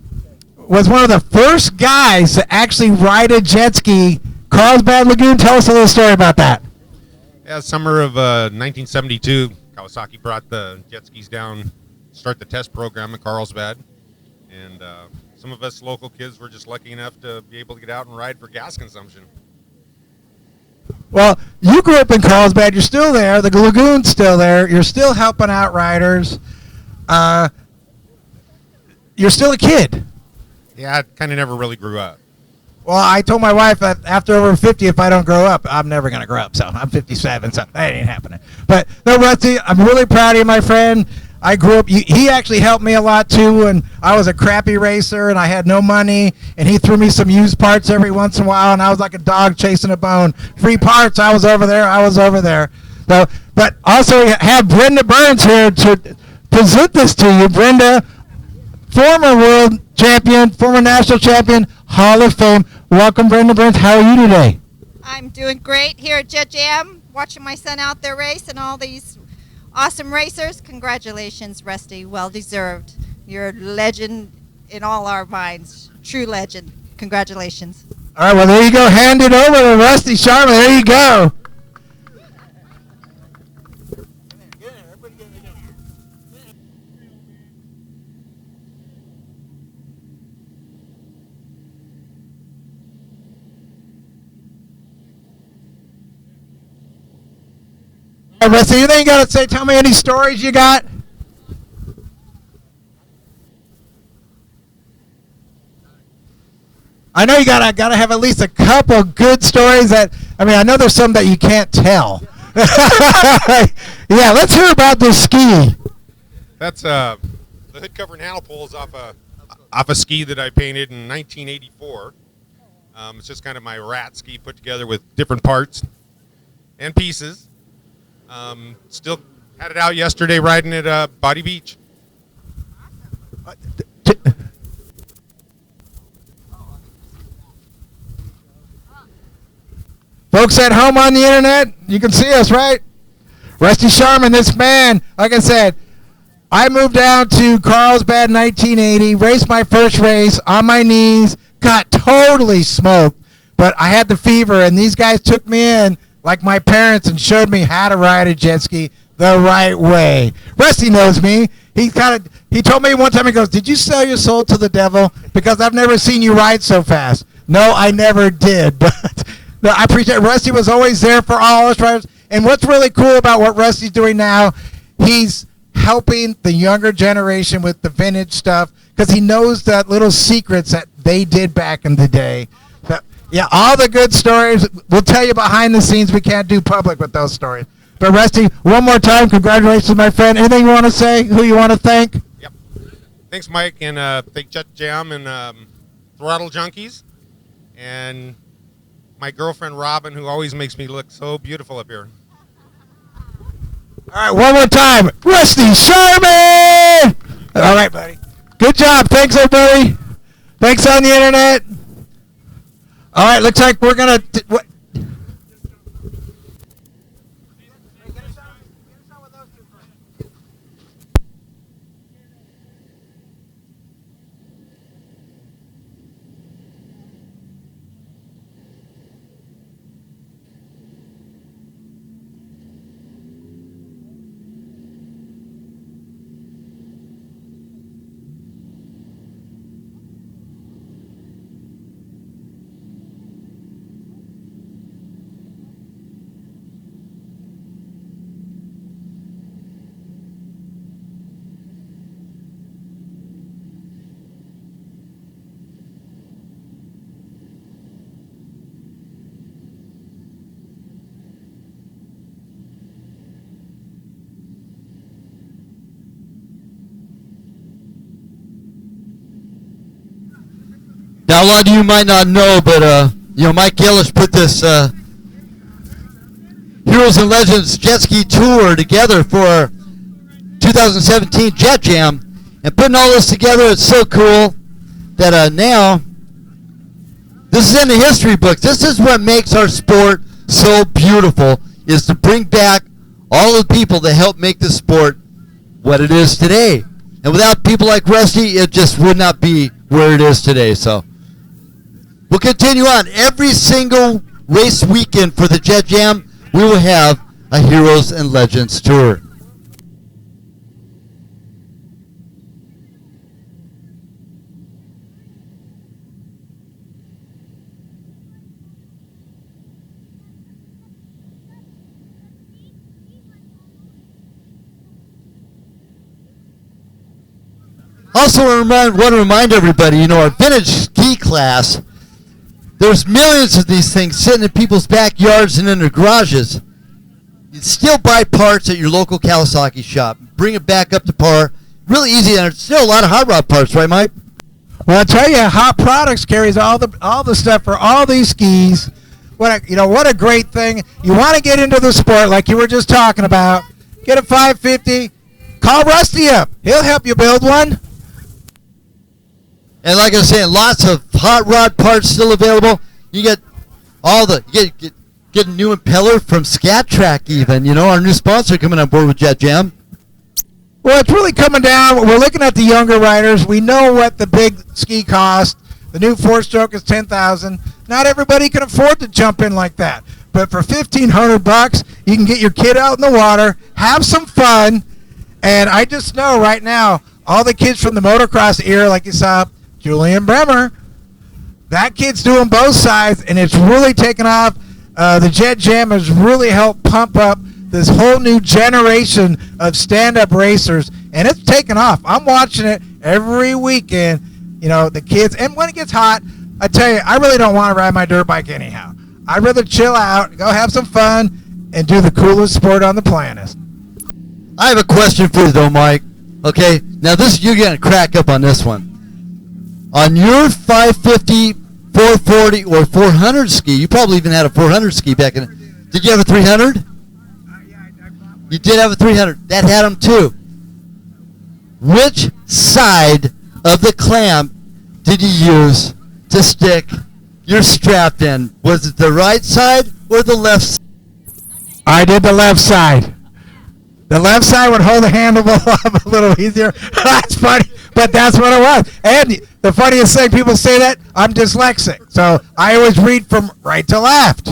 was one of the first guys to actually ride a jet ski. Carlsbad Lagoon, tell us a little story about that. Yeah, summer of 1972, Kawasaki brought the jet skis down, start the test program in Carlsbad, and some of us local kids were just lucky enough to be able to get out and ride for gas consumption. Well, you grew up in Carlsbad. You're still there. The lagoon's still there. You're still helping out riders. You're still a kid. Yeah, I kind of never really grew up. Well, I told my wife that after over 50, if I don't grow up, I'm never going to grow up. So I'm 57, so that ain't happening. But no, Rusty, I'm really proud of you, my friend. I grew up. He actually helped me a lot, too, and I was a crappy racer, and I had no money, and he threw me some used parts every once in a while, and I was like a dog chasing a bone. Free parts, I was over there. So, but also we have Brenda Burns here to present this to you. Brenda, former world champion, former national champion, Hall of Fame. Welcome, Brenda Burns. How are you today? I'm doing great here at JETJAM, watching my son out there race and all these awesome racers. Congratulations, Rusty. Well deserved. You're a legend in all our minds. True legend. Congratulations. All right, well, there you go. Hand it over to Rusty Sharma. There you go. All right, Rusty, you ain't got to say, tell me any stories you got. I know you gotta have at least a couple good stories that, I mean, I know there's some that you can't tell. Yeah, let's hear about this ski. That's the hood cover and handle poles off a ski that I painted in 1984. It's just kind of my rat ski put together with different parts and pieces. Still had it out yesterday riding at Body Beach. Folks at home on the internet, you can see us, right? Rusty Sharman, this man, like I said, I moved down to Carlsbad in 1980, raced my first race on my knees, got totally smoked, but I had the fever, and these guys took me in like my parents and showed me how to ride a jet ski the right way. Rusty knows me. He told me one time, he goes, "Did you sell your soul to the devil? Because I've never seen you ride so fast." No, I never did, but no, I appreciate it. Rusty was always there for all us riders. And what's really cool about what Rusty's doing now, he's helping the younger generation with the vintage stuff because he knows that little secrets that they did back in the day. But, yeah, all the good stories, we'll tell you behind the scenes. We can't do public with those stories. But, Rusty, one more time, congratulations, my friend. Anything you want to say? Who you want to thank? Yep. Thanks, Mike, and thank JETJAM and Throttle Junkies, and my girlfriend Robin, who always makes me look so beautiful up here. All right, one more time. Rusty Sharman! All right, buddy. Good job. Thanks, everybody. Thanks on the internet. All right, looks like we're going to... Now, a lot of you might not know, but Mike Gillis put this Heroes and Legends jet ski tour together for 2017 Jet Jam, and putting all this together, it's so cool that now this is in the history books. This is what makes our sport so beautiful, is to bring back all the people that helped make the sport what it is today. And without people like Rusty, it just would not be where it is today. So we'll continue on. Every single race weekend for the Jet Jam, we will have a Heroes and Legends tour. Also want to remind everybody, our vintage ski class, there's millions of these things sitting in people's backyards and in their garages. You still buy parts at your local Kawasaki shop. Bring it back up to par. Really easy, and there's still a lot of hot rod parts, right, Mike? Well, I tell you, Hot Products carries all the stuff for all these skis. What a great thing. You want to get into the sport like you were just talking about. Get a 550. Call Rusty up. He'll help you build one. And like I was saying, lots of hot rod parts still available. You get all the get a new impeller from Scat Track even. Our new sponsor coming on board with Jet Jam. Well, it's really coming down. We're looking at the younger riders. We know what the big ski cost. The new four-stroke is $10,000. Not everybody can afford to jump in like that. But for $1,500, you can get your kid out in the water, have some fun, and I just know right now all the kids from the motocross era, like you saw Julian Bremer, that kid's doing both sides, and it's really taken off. The Jet Jam has really helped pump up this whole new generation of stand-up racers, and it's taken off. I'm watching it every weekend. The kids, and when it gets hot, I tell you, I really don't want to ride my dirt bike anyhow. I'd rather chill out, go have some fun, and do the coolest sport on the planet. I have a question for you, though, Mike. Okay, now you're going to crack up on this one. On your 550, 440, or 400 ski, you probably even had a 400 ski back in. Did you have a 300? You did have a 300. That had them too. Which side of the clamp did you use to stick your strap in? Was it the right side or the left side? I did the left side. The left side would hold the handle up a little easier. That's funny, but that's what it was. And the funniest thing, people say that, I'm dyslexic. So I always read from right to left.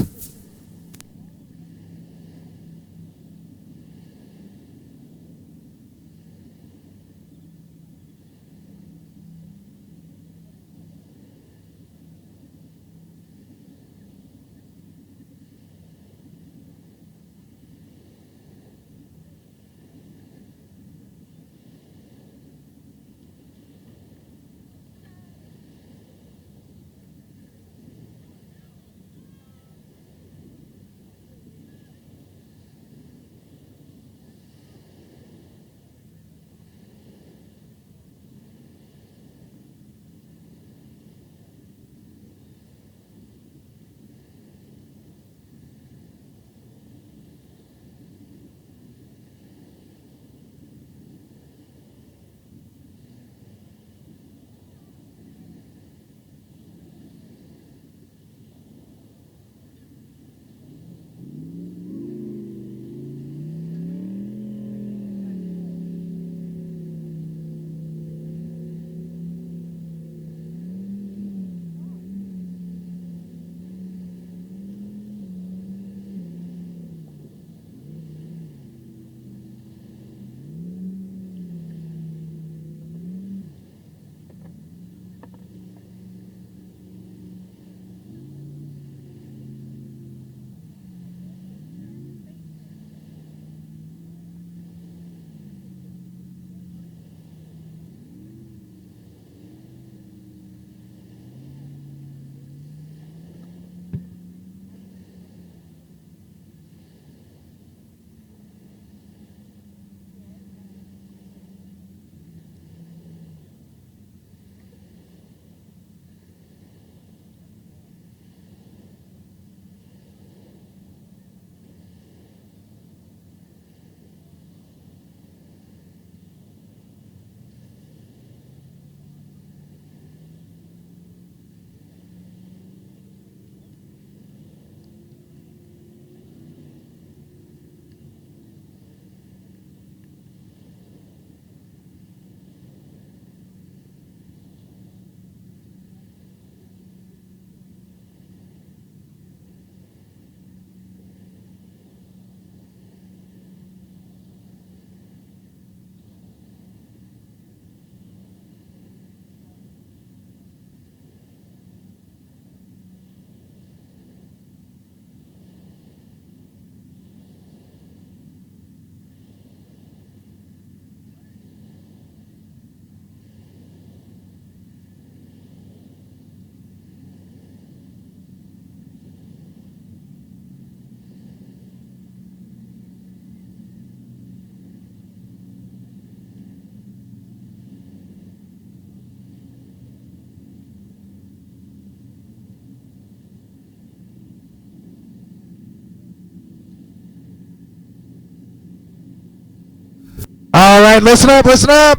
right, listen up, listen up.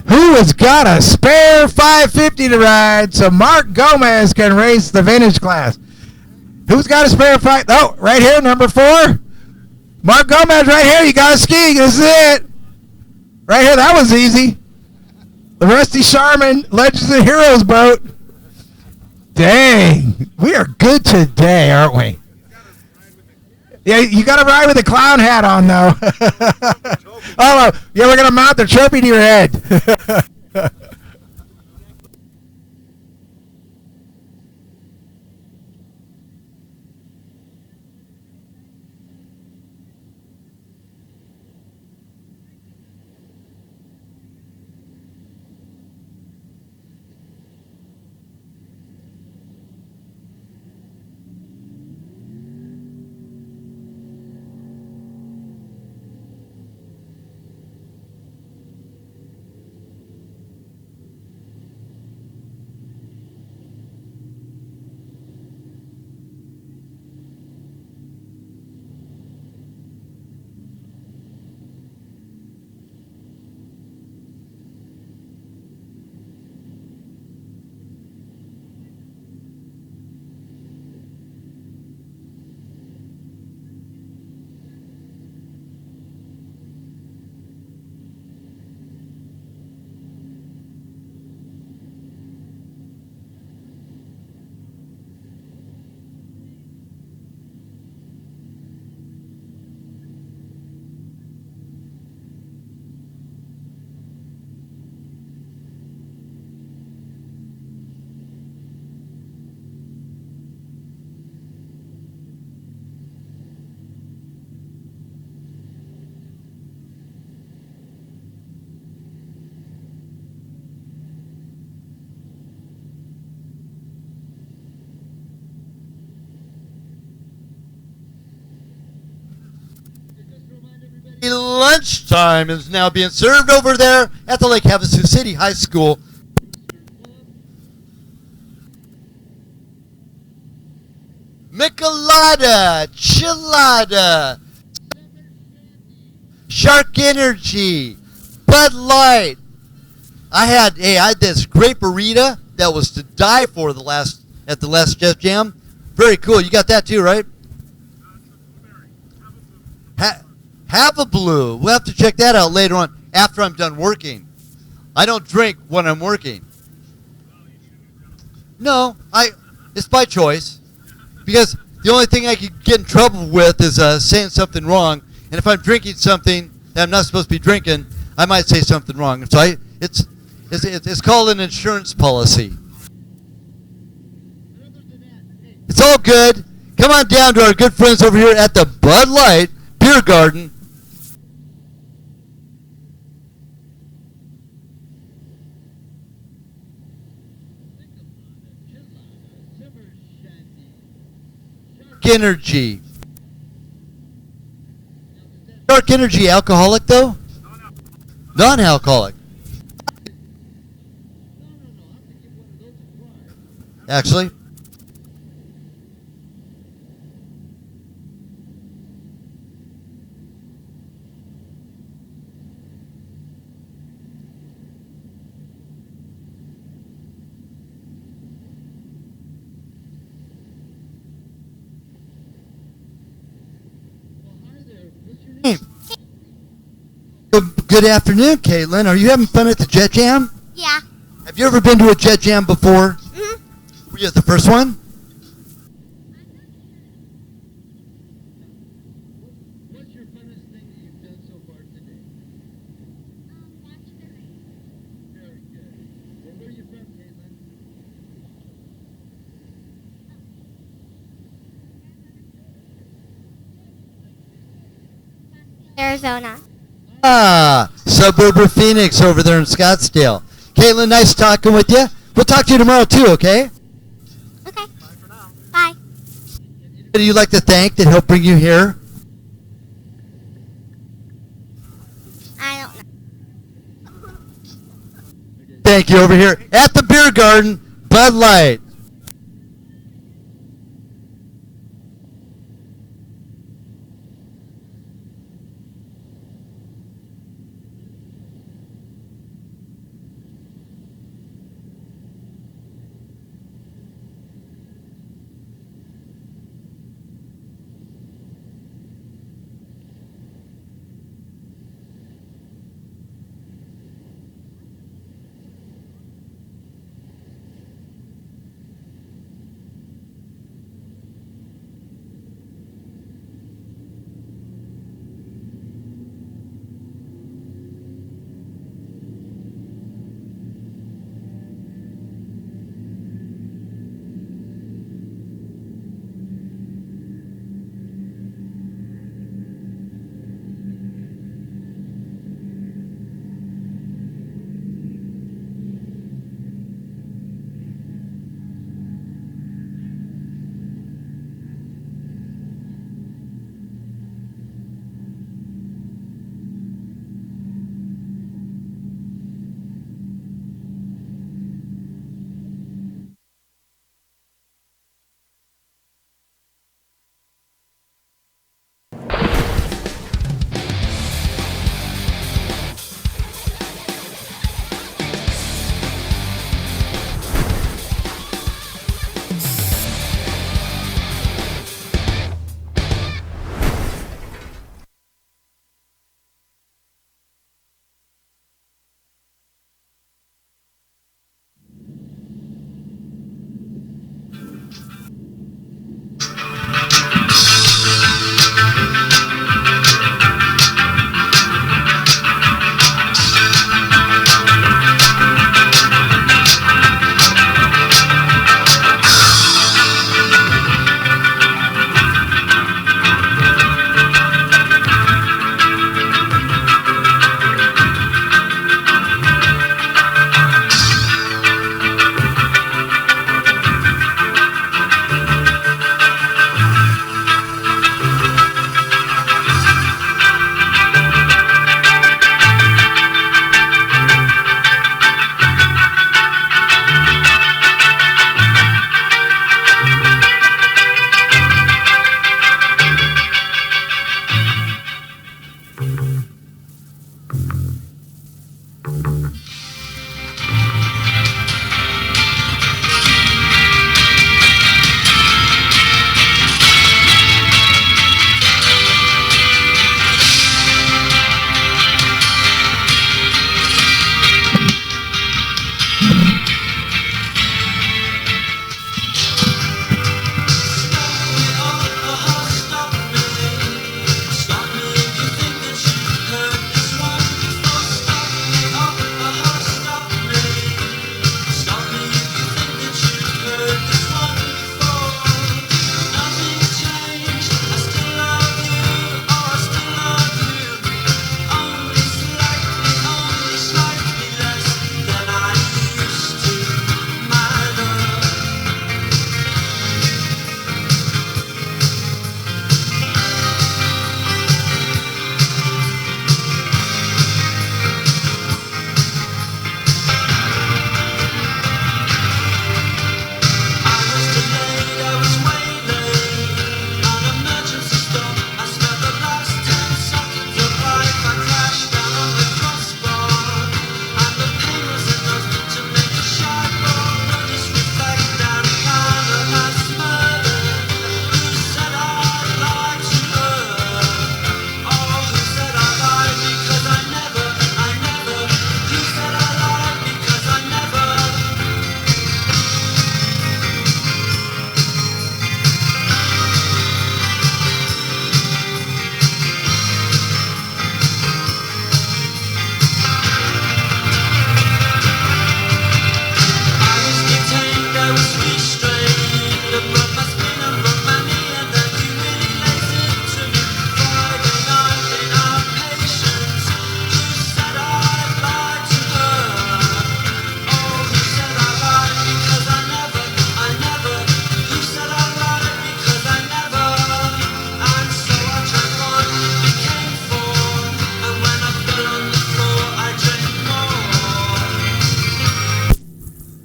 Who has got a spare 550 to ride so Mark Gomez can race the vintage class? Who's got a spare five? Oh, right here, number 4. Mark Gomez right here. You got a ski. This is it. Right here. That was easy. The Rusty Sharman Legends and Heroes boat. Dang. We are good today, aren't we? Yeah, you got to ride with a clown hat on, though. Oh, yeah, we're going to mount the trophy to your head. Lunchtime is now being served over there at the Lake Havasu City High School. Michelada, Chilada, Shark Energy, Bud Light. I had this great burrito that was to die for at the last JETJAM. Very cool. You got that too, right? HAVASU. We'll have to check that out later on after I'm done working. I don't drink when I'm working. No, it's by choice. Because the only thing I could get in trouble with is saying something wrong. And if I'm drinking something that I'm not supposed to be drinking, I might say something wrong. So it's called an insurance policy. It's all good. Come on down to our good friends over here at the Bud Light Beer Garden. Energy. Dark Energy alcoholic though? Non-alcoholic. Actually. Good afternoon, Caitlin. Are you having fun at the JETJAM? Yeah. Have you ever been to a JETJAM before? Mm-hmm. Were you at the first one? What's your funnest thing that you've done so far today? Watch the race. Very good. And where are you from, Caitlin? Arizona. Suburb of Phoenix over there in Scottsdale. Caitlin, nice talking with you. We'll talk to you tomorrow too, okay? Okay. Bye for now. Bye. Anybody you'd like to thank that helped bring you here? I don't know. Thank you over here at the Beer Garden, Bud Light.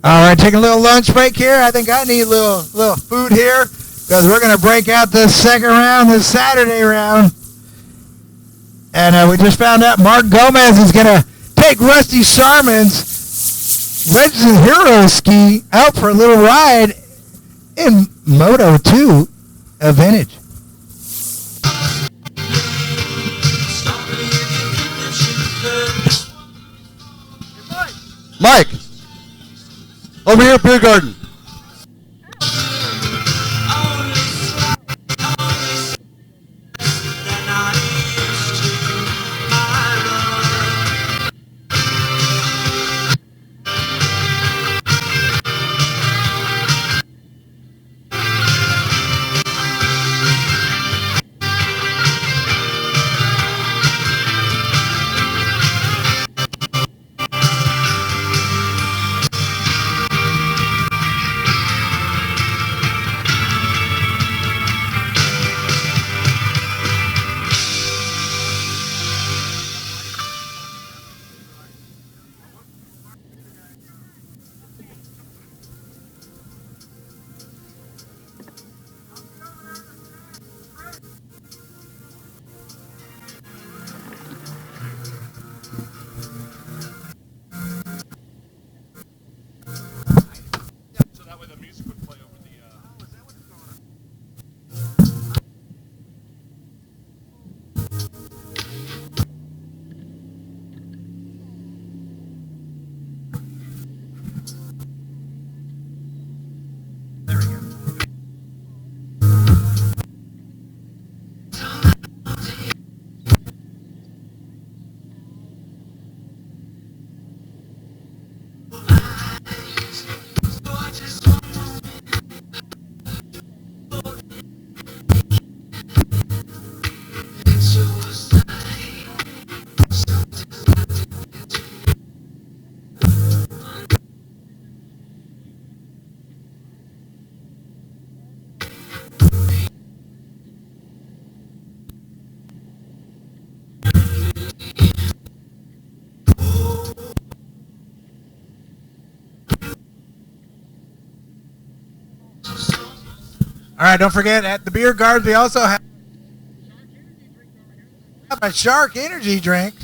All right, taking a little lunch break here. I think I need a little food here because we're going to break out the second round, the Saturday round. And we just found out Mark Gomez is going to take Rusty Sharman's Legends Hero ski out for a little ride in Moto 2, a vintage. Mike, over here at Beer Garden. All right, don't forget, at the Beer Garden, we also have a Shark Energy drink.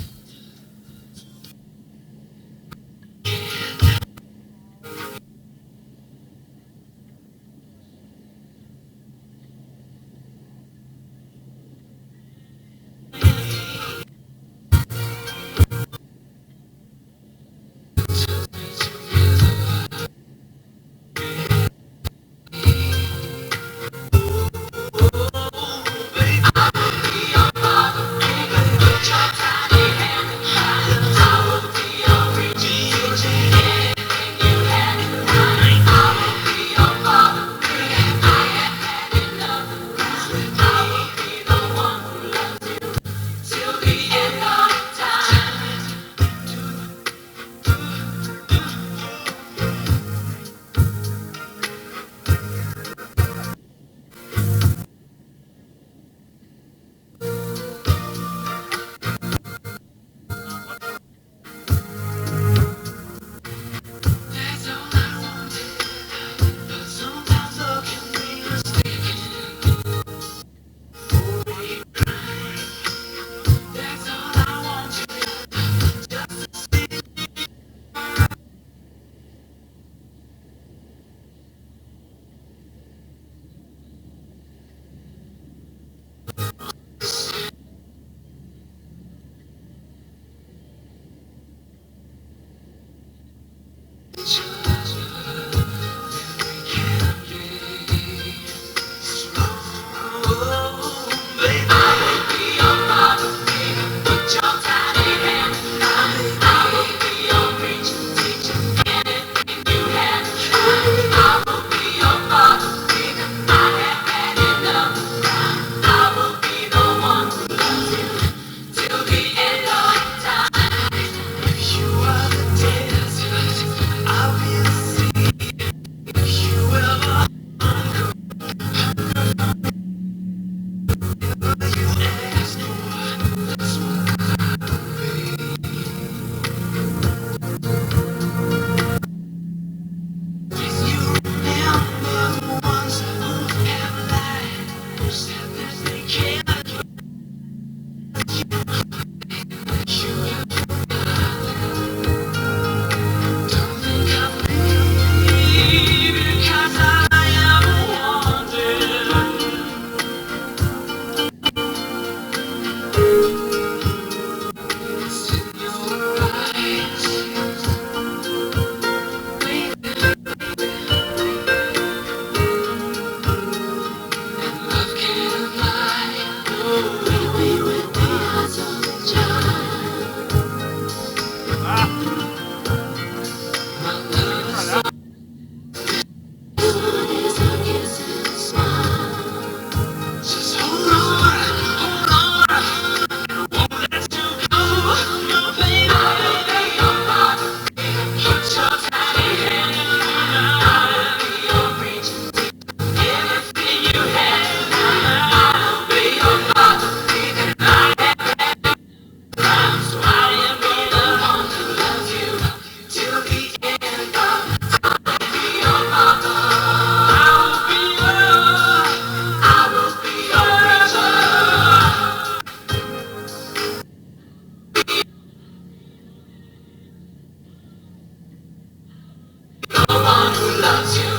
loves you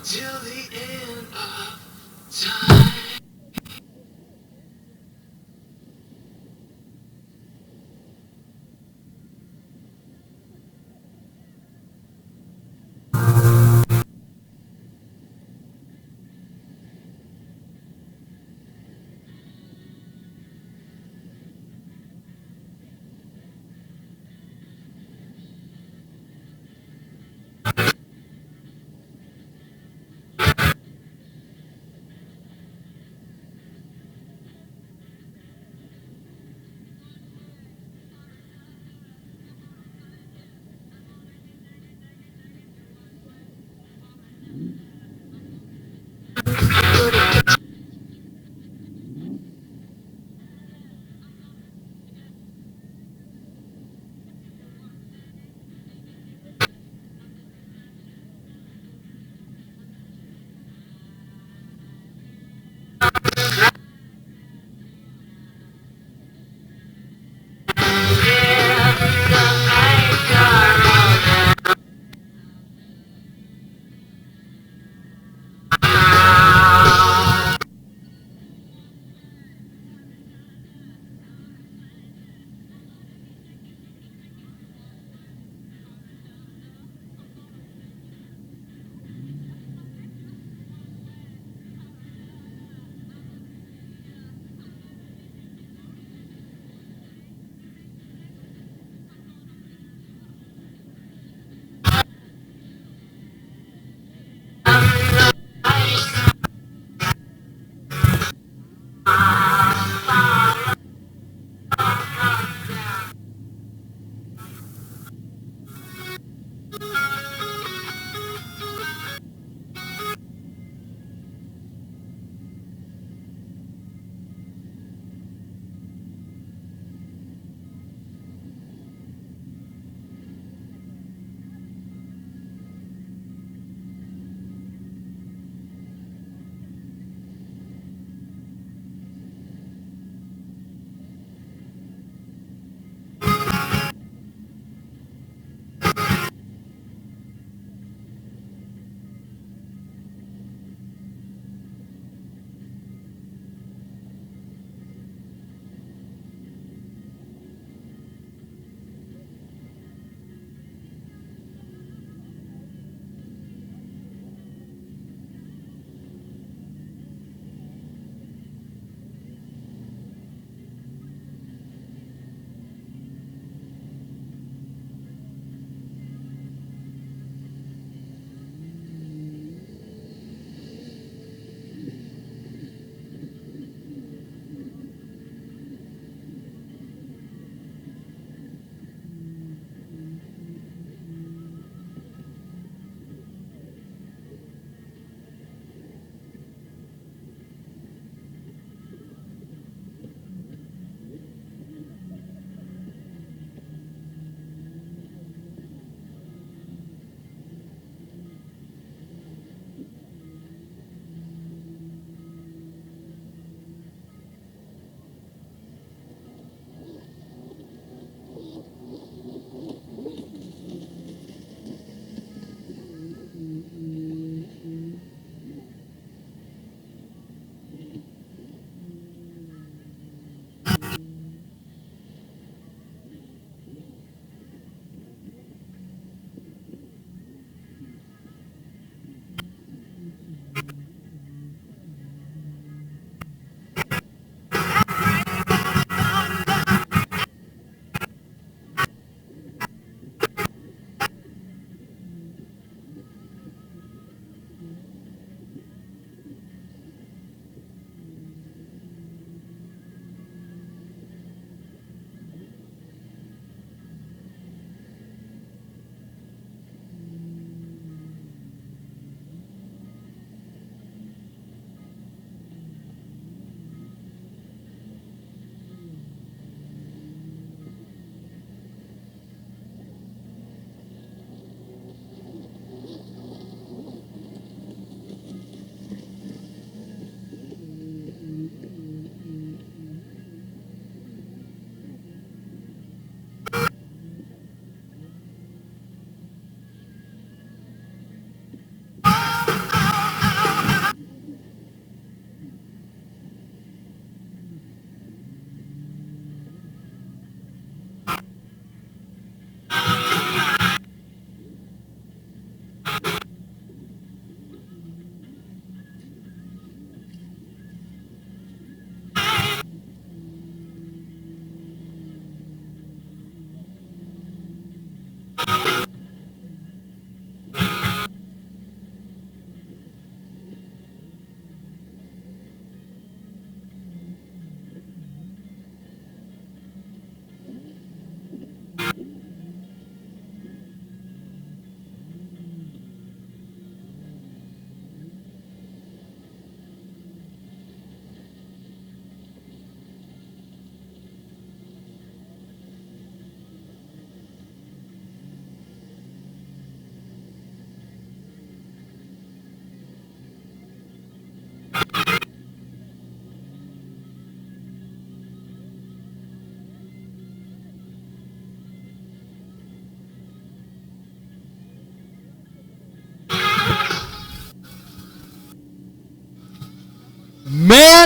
till the end of time.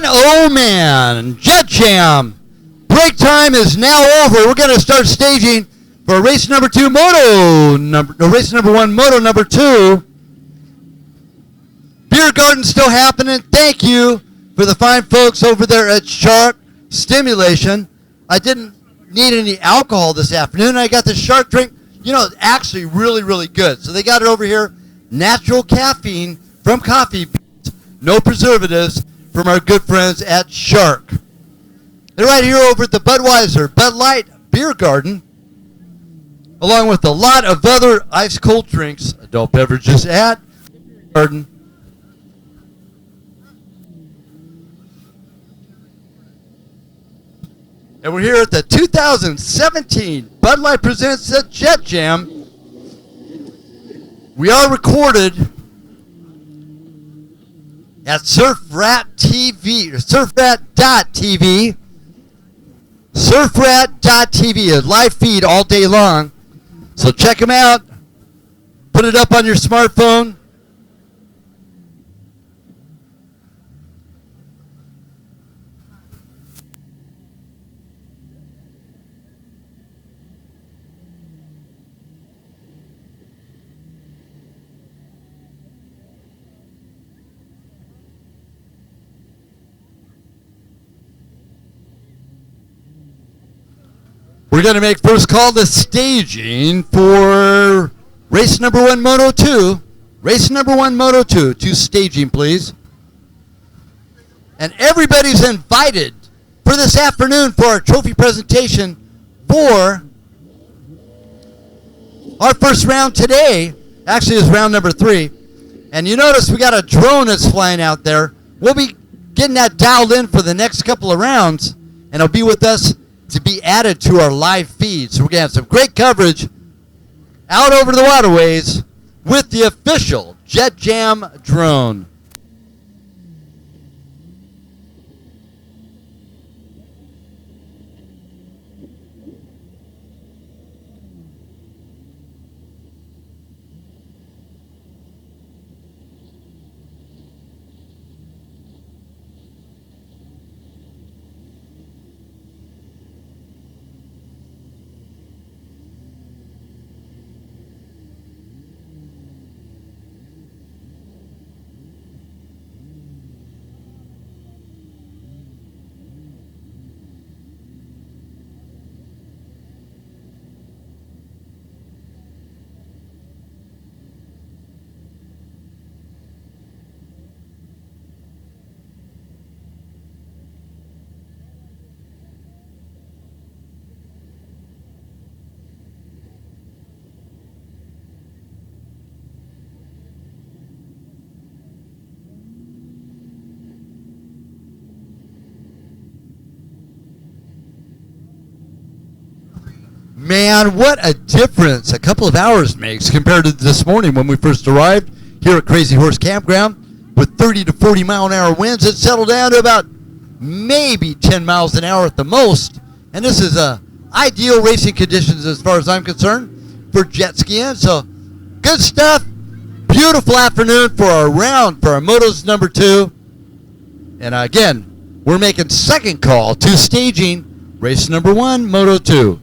man, oh man, Jet Jam. Break time is now over. We're going to start staging for race number 2, race number 1, moto number 2. Beer garden's still happening. Thank you for the fine folks over there at Shark Stimulation. I didn't need any alcohol this afternoon. I got the Shark drink. You know, it's actually really, really good. So they got it over here. Natural caffeine from coffee beans. No preservatives from our good friends at Shark. They're right here over at the Budweiser Bud Light Beer Garden, along with a lot of other ice cold drinks, adult beverages at Garden. And we're here at the 2017 Bud Light Presents the Jet Jam. We are recorded at Surfrat TV, surfrat.tv. Surfrat.tv, a live feed all day long. So check them out. Put it up on your smartphone. We're going to make first call to staging for race number 1, Moto 2. Race number 1, Moto 2. To staging, please. And everybody's invited for this afternoon for our trophy presentation for our first round today. Actually, is round number 3. And you notice we got a drone that's flying out there. We'll be getting that dialed in for the next couple of rounds, and it'll be with us to be added to our live feed. So we're going to have some great coverage out over the waterways with the official Jet Jam drone. Man, what a difference a couple of hours makes compared to this morning when we first arrived here at Crazy Horse Campground with 30 to 40 mile an hour winds. It settled down to about maybe 10 miles an hour at the most. And this is ideal racing conditions as far as I'm concerned for jet skiing. So good stuff. Beautiful afternoon for our round for our Motos number 2. And again, we're making second call to staging race number 1, Moto 2.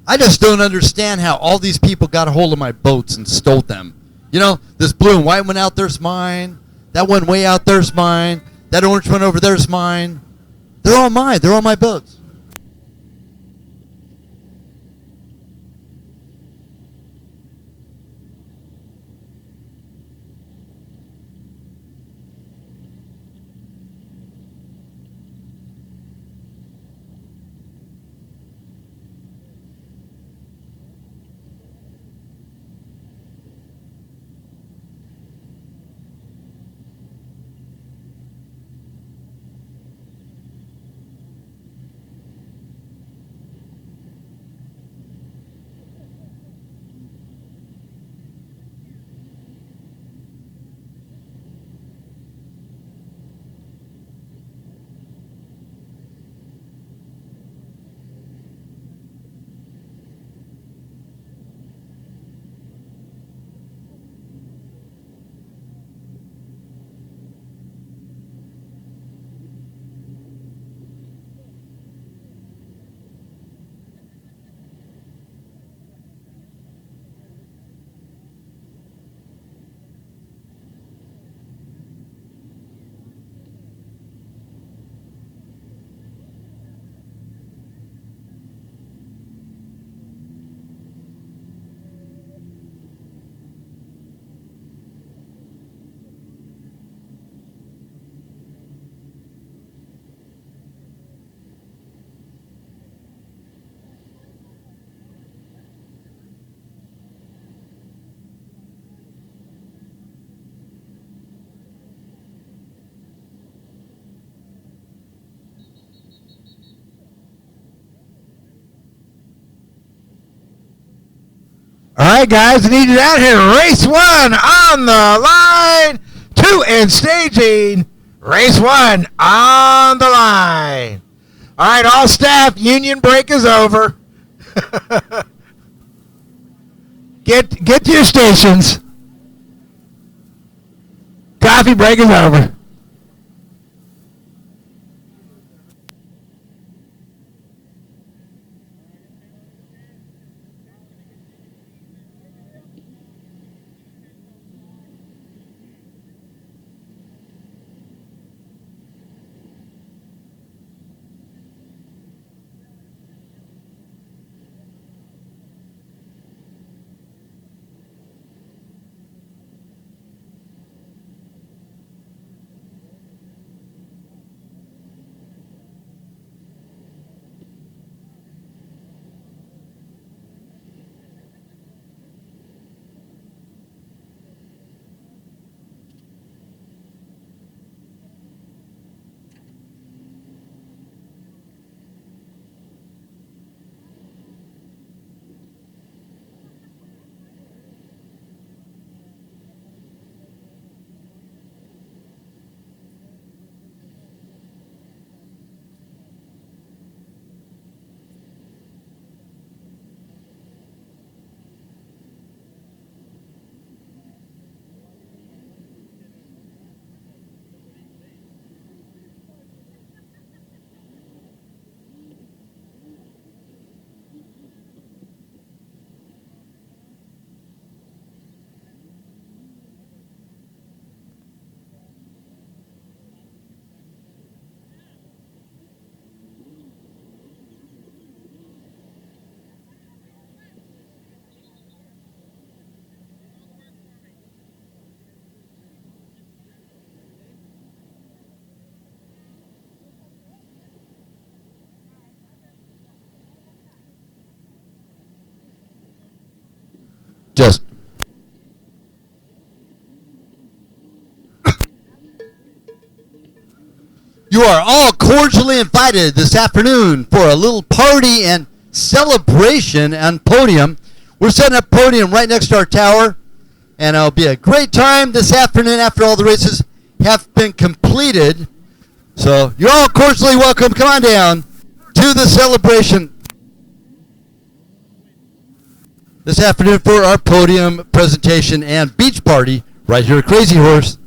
I just don't understand how all these people got a hold of my boats and stole them. You know, this blue and white one out there's mine. That one way out there's mine. That orange one over there's mine. They're all mine. They're all my boats. right, guys, I need you out here. Race 1 on the line. 2 and staging. Race 1 on the line. All right, all staff, union break is over. Get to your stations. Coffee break is over. Just you are all cordially invited this afternoon for a little party and celebration on podium. We're setting up podium right next to our tower, and it'll be a great time this afternoon after all the races have been completed. So you're all cordially welcome. Come on down to the celebration this afternoon for our podium presentation and beach party right here at Crazy Horse.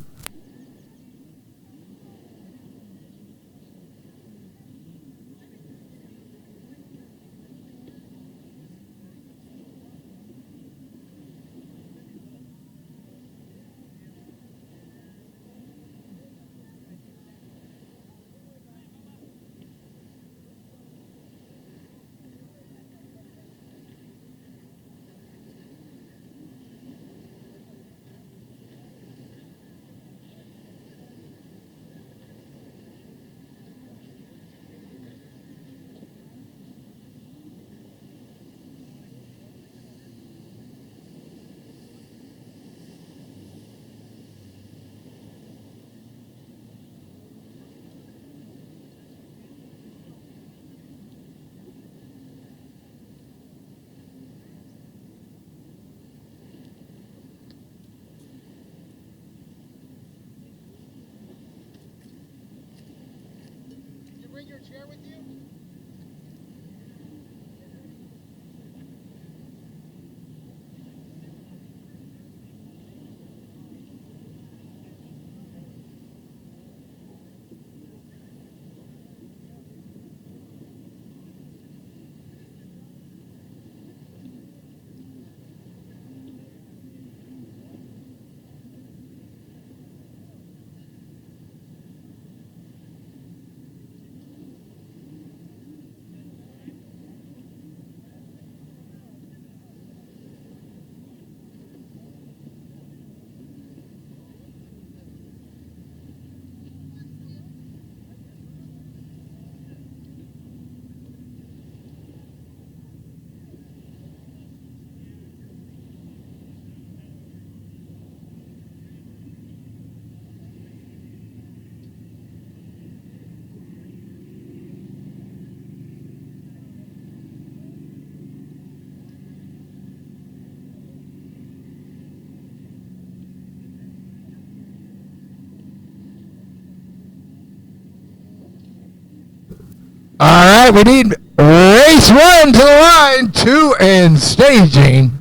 right, we need race 1 to the line, 2 and staging.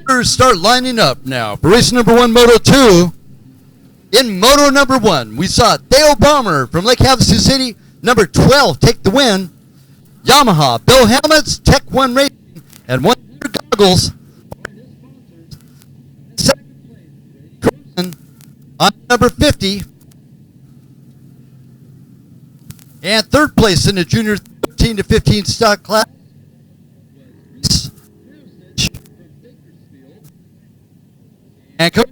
Riders start lining up now for race number 1, Moto 2. In Moto number 1, we saw Dale Bomber from Lake Havasu City, number 12, take the win. Yamaha, Bill Helmets, Tech 1 Racing, and 100 Goggles. On number 50. And third place in the junior 13 to 15 stock class. And start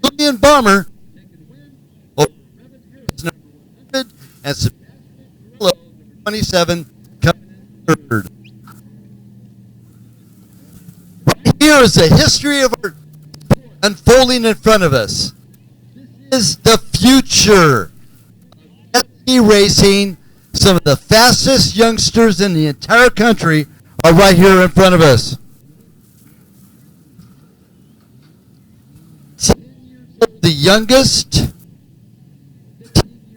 Julian Bomber and 27 third. Right here is the history of our unfolding in front of us. This is the future of racing. Some of the fastest youngsters in the entire country are right here in front of us. The youngest, 10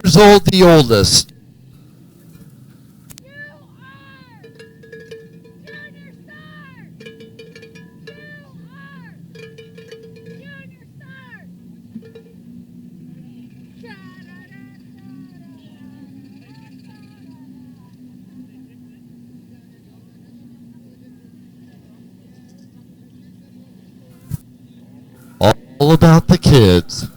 years old, the oldest. All about the kids.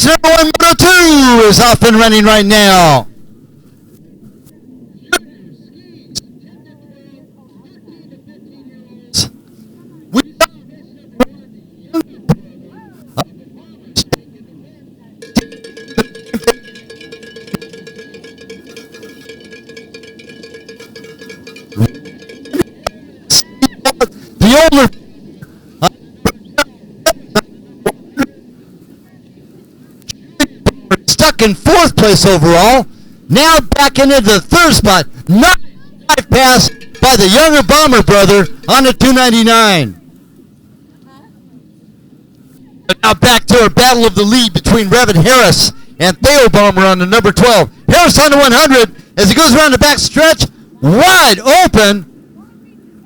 Race number 1, Moto 2 is off and running right now. The older stuck in 4th place overall. Now back into the 3rd spot. Not passed by the younger Bomber brother on the 299. But now back to our battle of the lead between Revan Harris and Theo Bomber on the number 12. Harris on the 100 as he goes around the back stretch. Wide open.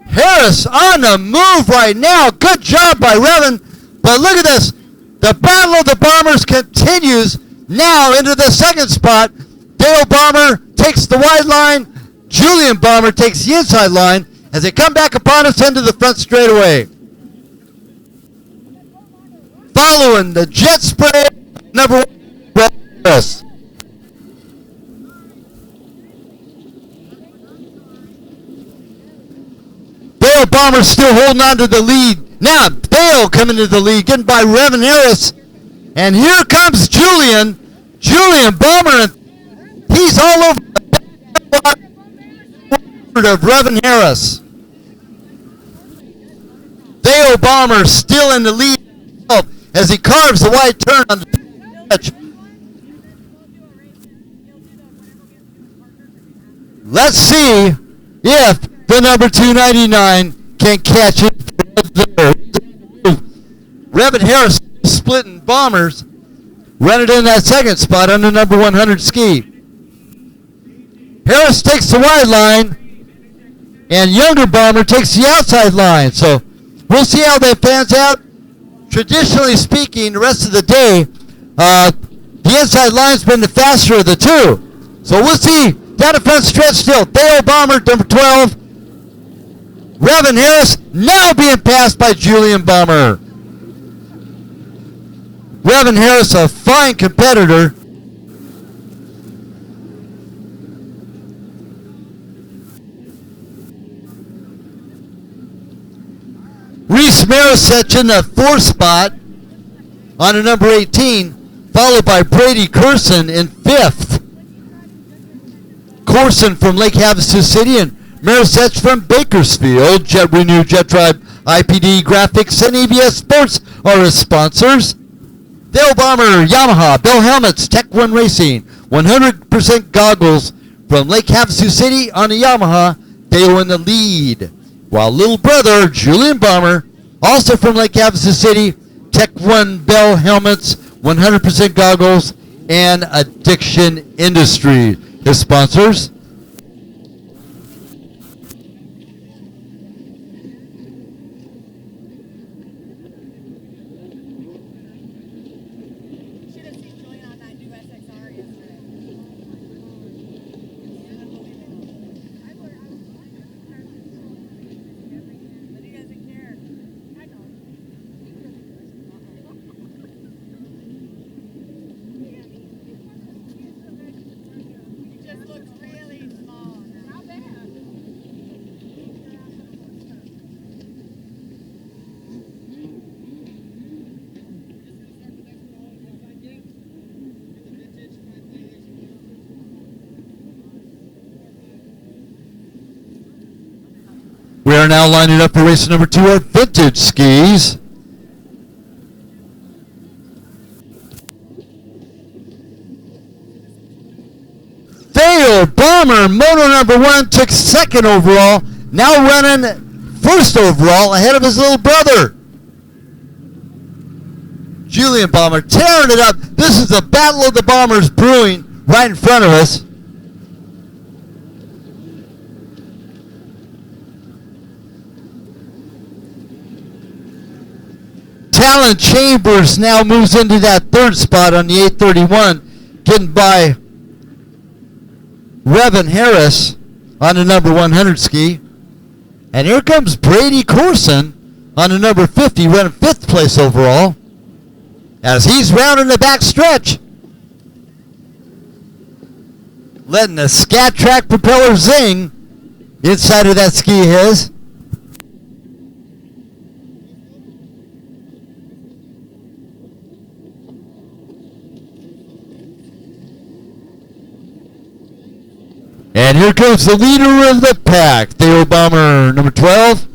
Harris on the move right now. Good job by Revan. But look at this. The battle of the Bombers continues now into the 2nd spot. Dale Bomber takes the wide line. Julian Bomber takes the inside line as they come back upon us into the front straightaway. Following the jet spray, number 1, Harris. Dale Bomber still holding on to the lead. Now Dale coming to the lead, getting by Revan Harris. And here comes Julian. Julian Bomber, and he's all over the of Revan Harris. Dale Bomber still in the lead as he carves the wide turn on the stretch. Let's see if the number 299 can catch it. Revan Harris splitting Bombers, running in that 2nd spot on the number 100 ski. Harris takes the wide line, and younger Bomber takes the outside line. So we'll see how that pans out. Traditionally speaking, the rest of the day, the inside line's been the faster of the two. So we'll see. Down the front stretch still. Dale Bomber, number 12. Revan Harris now being passed by Julian Bomber. Revan Harris, a fine competitor. Reese Marisech in the 4th spot on the number 18, followed by Brady Curson in 5th. Corson from Lake Havasu City and Marisech from Bakersfield. Jet Renew, Jet Tribe, IPD Graphics, and EBS Sports are his sponsors. Dale Bomber, Yamaha, Bell Helmets, Tech 1 Racing, 100% goggles from Lake Havasu City on the Yamaha. Dale in the lead. While little brother, Julian Bomber, also from Lake Havasu City, Tech 1 Bell Helmets, 100% goggles, and Addiction Industry, his sponsors. We are now lining up for race number 2 at Vintage Skis. Dale Bomber, moto number 1, took 2nd overall, now running 1st overall ahead of his little brother. Julian Bomber tearing it up. This is the Battle of the Bombers brewing right in front of us. Talon Chambers now moves into that 3rd spot on the 831, getting by Revan Harris on the number 100 ski. And here comes Brady Corson on the number 50, running 5th place overall. as he's rounding the back stretch. Letting the Scat Track propeller zing inside of that ski of his. And here comes the leader of the pack, Theo Bomber, number 12.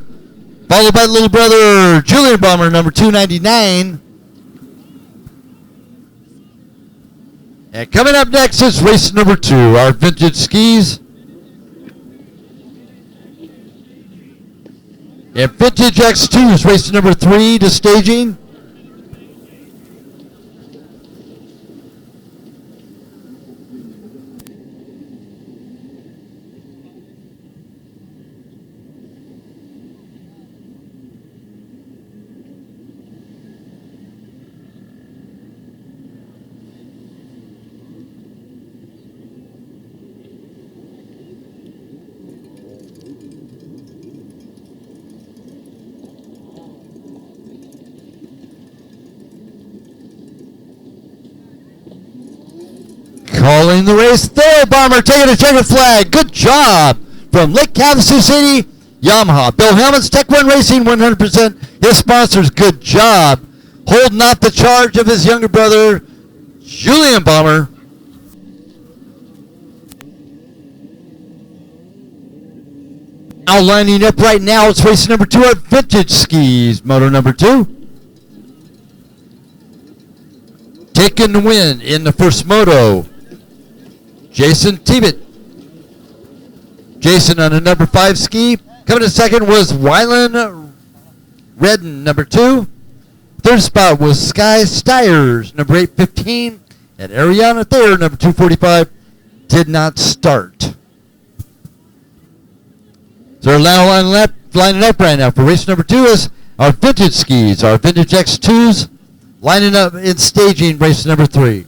Followed by little brother, Julian Bomber, number 299. And coming up next is race number 2, our vintage skis. And vintage X2 is race number 3 to staging. Calling the race there, Bomber, taking a checkered flag. Good job from Lake Havasu City, Yamaha. Bill Hellman's Tech One Racing, 100%. His sponsors, good job holding out the charge of his younger brother, Julian Bomber. Now lining up right now, it's race number 2 at Vintage Skis, moto number 2. Taking the win in the first moto, Jason Tebet. Jason on the number 5 ski. Coming in second was Wylan Redden, number 2. Third spot was Sky Stiers, number 815. And Ariana Thayer, number 245, did not start. So we're now lining up right now for race number 2 is our vintage skis, our vintage X2s, lining up in staging race number 3.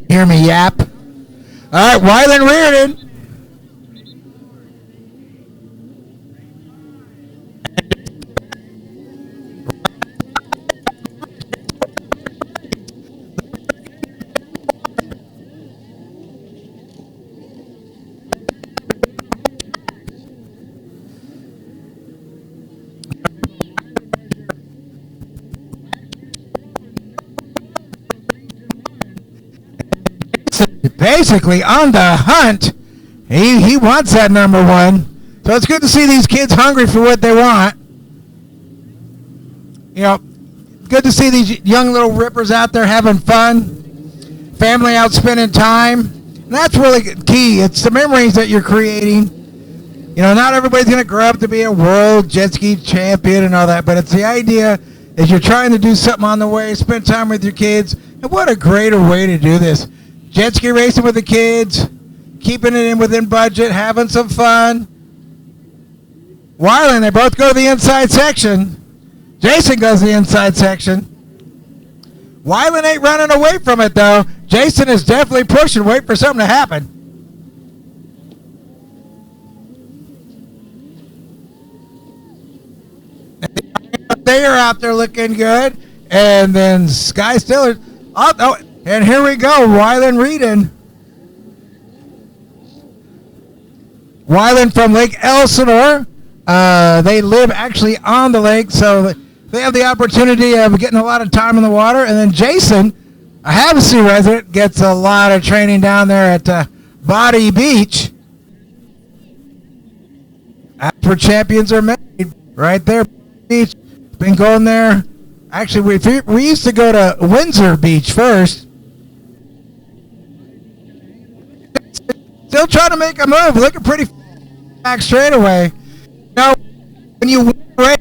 Hear me yap. All right, Wyland Reardon. Basically on the hunt. He wants that number 1. So it's good to see these kids hungry for what they want. You know, good to see these young little rippers out there having fun. Family out spending time. And that's really key. It's the memories that you're creating. You know, not everybody's going to grow up to be a world jet ski champion and all that, but it's the idea is you're trying to do something on the way, spend time with your kids. And what a greater way to do this. jet ski racing with the kids, keeping it in within budget, having some fun. Wyland, they both go to the inside section. Jason goes to the inside section. Wyland ain't running away from it, though. Jason is definitely pushing, wait for something to happen. They are out there looking good. And then Sky Stiller. Oh, and here we go. Wyland Reedon. Wyland from Lake Elsinore. They live actually on the lake, so they have the opportunity of getting a lot of time in the water. And then Jason, a Havasu resident, gets a lot of training down there at Body Beach. That's where champions are made, right there. Beach. Been going there. Actually, we used to go to Windsor Beach first. Still trying to make a move. Looking pretty back straight away. Now, when you win a race,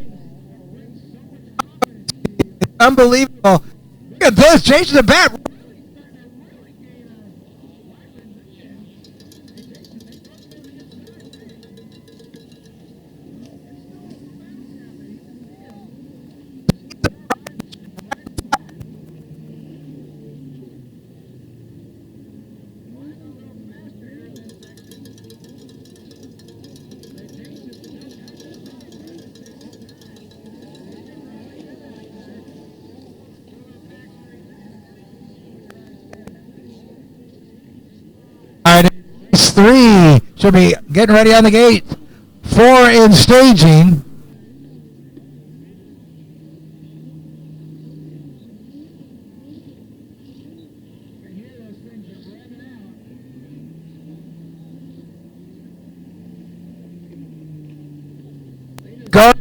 it's unbelievable. Look at this. Changing the bat. All right, race 3 should be getting ready on the gate. 4 in staging. Go.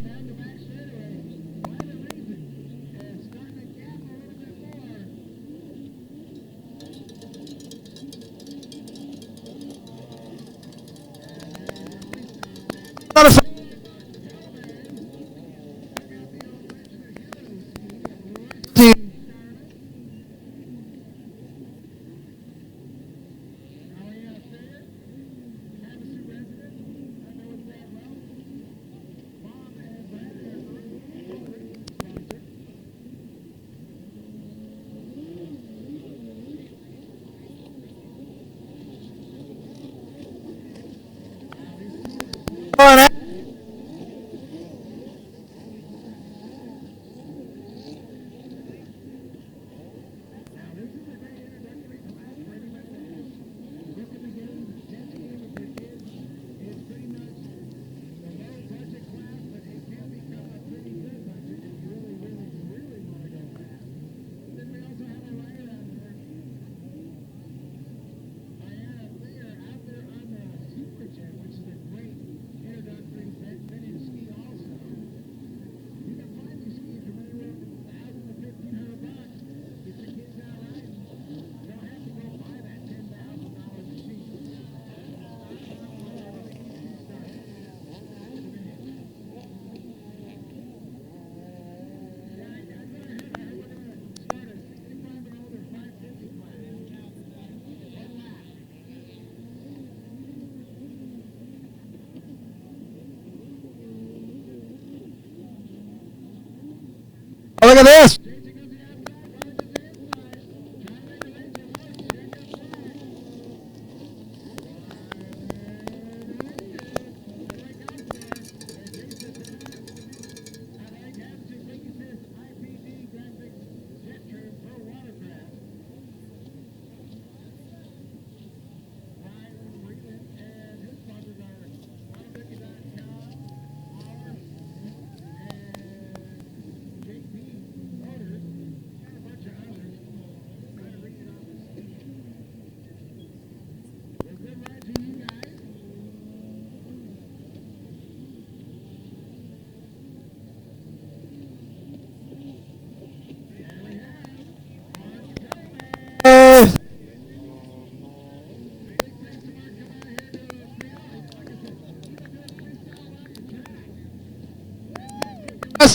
Look at this.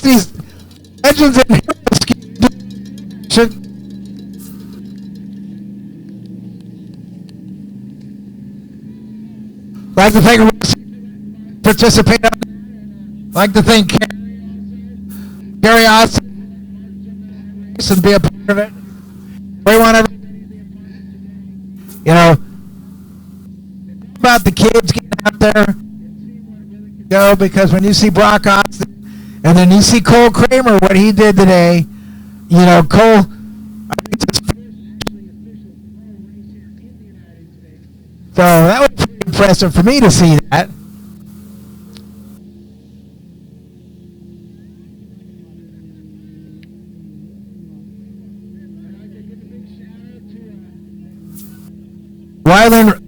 These legends and heroes should Like to thank participate. Like to thank Gary Austin and be a part of it. We want to, about the kids getting out there, go, because when you see Brock Austin and then you see Cole Kramer, what he did today, Cole, so that was pretty impressive for me to see that. Wyland.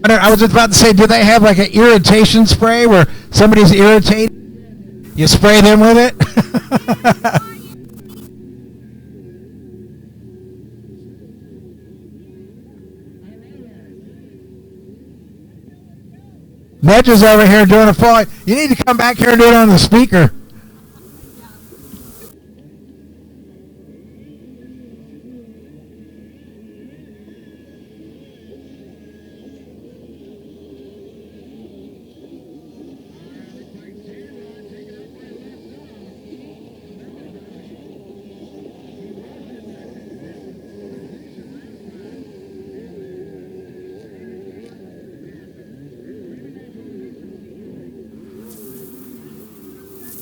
I was just about to say, do they have like an irritation spray where somebody's irritated? You spray them with it? Nedge is over here doing a full. You need to come back here and do it on the speaker.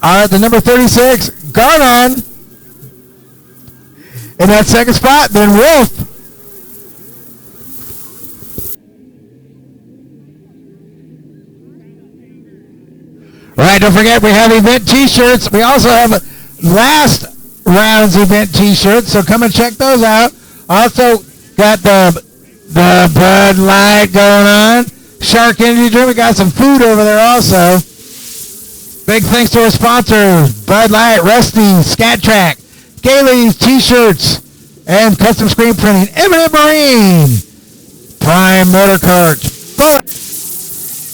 All right, the number 36, Garnon. In that second spot, then Wolf. All right, don't forget we have event T-shirts. We also have last round's event T-shirts, so come and check those out. Also got the Bud Light going on. Shark Energy Drink. We got some food over there also. Big thanks to our sponsors, Bud Light, Rusty, Scat Track, Gailey's T-shirts, and custom screen printing, Eminent Marine, Prime Motor Carts, Bullet,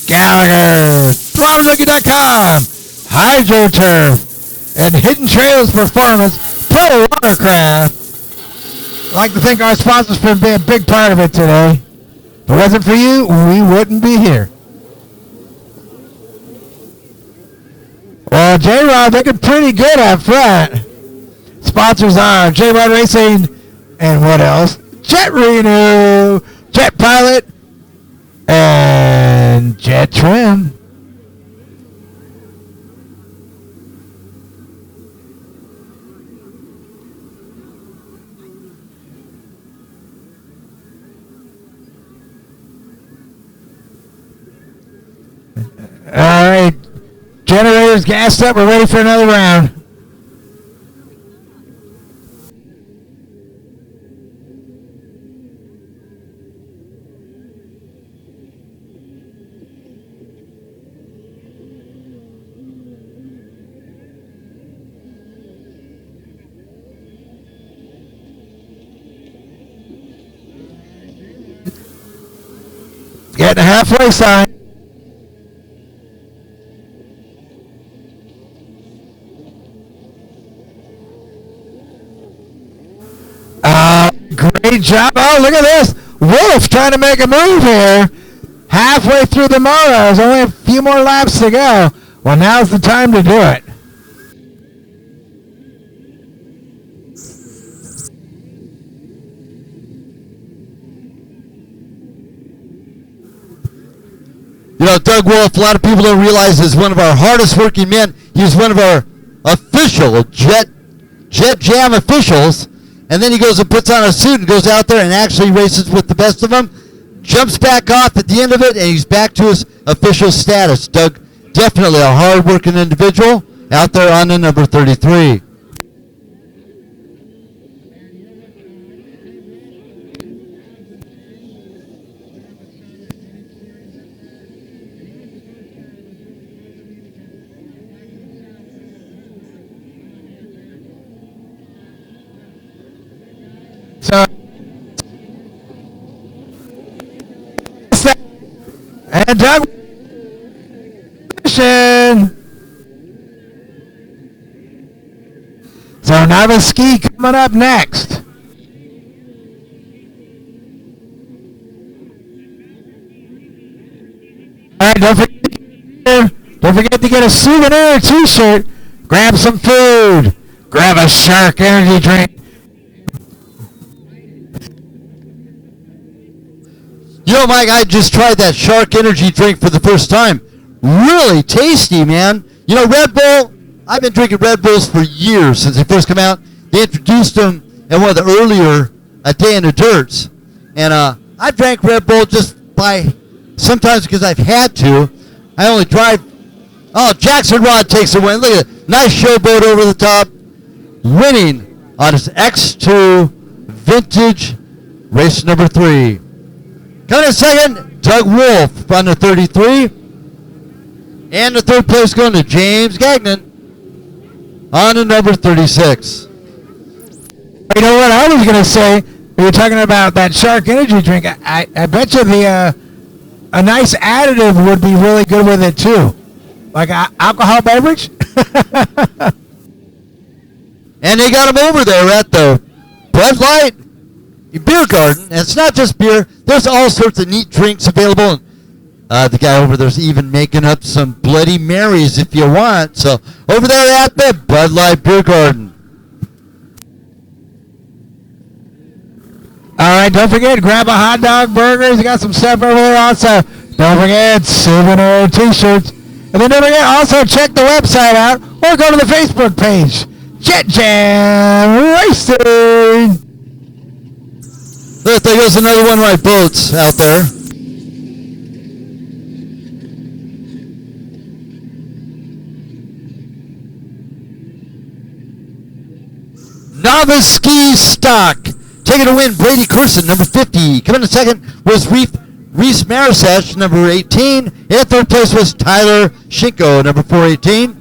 Gallagher, ThrottleJunkie.com, HydroTurf, and Hidden Trails Performance, Pro Watercraft. I'd like to thank our sponsors for being a big part of it today. If it wasn't for you, we wouldn't be here. Well, J-Rod looking pretty good up front. Sponsors are J-Rod Racing and what else? Jet Renew, Jet Pilot, and Jet Trim. All right. Generators gassed up. We're ready for another round. Getting a halfway sign. Great job. Oh, look at this. Wolf trying to make a move here. Halfway through the motos. Only a few more laps to go. Well, now's the time to do it. Doug Wolf, a lot of people don't realize, is one of our hardest working men. He's one of our official JETJAM officials. And then he goes and puts on a suit and goes out there and actually races with the best of them. Jumps back off at the end of it, and he's back to his official status. Doug, definitely a hard-working individual out there on the number 33. Doug. So Novice Ski coming up next. All right, don't forget to get a souvenir T-shirt. Grab some food. Grab a Shark energy drink. You know, Mike, I just tried that Shark energy drink for the first time. Really tasty, man. You know, Red Bull, I've been drinking Red Bulls for years since they first come out. They introduced them in one of the earlier A Day in the Dirts. And I drank Red Bull just by, sometimes because I've had to. I only drive. Oh, Jackson Rod takes a win. Look at it. Nice showboat over the top. Winning on his X2 Vintage race number 3. Coming in second, Doug Wolf on the 33. And the third place going to James Gagnon on the number 36. You know what I was going to say? We were talking about that Shark energy drink. I bet you a nice additive would be really good with it too. Like an alcohol beverage. And they got him over there at the Bud Light Beer Garden. And it's not just beer. There's all sorts of neat drinks available. And the guy over there's even making up some Bloody Marys if you want. So over there at the Bud Light Beer Garden. All right, don't forget, grab a hot dog, burgers. You got some stuff over there also. Don't forget, souvenir T-shirts. And then don't forget, also check the website out or go to the Facebook page. JETJAM Racing. Look, there goes another one of my boats out there. Novice Ski Stock. Taking a win, Brady Curson, number 50. Coming in second was Reese Marisesh, number 18. And third place was Tyler Shinko, number 418.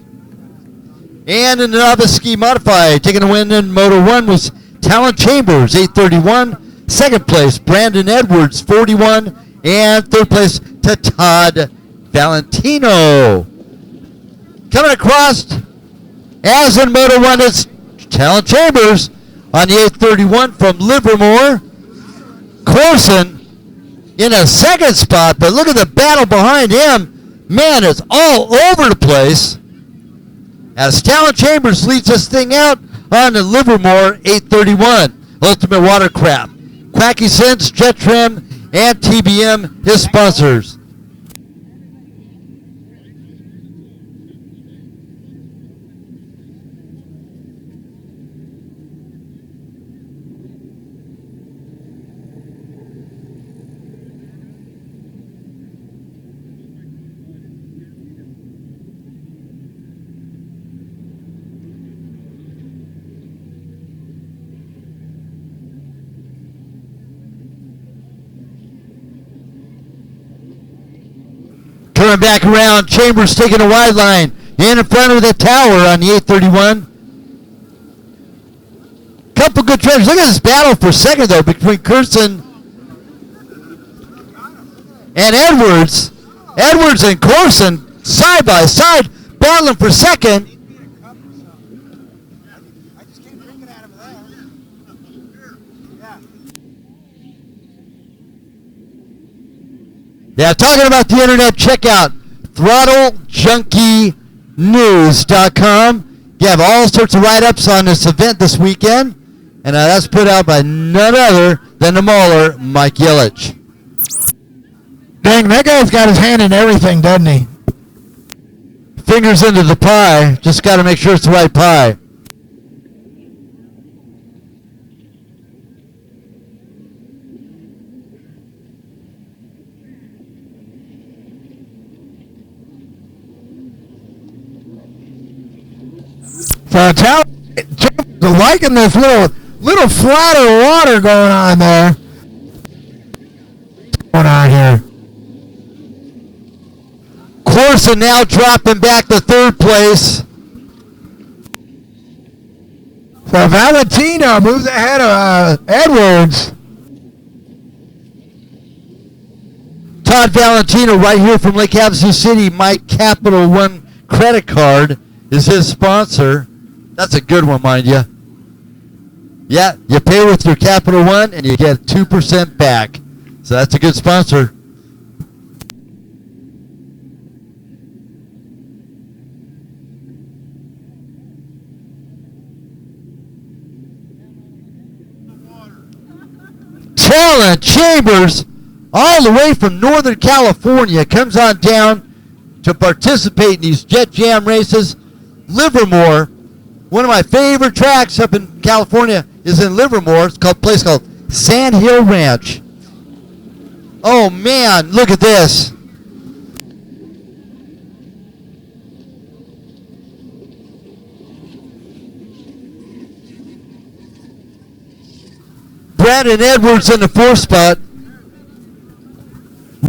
And in the Novice Ski Modified, taking a win in Moto 1 was Talon Chambers, 831. Second place, Brandon Edwards, 41. And third place to Todd Valentino. Coming across, as in Moto 1, it's Talon Chambers on the 831 from Livermore. Corson in a second spot, but look at the battle behind him. Man, it's all over the place. As Talon Chambers leads this thing out on the Livermore 831. Ultimate Watercraft, Quacky Sense, JETJAM, and TBM, his sponsors. Coming back around, Chambers taking a wide line in front of the tower on the 831. Couple good trends. Look at this battle for second, though, between Curson and Edwards. Edwards and Corson side by side, battling for second. Yeah, talking about the internet, check out ThrottleJunkieNews.com. You have all sorts of write-ups on this event this weekend, and that's put out by none other than the mauler, Mike Yelich. Dang, that guy's got his hand in everything, doesn't he? Fingers into the pie, just got to make sure it's the right pie. So tell liking this little flatter water going on there. What's going on here? Corson now dropping back to third place. So Valentino moves ahead of Edwards. Todd Valentino right here from Lake Havasu City. My Capital One credit card is his sponsor. That's a good one, mind you. Yeah, you pay with your Capital One and you get 2% back. So that's a good sponsor. Talent Chambers, all the way from Northern California, comes on down to participate in these Jet Jam races. Livermore, one of my favorite tracks up in California is in Livermore. It's called a place called Sand Hill Ranch. Oh man, look at this. Brandon Edwards in the 4th spot.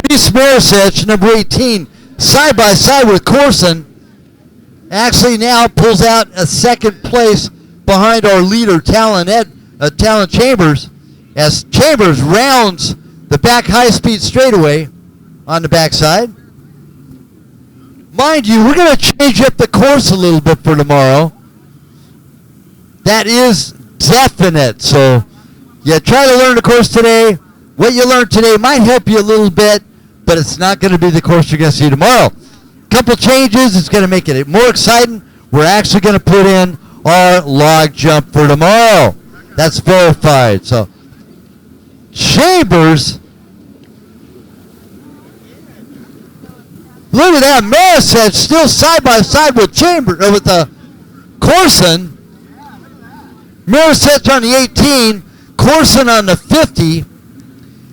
Reese Marisich, number 18, side by side with Corson. Actually now pulls out a 2nd place behind our leader, Talent Chambers, as Chambers rounds the back high-speed straightaway on the backside. Mind you, we're going to change up the course a little bit for tomorrow. That is definite. So you try to learn the course today. What you learned today might help you a little bit, but it's not going to be the course you're going to see tomorrow. Couple changes. It's going to make it more exciting. We're actually going to put in our log jump for tomorrow. That's verified. So Chambers, look at that. Marisich still side by side with Corson. Marisich on the 18, Corson on the 50,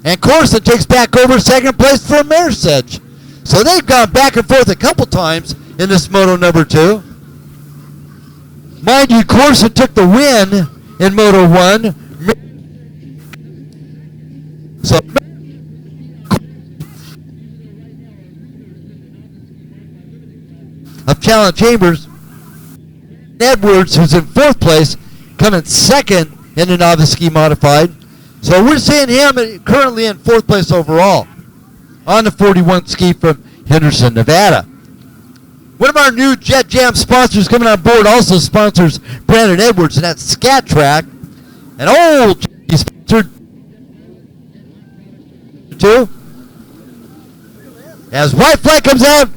and Corson takes back over 2nd place for Marisich. So they've gone back and forth a couple times in this Moto number 2. Mind you, Corson took the win in Moto 1. So of Talent Chambers, Edwards, who's in 4th place, coming 2nd in the Novice Ski Modified. So we're seeing him currently in 4th place overall on the 41 ski from Henderson, Nevada. One of our new Jet Jam sponsors coming on board also sponsors Brandon Edwards, and that's Scat Track. An old sponsor too. As white flag comes out,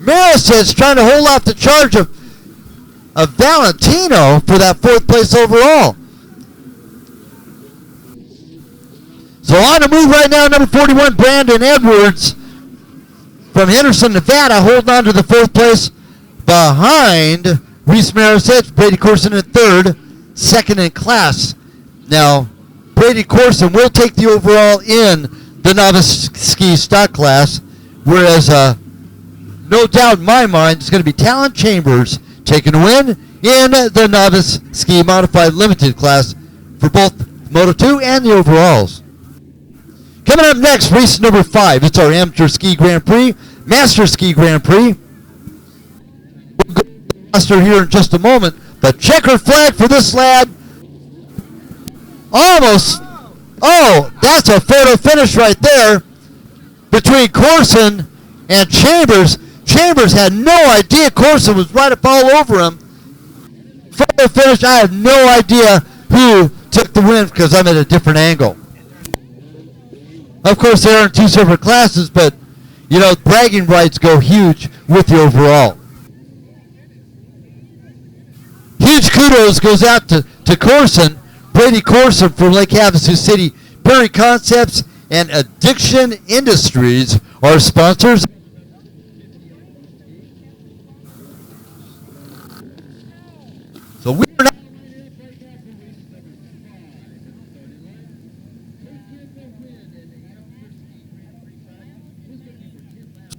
Marisich trying to hold off the charge of Valentino for that 4th place overall. So on the move right now, number 41, Brandon Edwards from Henderson, Nevada, holding on to the 4th place behind Reese Marisich. Brady Corson in 3rd, 2nd in class. Now, Brady Corson will take the overall in the novice ski stock class, whereas no doubt in my mind it's going to be Talent Chambers taking a win in the novice ski modified limited class for both Moto 2 and the overalls. Coming up next, race number 5. It's our Amateur Ski Grand Prix, Master Ski Grand Prix. We'll go to the master here in just a moment. The checkered flag for this lad. Almost. Oh, that's a photo finish right there between Corson and Chambers. Chambers had no idea Corson was right up all over him. Photo finish, I have no idea who took the win because I'm at a different angle. Of course, they're in 2 separate classes, but, you know, bragging rights go huge with the overall. Huge kudos goes out to Corson, Brady Corson from Lake Havasu City. Perry Concepts and Addiction Industries are sponsors. So we're not.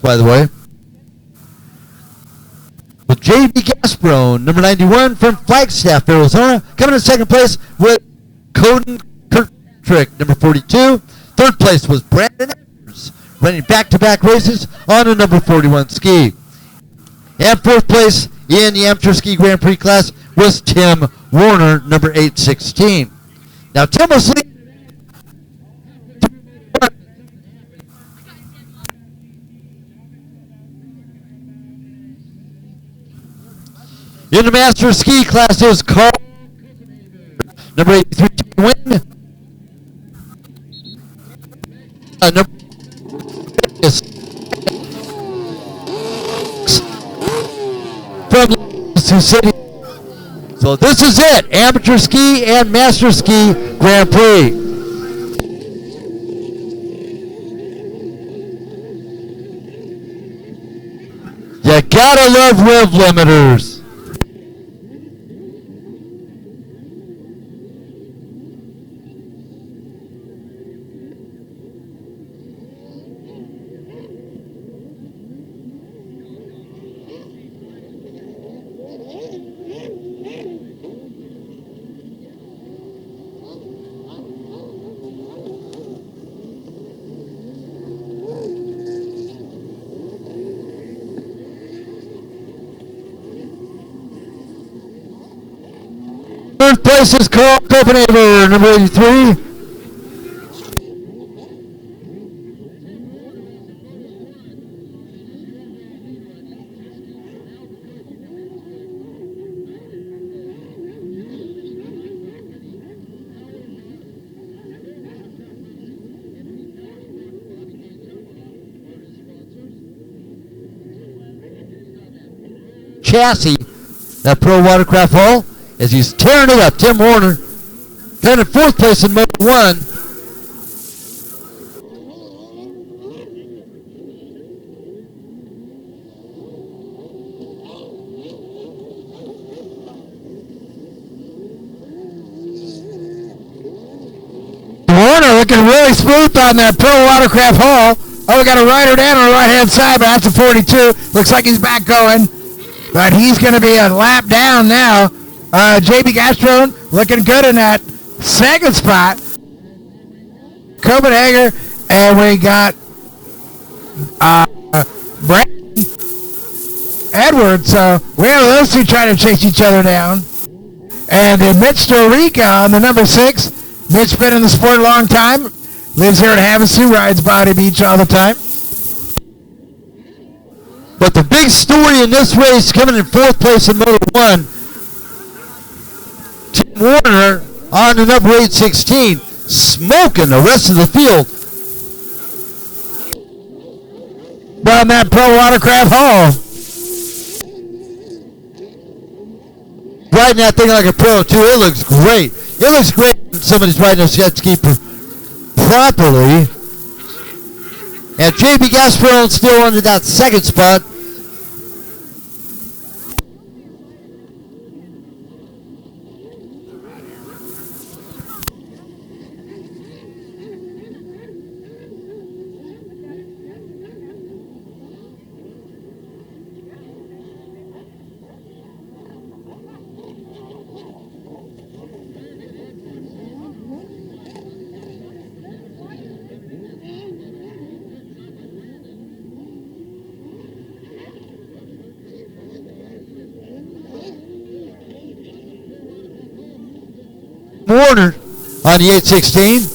By the way, with J.B. Gasprone, number 91 from Flagstaff, Arizona, coming in 2nd place with Coden Kirktrick, number 42. 3rd place was Brandon Edwards, running back-to-back races on a number 41 ski. And 4th place in the Amateur Ski Grand Prix class was Tim Warner, number 816. Now, Tim was leading. In the master ski class, it was Carl, number 83, to win. Number is from Sioux City. So this is it, amateur ski and master ski Grand Prix. You gotta love rev limiters. Third place is Carl Copenhagen, number 83. Chassis, that Pro Watercraft Hall, as he's tearing it up. Tim Warner, kind of fourth place in Moto 1. Warner looking really smooth on that Pro Watercraft Hall. Oh, we got a rider down on the right-hand side, but that's a 42. Looks like he's back going. But he's going to be a lap down now. JB Gastrone looking good in that second spot. Copenhagen, and we got Brandon Edwards. So we have those two trying to chase each other down. And Mitch Dorica on the number 6. Mitch been in the sport a long time. Lives here at Havasu, rides Body Beach all the time. But the big story in this race, coming in fourth place in Moto 1, Tim Warner on the number 816, smoking the rest of the field. On that Pro Watercraft Hall. Riding that thing like a pro, too. It looks great. It looks great when somebody's riding a jet ski properly. And JB Gasperon still under that second spot. Warner on the 816.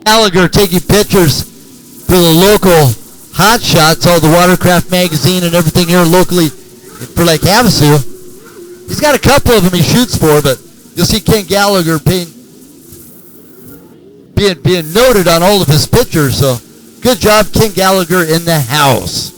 Gallagher taking pictures for the local hot shots, all the Watercraft magazine and everything here locally for Lake Havasu. He's got a couple of them he shoots for, but you'll see Ken Gallagher being noted on all of his pictures. So good job, Ken Gallagher in the house.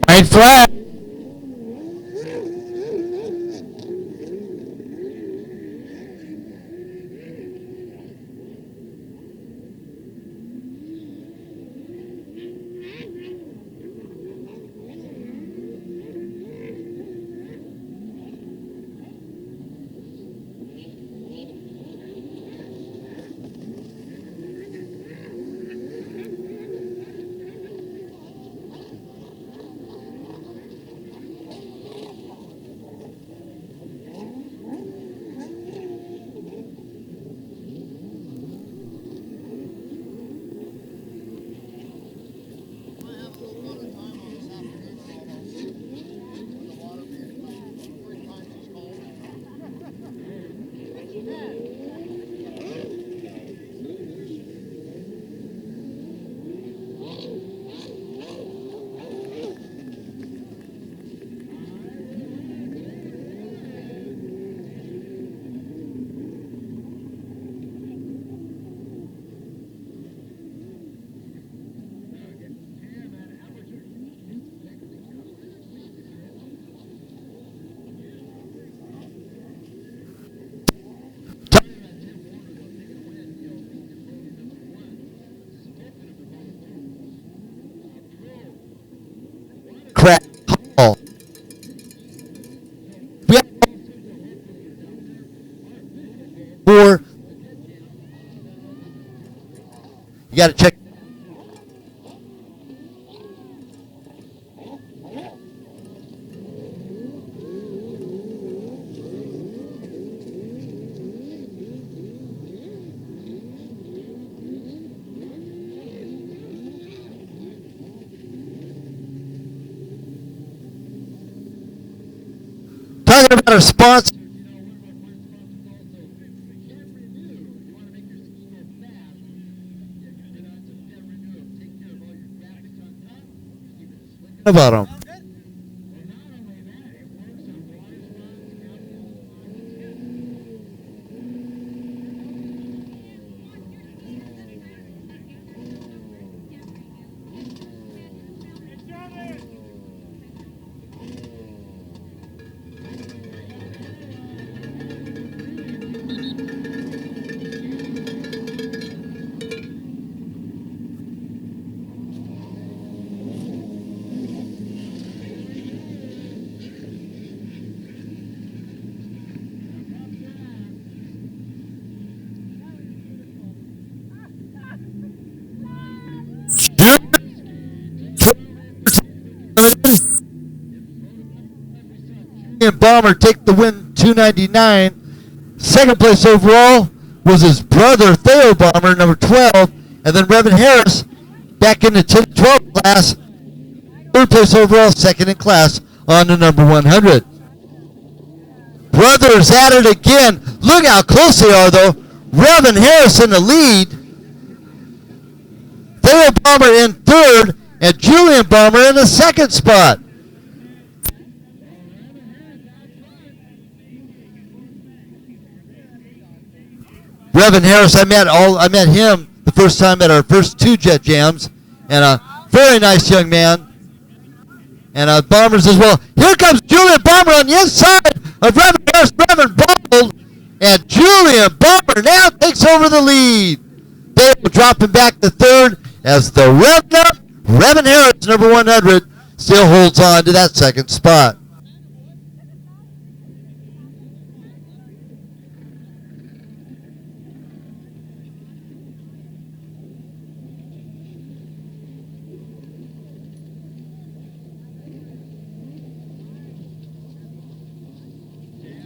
White flag. Crack call. We have 4. You got to check. Talking about our sponsor. About them. Bomber take the win 299. Second place overall was his brother Theo Bomber, number 12, and then Revan Harris back in the 10-12 class. Third place overall, second in class on the number 100. Brothers at it again. Look how close they are though. Revan Harris in the lead. Theo Bomber in third, and Julian Bomber in the second spot. Revan Harris, I met him the first time at our first 2 Jet Jams, and a very nice young man. And Bombers as well. Here comes Julian Bomber on the inside of Revan Harris. Revan bobbled, and Julian Bomber now takes over the lead. Dale dropping back to third as the Revan Harris, number 100, still holds on to that second spot.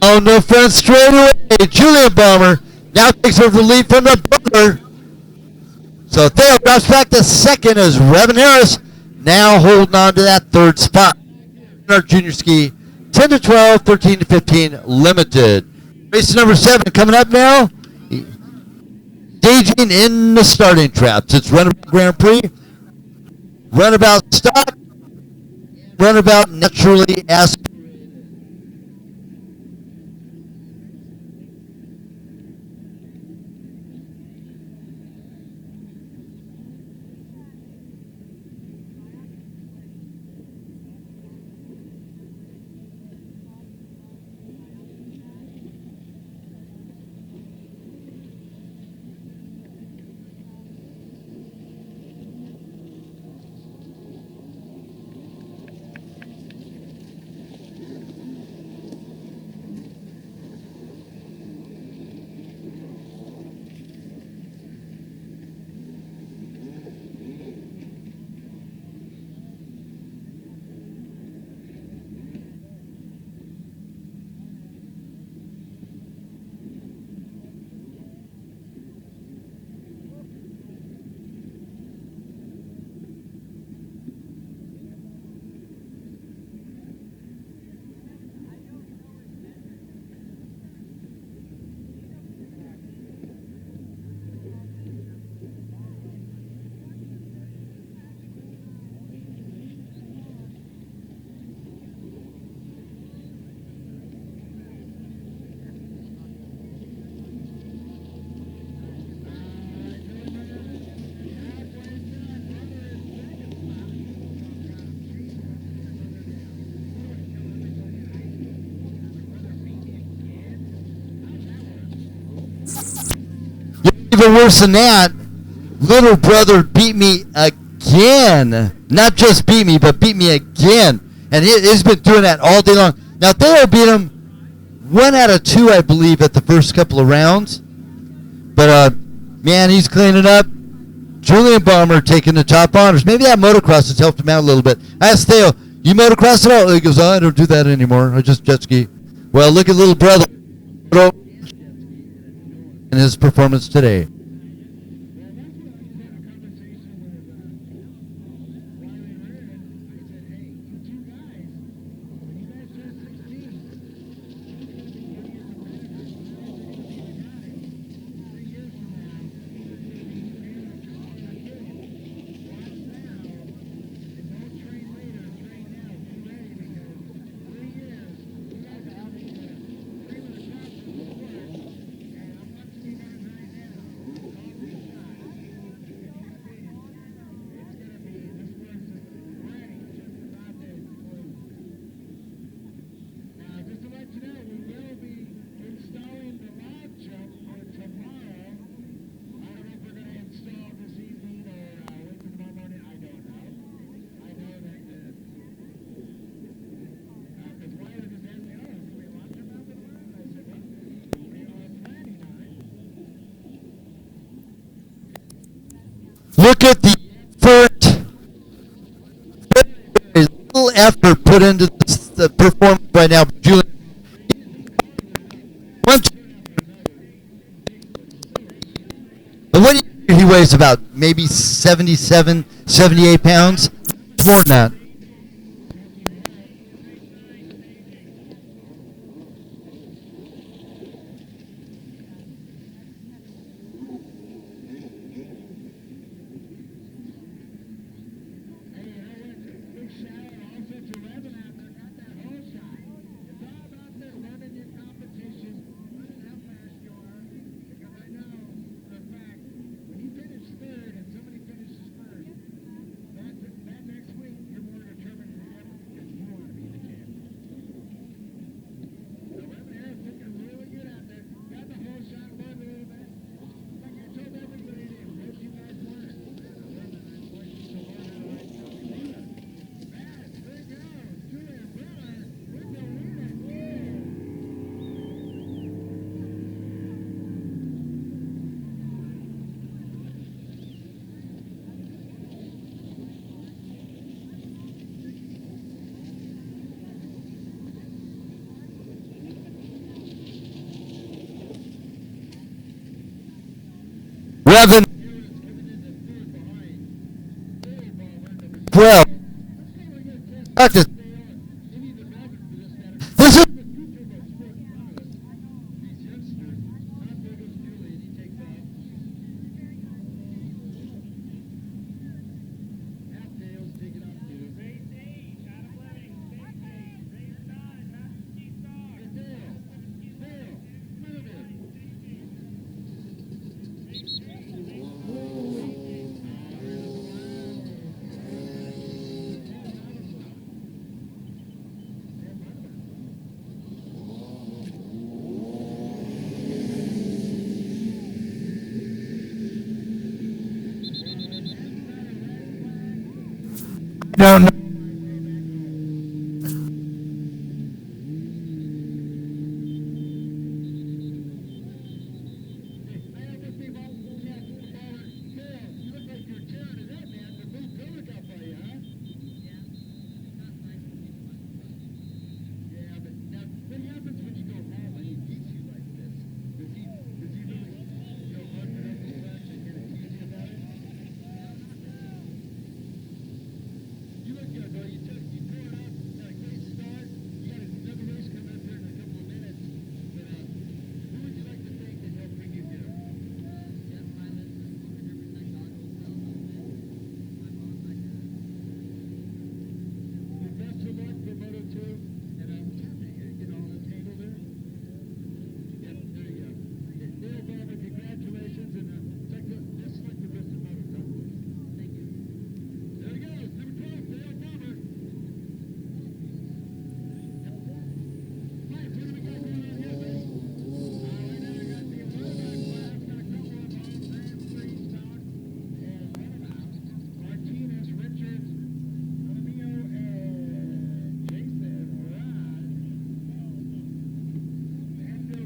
Oh, no friends straight away. Julian Bomber now takes over the lead from the brother. So Theo drops back to second as Revan Harris now holding on to that third spot. Our junior ski, 10 to 12, 13 to 15, limited. Race number 7 coming up now. Staging in the starting traps. It's Runabout Grand Prix, Runabout Stock, Runabout Naturally Aspirated. even worse than that, little brother beat me again. Not just beat me, but beat me again. And he's been doing that all day long. Now, Theo beat him 1 out of 2, I believe, at the first couple of rounds. But, man, he's cleaning up. Julian Balmer taking the top honors. Maybe that motocross has helped him out a little bit. I asked Theo, you motocross at all? He goes, I don't do that anymore. I just jet ski. Well, look at little brother in his performance today. Look at the little effort put into the performance right now. Julian. What do you think he weighs? About maybe 77, 78 pounds? More than that. Revan 12. This is no.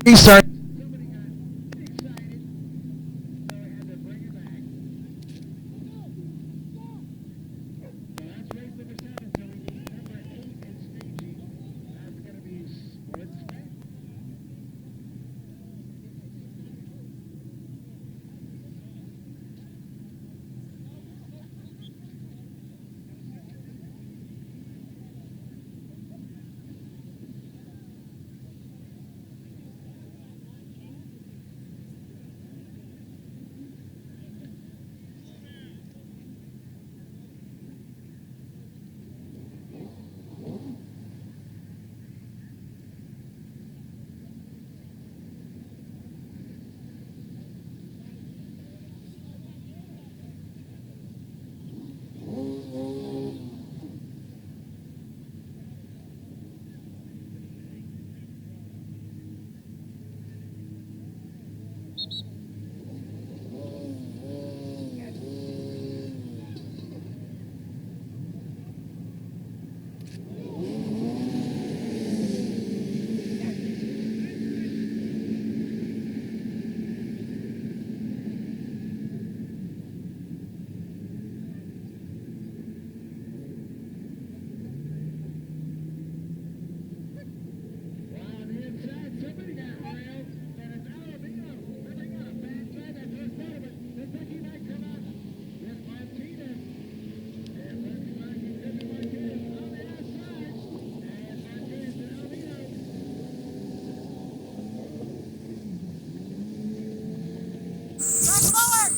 restart.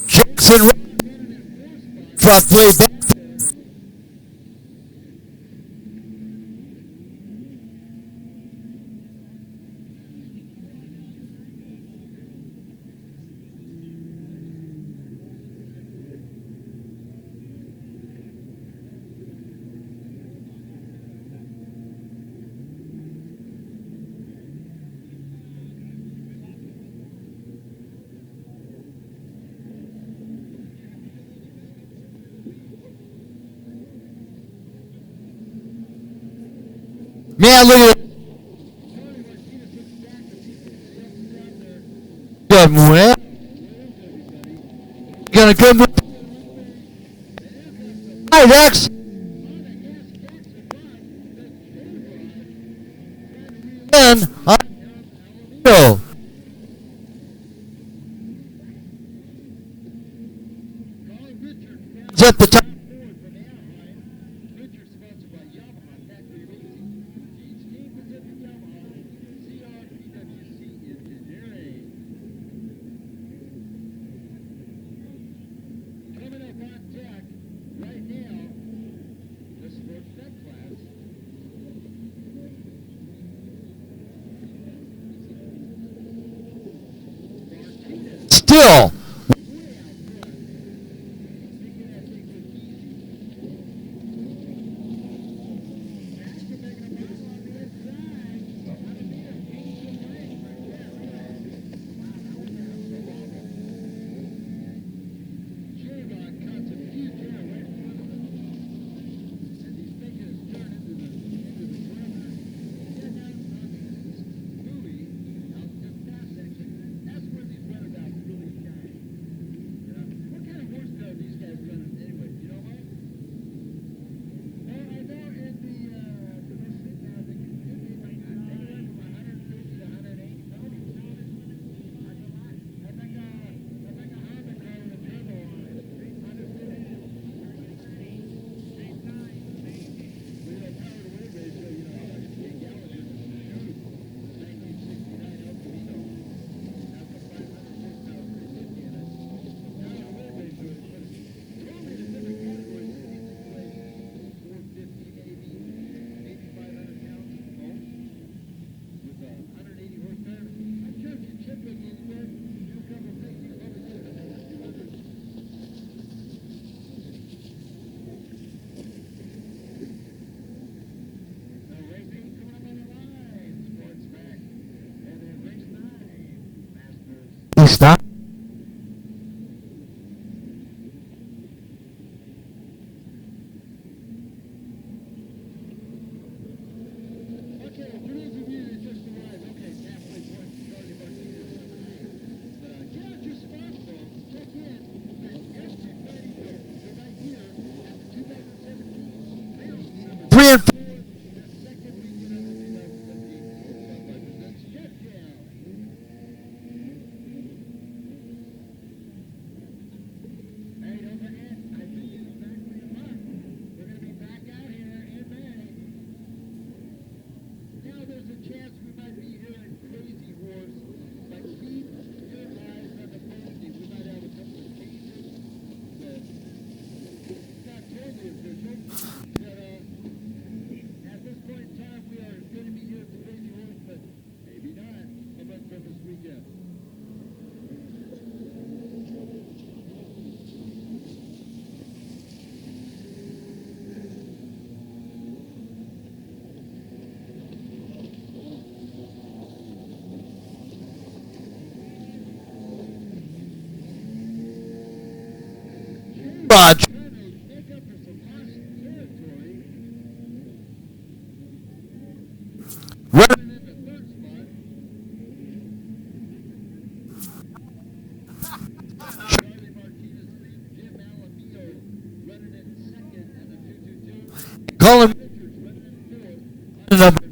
Jackson front way back. Man, look at good win. Gonna come with X. And go. At the top. Still. Roger. Colin number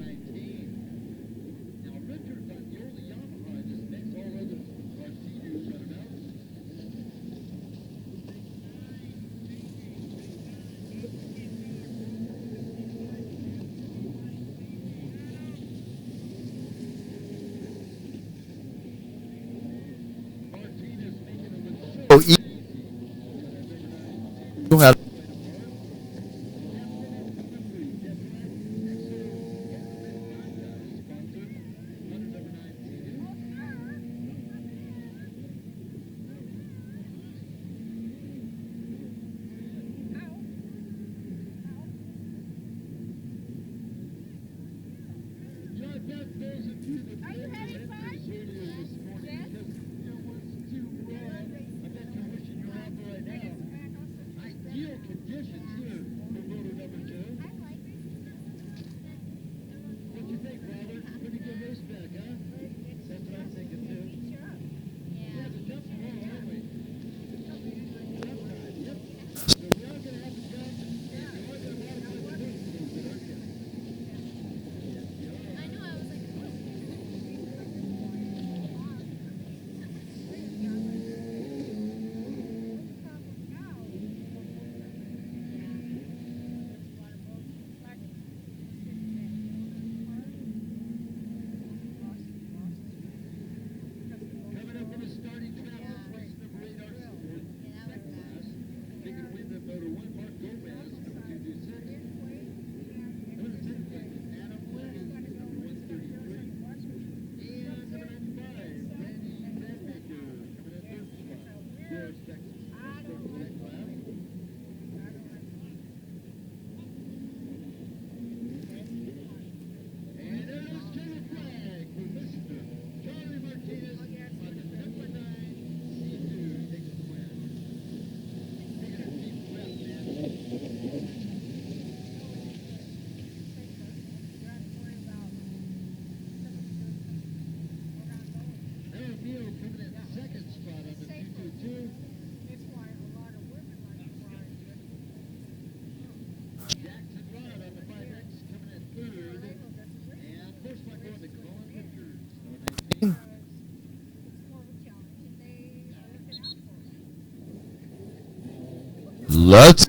let's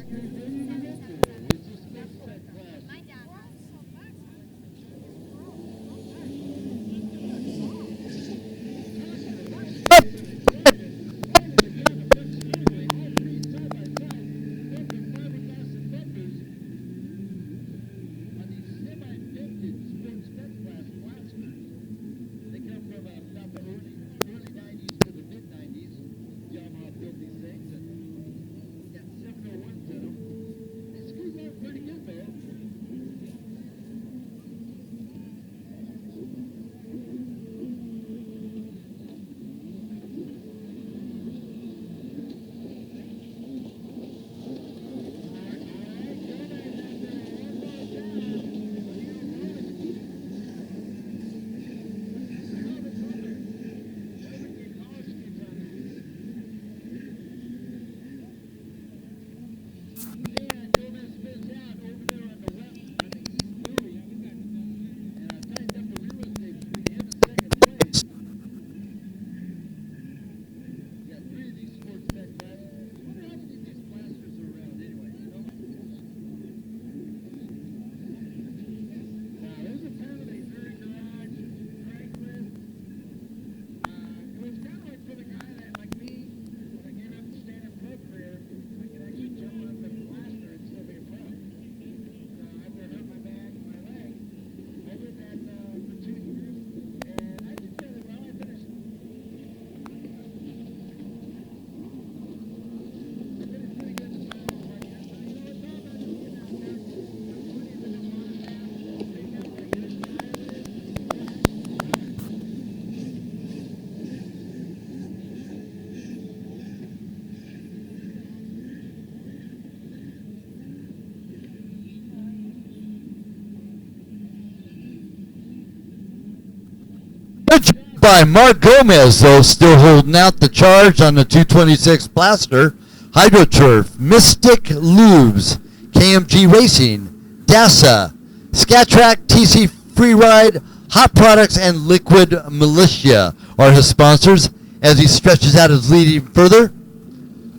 Good job by Mark Gomez, though, still holding out the charge on the 226 Blaster. HydroTurf, Mystic Lubes, KMG Racing, DASA, SCATRAC, TC Freeride, Hot Products, and Liquid Militia are his sponsors. As he stretches out his lead even further,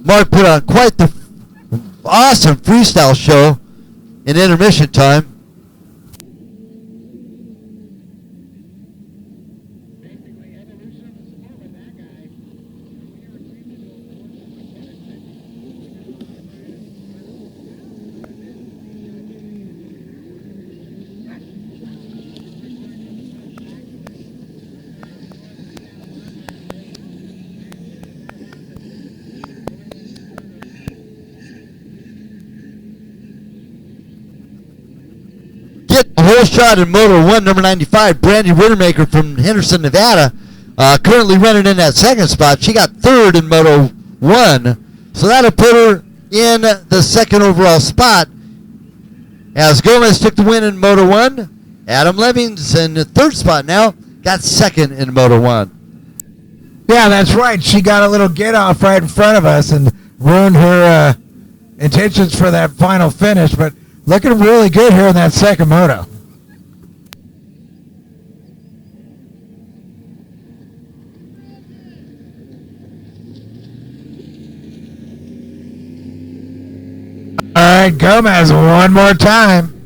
Mark put on quite the awesome freestyle show in intermission time. Get a whole shot in Moto 1, number 95, Brandy Wintermaker from Henderson, Nevada. Currently running in that second spot. She got third in Moto 1. So that'll put her in the second overall spot. As Gomez took the win in Moto 1, Adam Lemmings in the third spot now. Got second in Moto 1. Yeah, that's right. She got a little get off right in front of us and ruined her intentions for that final finish. But looking really good here in that second moto. All right, Gomez one more time.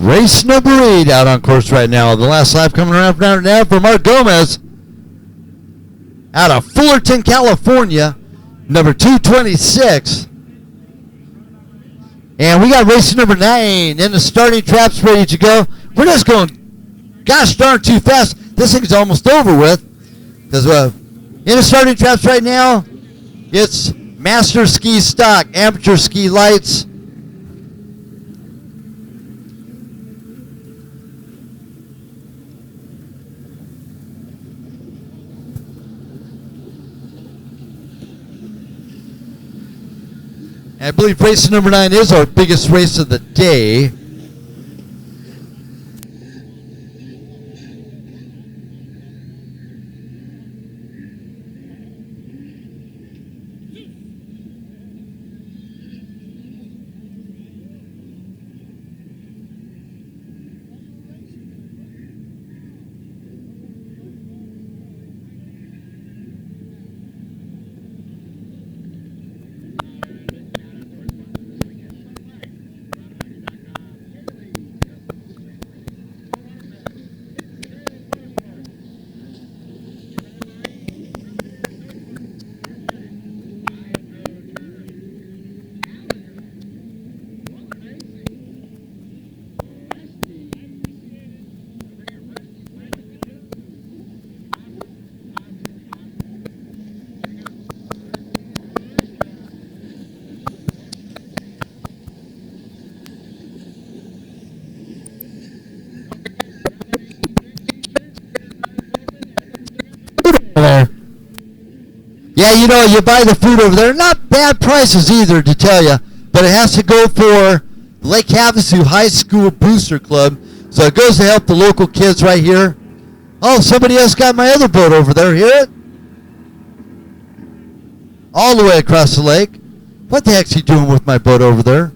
Race number 8 out on course right now. The last lap coming around now for Mark Gomez out of Fullerton, California, number 226. And we got race number 9 in the starting traps ready to go. We're just going gosh darn too fast. This thing's almost over with. Because in the starting traps right now, it's Master Ski Stock, Amateur Ski Lights, I believe race number 9 is our biggest race of the day. There. Yeah, you know, you buy the food over there. Not bad prices either, to tell you. But it has to go for Lake Havasu High School Booster Club. So it goes to help the local kids right here. Oh, somebody else got my other boat over there. Hear it? All the way across the lake. What the heck's he doing with my boat over there?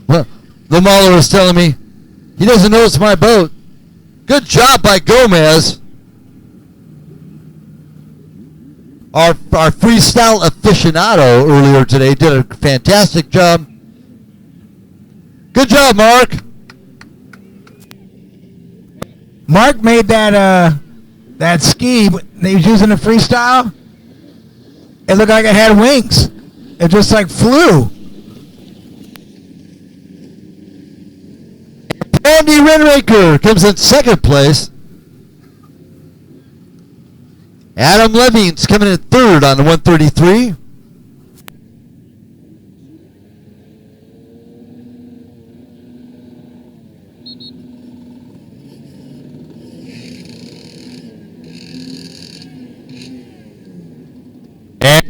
Well, the mauler was telling me he doesn't know it's my boat. Good job by Gomez. Our freestyle aficionado earlier today did a fantastic job. Good job, Mark. Mark made that ski that he was using the freestyle. It looked like it had wings. It just like flew. Andy Renraker comes in second place. Adam Levine's coming in third on the 133.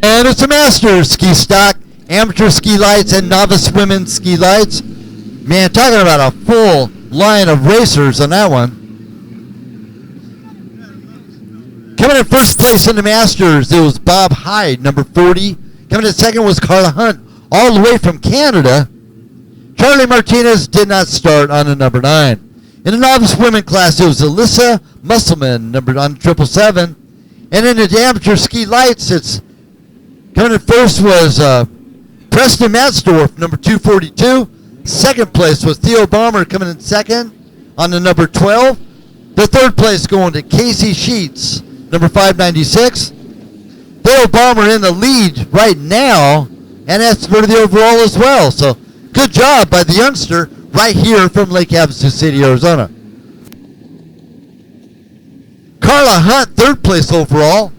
And it's a Masters ski stock, amateur ski lights, and novice women's ski lights. Man, talking about a full line of racers on that one. Coming in first place in the Masters, it was Bob Hyde, number 40. Coming in second was Carla Hunt, all the way from Canada. Charlie Martinez did not start on the number 9. In the novice women class, it was Alyssa Musselman, number on 777. And in the amateur ski lights, it's coming in first was Preston Matsdorf, number 242. Second place was Theo Balmer coming in second on the number 12. The third place going to Casey Sheets, number 596. Theo Balmer in the lead right now, and that's for the overall as well. So good job by the youngster right here from Lake Havasu City, Arizona. Carla Hunt, third place overall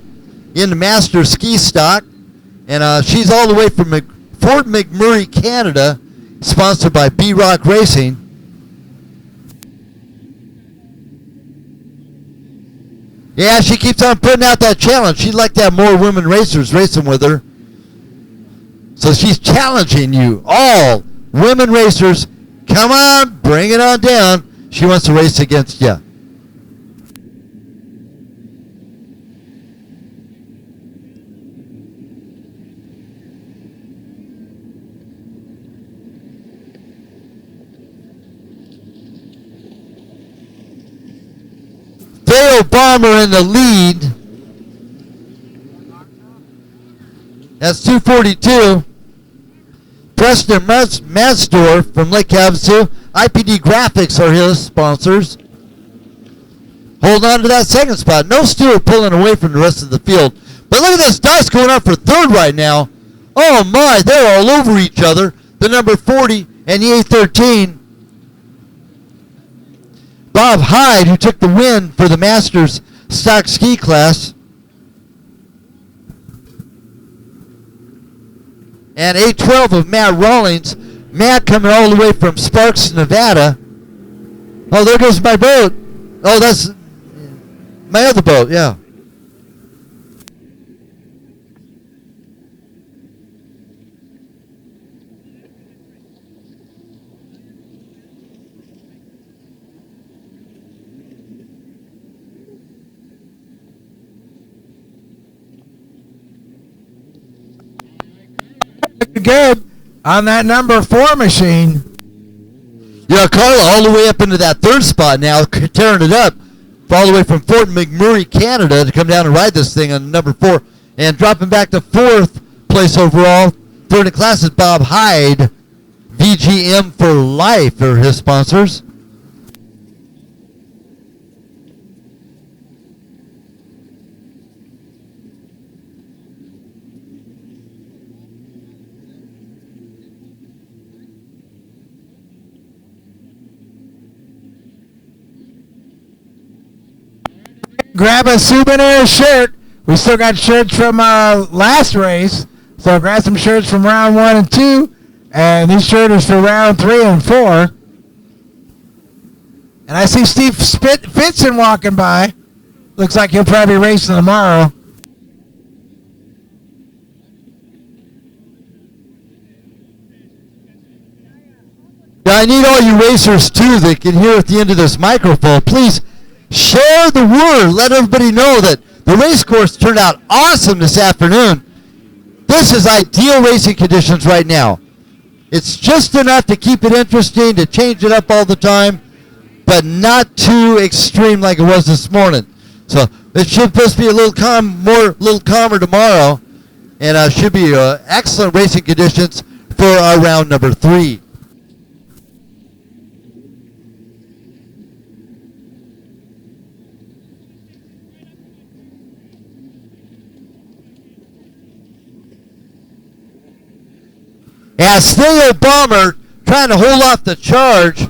in the Master Ski Stock. And she's all the way from Fort McMurray, Canada, sponsored by B-Rock Racing. Yeah, she keeps on putting out that challenge. She'd like to have more women racers racing with her. So she's challenging you, all women racers. Come on, bring it on down. She wants to race against you. Theo Balmer in the lead. That's 242. Preston Matsdorf from Lake Havasu. IPD Graphics are his sponsors. Hold on to that second spot. No Stewart pulling away from the rest of the field. But look at this dice going up for third right now. Oh my, they're all over each other. The number 40 and the 813. Bob Hyde, who took the win for the Masters stock ski class. And 812 of Matt Rawlings. Matt coming all the way from Sparks, Nevada. Oh, there goes my boat. Oh, that's my other boat, yeah. Good on that number 4 machine. Yeah, Carla all the way up into that third spot now, tearing it up. All the way from Fort McMurray, Canada, to come down and ride this thing on number 4. And dropping back to fourth place overall. Third in class is Bob Hyde. VGM for Life are his sponsors. Grab a souvenir shirt. We still got shirts from last race, so grab some shirts from round 1 and 2, and these shirts are for round 3 and 4. And I see Steve Fitzen walking by. Looks like he'll probably be racing tomorrow. Now, I need all you racers, too, that can hear at the end of this microphone. Please share the word. Let everybody know that the race course turned out awesome this afternoon. This is ideal racing conditions right now. It's just enough to keep it interesting, to change it up all the time, but not too extreme like it was this morning. So it should supposed to be a little calmer tomorrow, and should be excellent racing conditions for our round number 3. As Theo Balmer trying to hold off the charge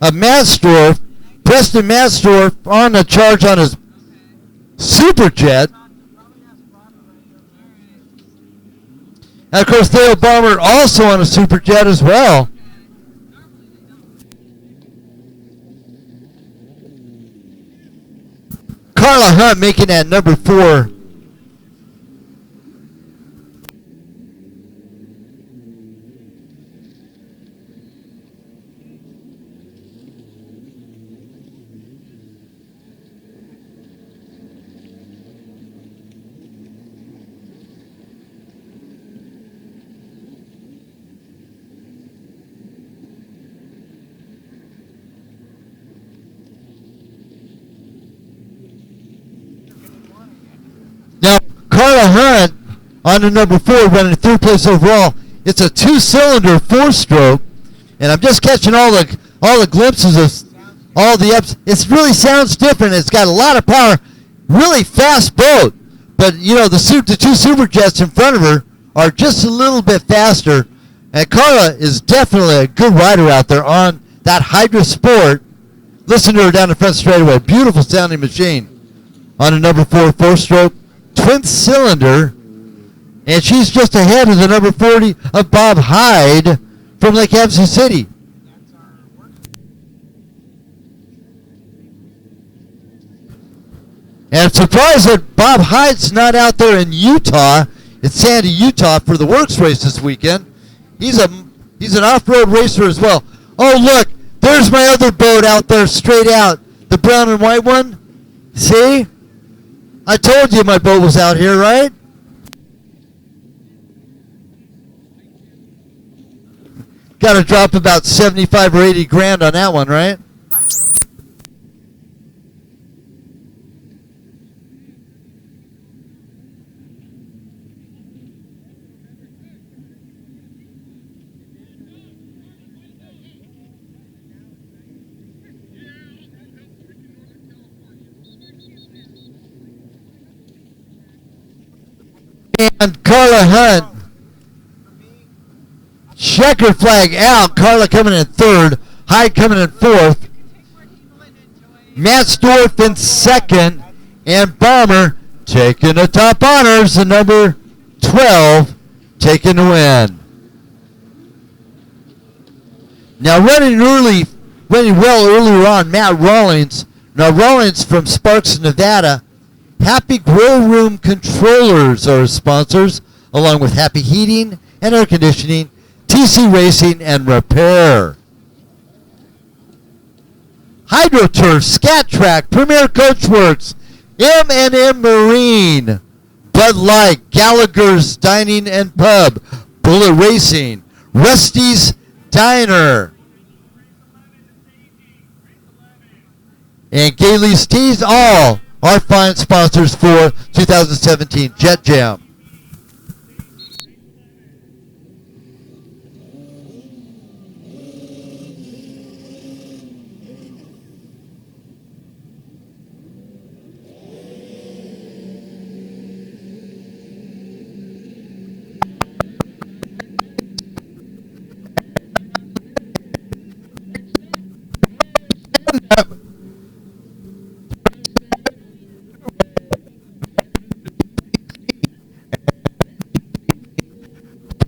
of Matsdorf. Preston Matsdorf on the charge on his Superjet. And of course, Dale Bomber also on a Superjet as well. Carla Hunt making that number 4. Now, Carla Hunt on the number 4 running 3rd place overall. It's a 2-cylinder 4-stroke, and I'm just catching all the glimpses of all the ups. It really sounds different. It's got a lot of power, really fast boat. But you know the 2 Superjets in front of her are just a little bit faster, and Carla is definitely a good rider out there on that Hydra Sport. Listen to her down the front straightaway. Beautiful sounding machine on the number 4 4-stroke. Twin cylinder, and she's just ahead of the number 40 of Bob Hyde from Lake Havasu City. And I'm surprised that Bob Hyde's not out there in Utah. It's Sandy, Utah for the Works race this weekend. He's an off-road racer as well. Oh look, there's my other boat out there straight out, the brown and white one. See? I told you my boat was out here, right? Got to drop about 75 or 80 grand on that one, right? And Carla Hunt, checker flag out. Carla coming in 3rd, Hyde coming in 4th, Matsdorf in 2nd, and Bomber taking the top honors, the number 12 taking the win. Now running well earlier on, Matt Rawlings. Now Rawlings from Sparks, Nevada. Happy Grow Room Controllers are sponsors, along with Happy Heating and Air Conditioning, TC Racing, and Repair. HydroTurf, Scat Track, Premier Coachworks, M&M Marine, Bud Light, Gallagher's Dining and Pub, Bullet Racing, Rusty's Diner, and Gailey's Teas, all our fine sponsors for 2017 Jet Jam.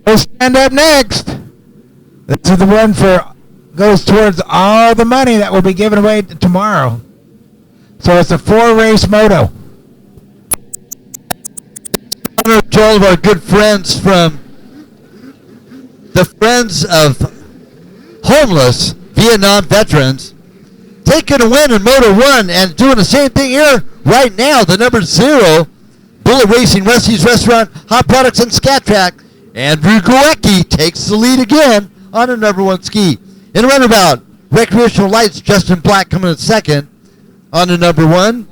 We'll stand up next. This is the one goes towards all the money that will be given away tomorrow. So it's a 4-race moto. Honor to all of our good friends from the Friends of Homeless Vietnam Veterans, taking a win in Moto 1 and doing the same thing here right now. The number 0, Bullet Racing, Rusty's Restaurant, Hot Products, and Scat Track. Andrew Goecki takes the lead again on a number 1 ski. In a runabout, Recreational Lights, Justin Black coming in 2nd on the number 1.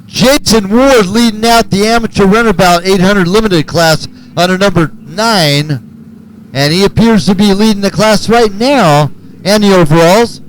Jason Ward leading out the amateur runabout 800 limited class on a number 9, and he appears to be leading the class right now and the overalls.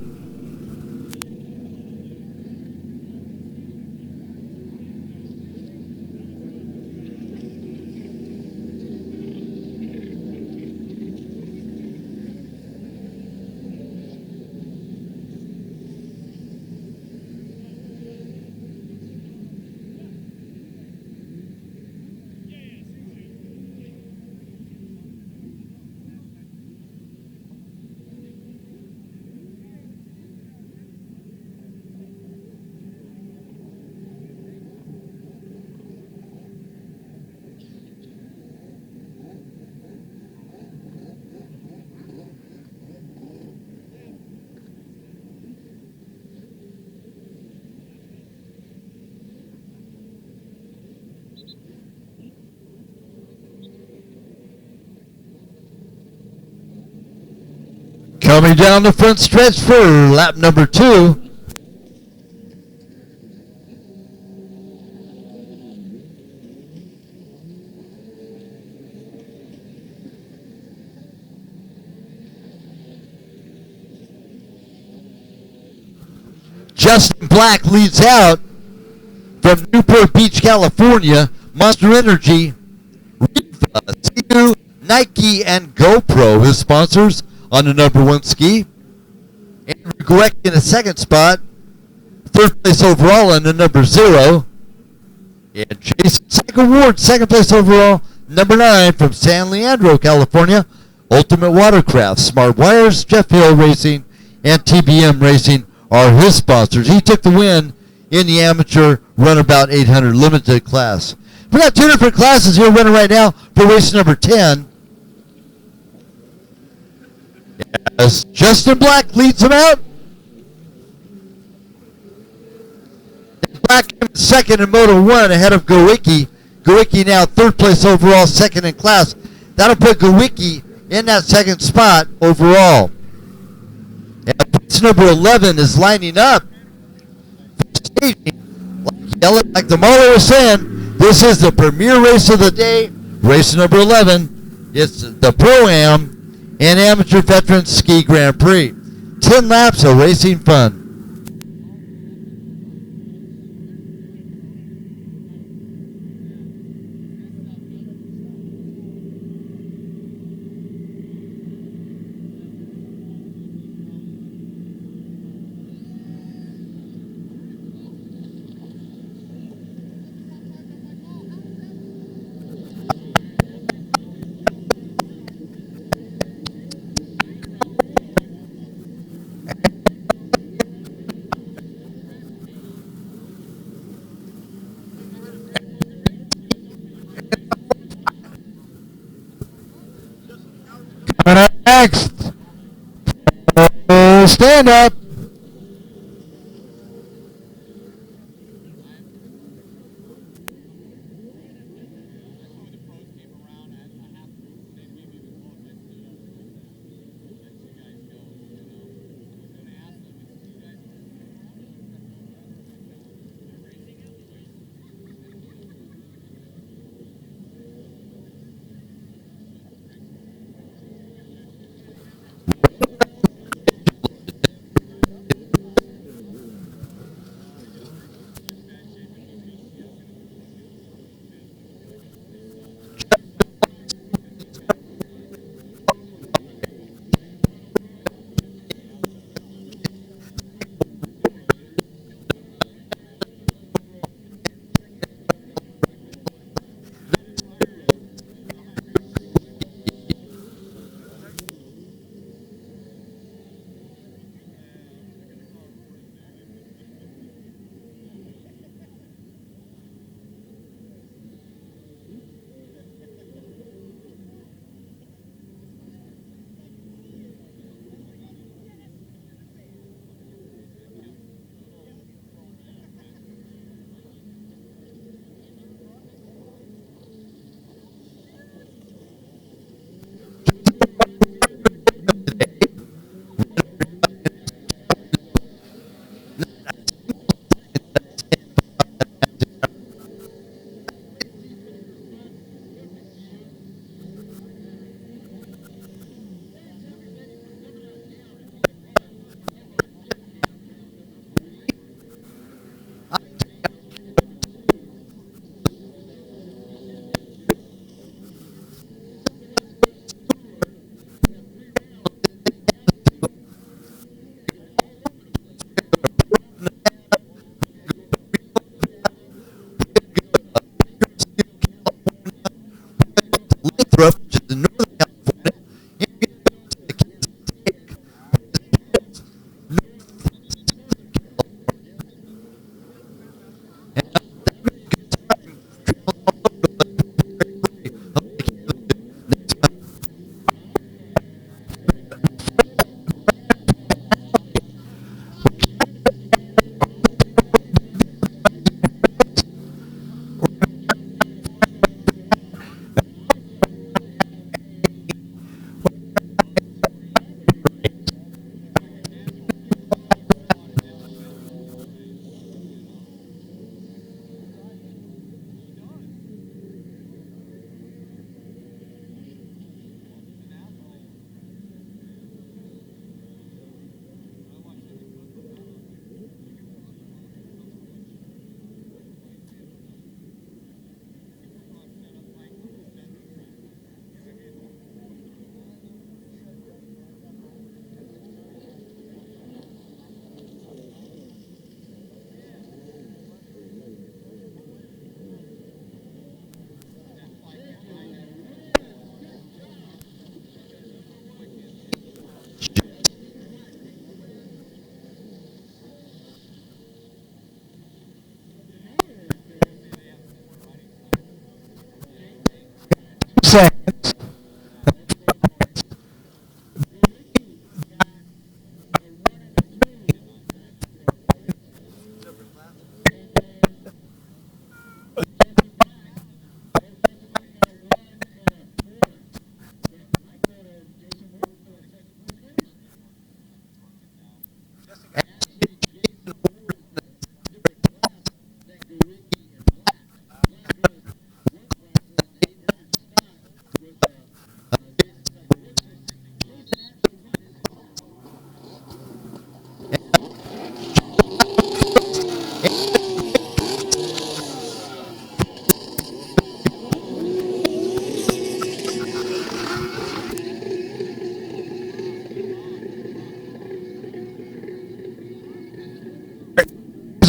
Coming down the front stretch for lap number 2. Justin Black leads out from Newport Beach, California. Monster Energy, Riva, CU, Nike, and GoPro, his sponsors, on the number 1 ski. Andrew Gueck in the second spot. 3rd place overall on the number 0. And Jason Ward, 2nd place overall, number 9 from San Leandro, California. Ultimate Watercraft, Smart Wires, Jeff Hill Racing, and TBM Racing are his sponsors. He took the win in the amateur runabout 800 limited class. We got 2 different classes here running right now for race number 10. As Justin Black leads him out. Black came in second in Moto 1 ahead of Gowicki. Gowicki now 3rd place overall, 2nd in class. That'll put Gowicki in that 2nd spot overall. And race number 11 is lining up. Like the Marlo was saying, this is the premier race of the day. Race number 11. It's the Pro-Am and Amateur Veterans Ski Grand Prix. 10 laps of racing fun. Coming up next, stand up.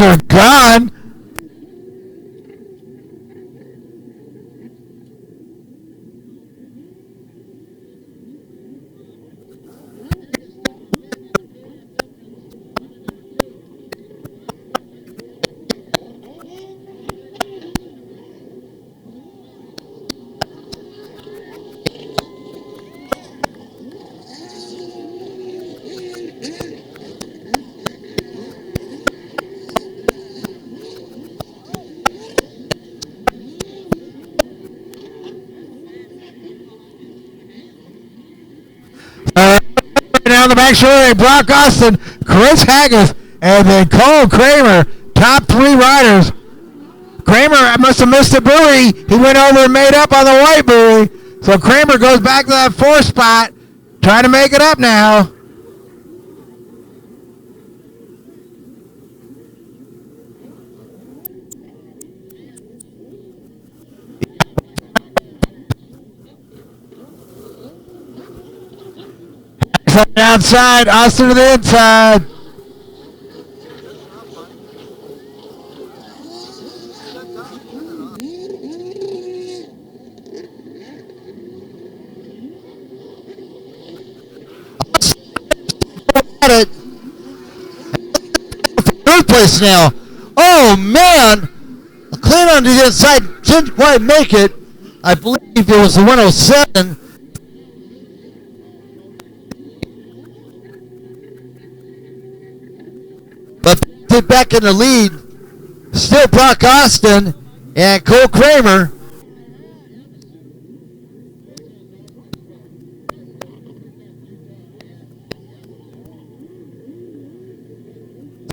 Are gone. Down the back shoulder, Brock Austin, Chris Haggis, and then Cole Kramer, top three riders. Kramer must have missed a buoy. He went over and made up on the white buoy. So Kramer goes back to that fourth spot, trying to make it up now. Outside, Austin to the inside. It. Third place now. Oh man, clean on the inside, didn't quite make it. I believe it was the 107. But back in the lead, still Brock Austin and Cole Kramer.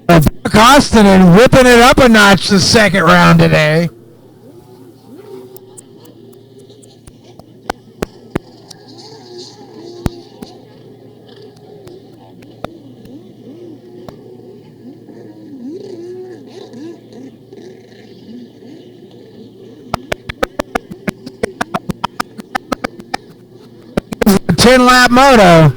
Brock Austin and whipping it up a notch the second round today. A 10-lap moto.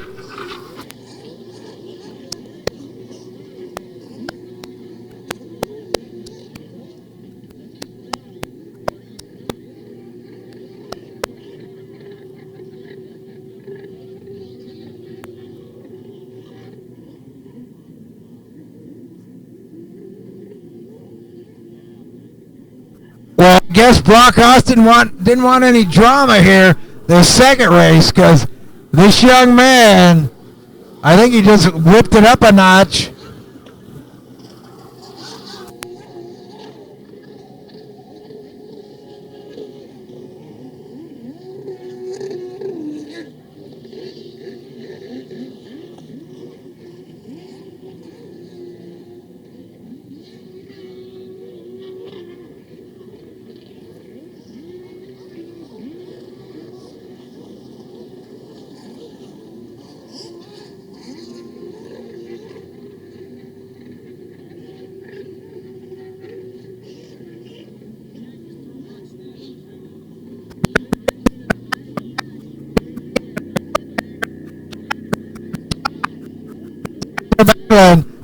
Well, I guess Brock Austin didn't want any drama here the second race because this young man, I think he just whipped it up a notch.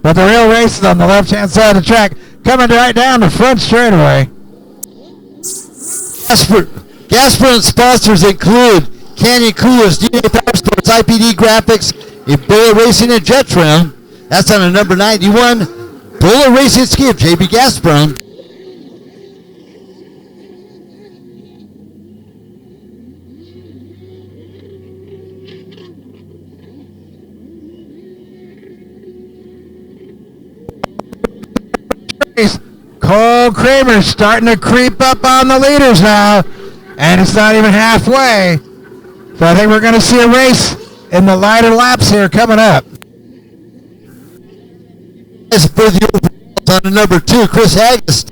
But the real race is on the left-hand side of the track, coming right down the front straightaway. Gasper sponsors include Canyon Coolers, DNA Power Sports, IPD Graphics, Buller Racing, and JETJAM. That's on the number 91. Buller Racing Ski of JB Gasper. Cole Kramer starting to creep up on the leaders now, and it's not even halfway. So I think we're going to see a race in the lighter laps here coming up. As for the overalls on the number 2, Chris Haggis.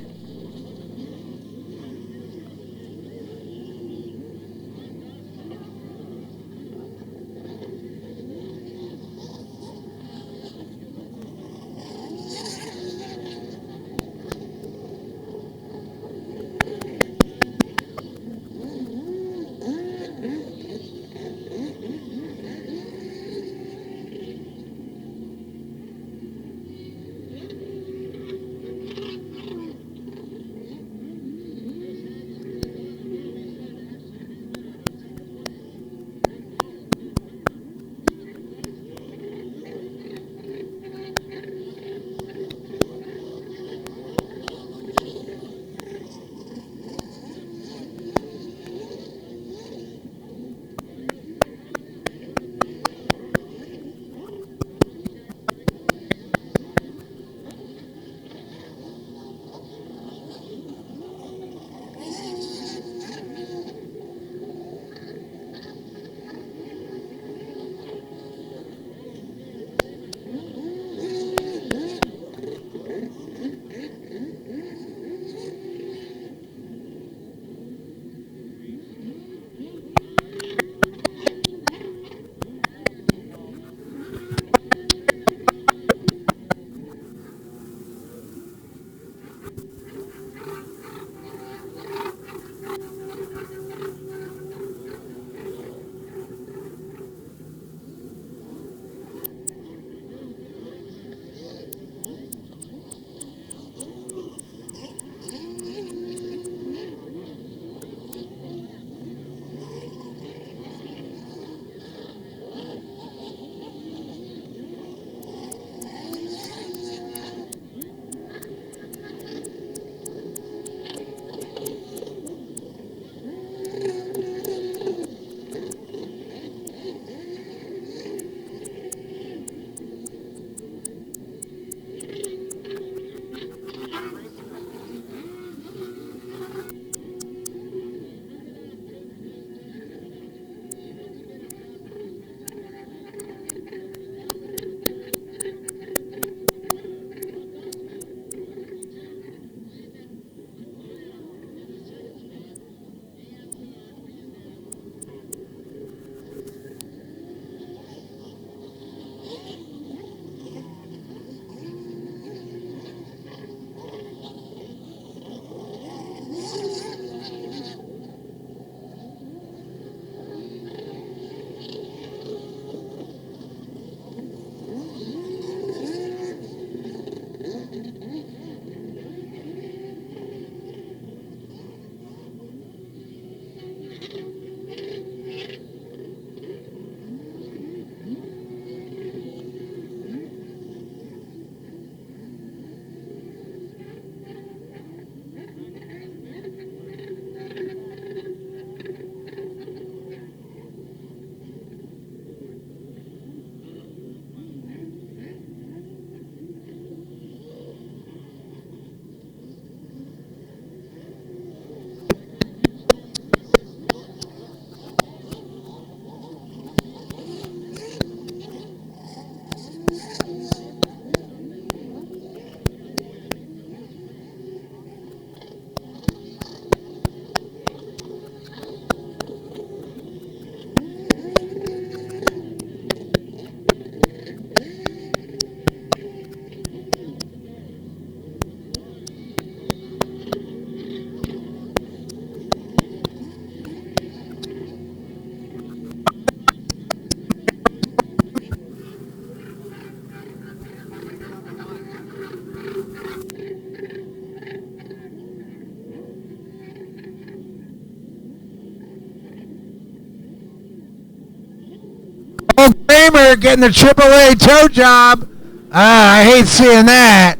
Kramer getting the AAA toe job. I hate seeing that.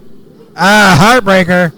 Heartbreaker.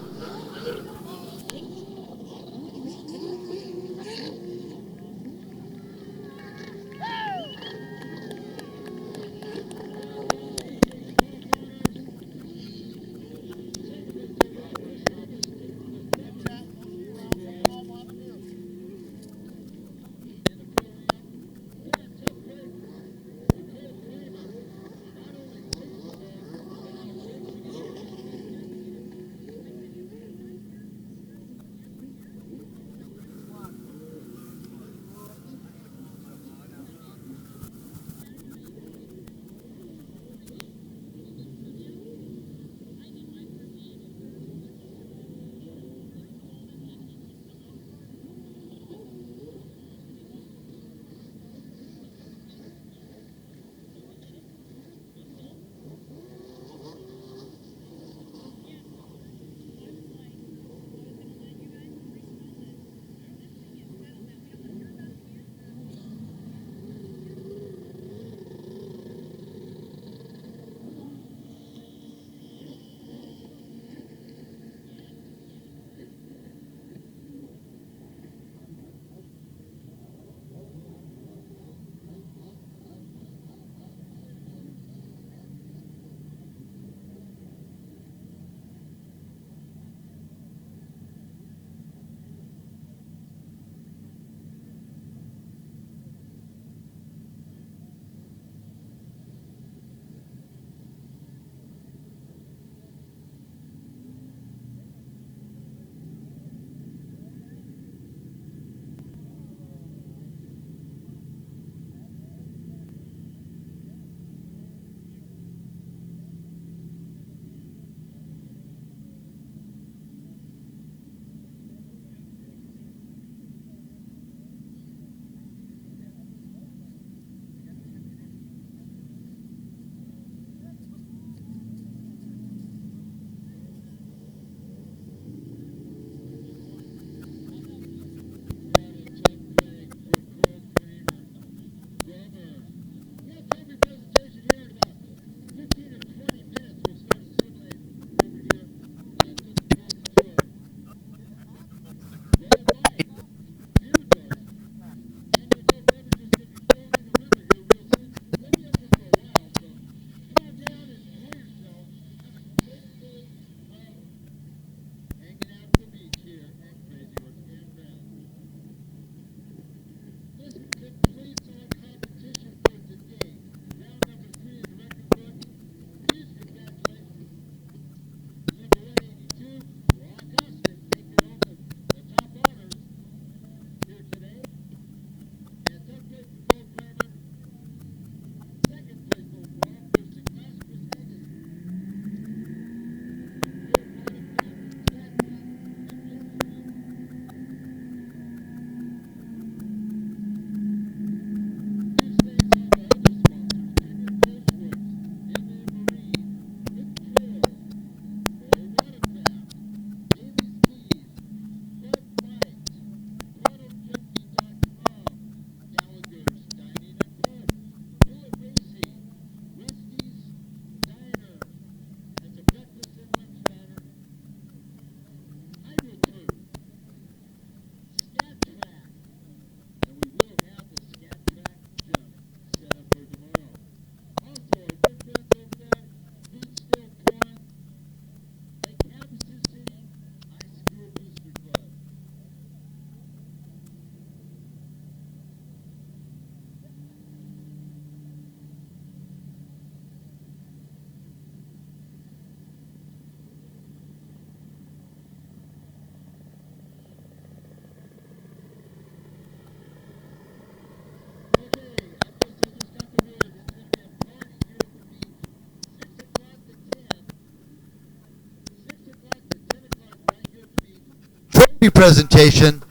trophy presentation.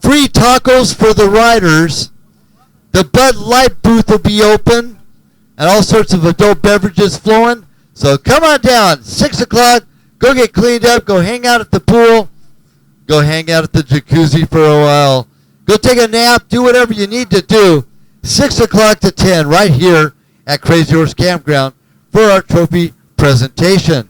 Free tacos for the riders. The Bud Light booth will be open, and all sorts of adult beverages flowing. So come on down, 6 o'clock. Go get cleaned up. Go hang out at the pool. Go hang out at the jacuzzi for a while. Go take a nap. Do whatever you need to do. 6 o'clock to 10 right here at Crazy Horse Campground for our trophy presentation.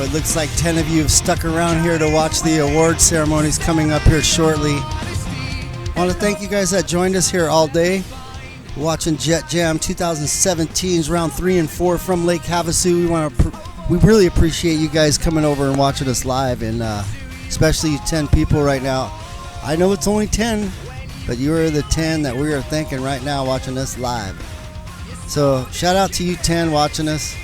it looks like 10 of you have stuck around here to watch the award ceremonies coming up here shortly. I want to thank you guys that joined us here all day, watching Jet Jam 2017's round 3 and 4 from Lake Havasu. We really appreciate you guys coming over and watching us live, and especially you 10 people right now. I know it's only 10, but you are the 10 that we are thanking right now watching us live. So shout out to you 10 watching us.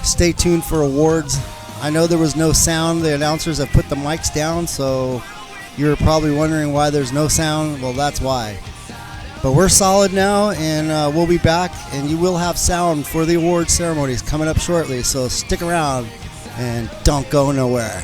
Stay tuned for awards. I know there was no sound. The announcers have put the mics down, so you're probably wondering why there's no sound. Well, that's why. But we're solid now, and we'll be back, and you will have sound for the award ceremonies coming up shortly. So stick around and don't go nowhere.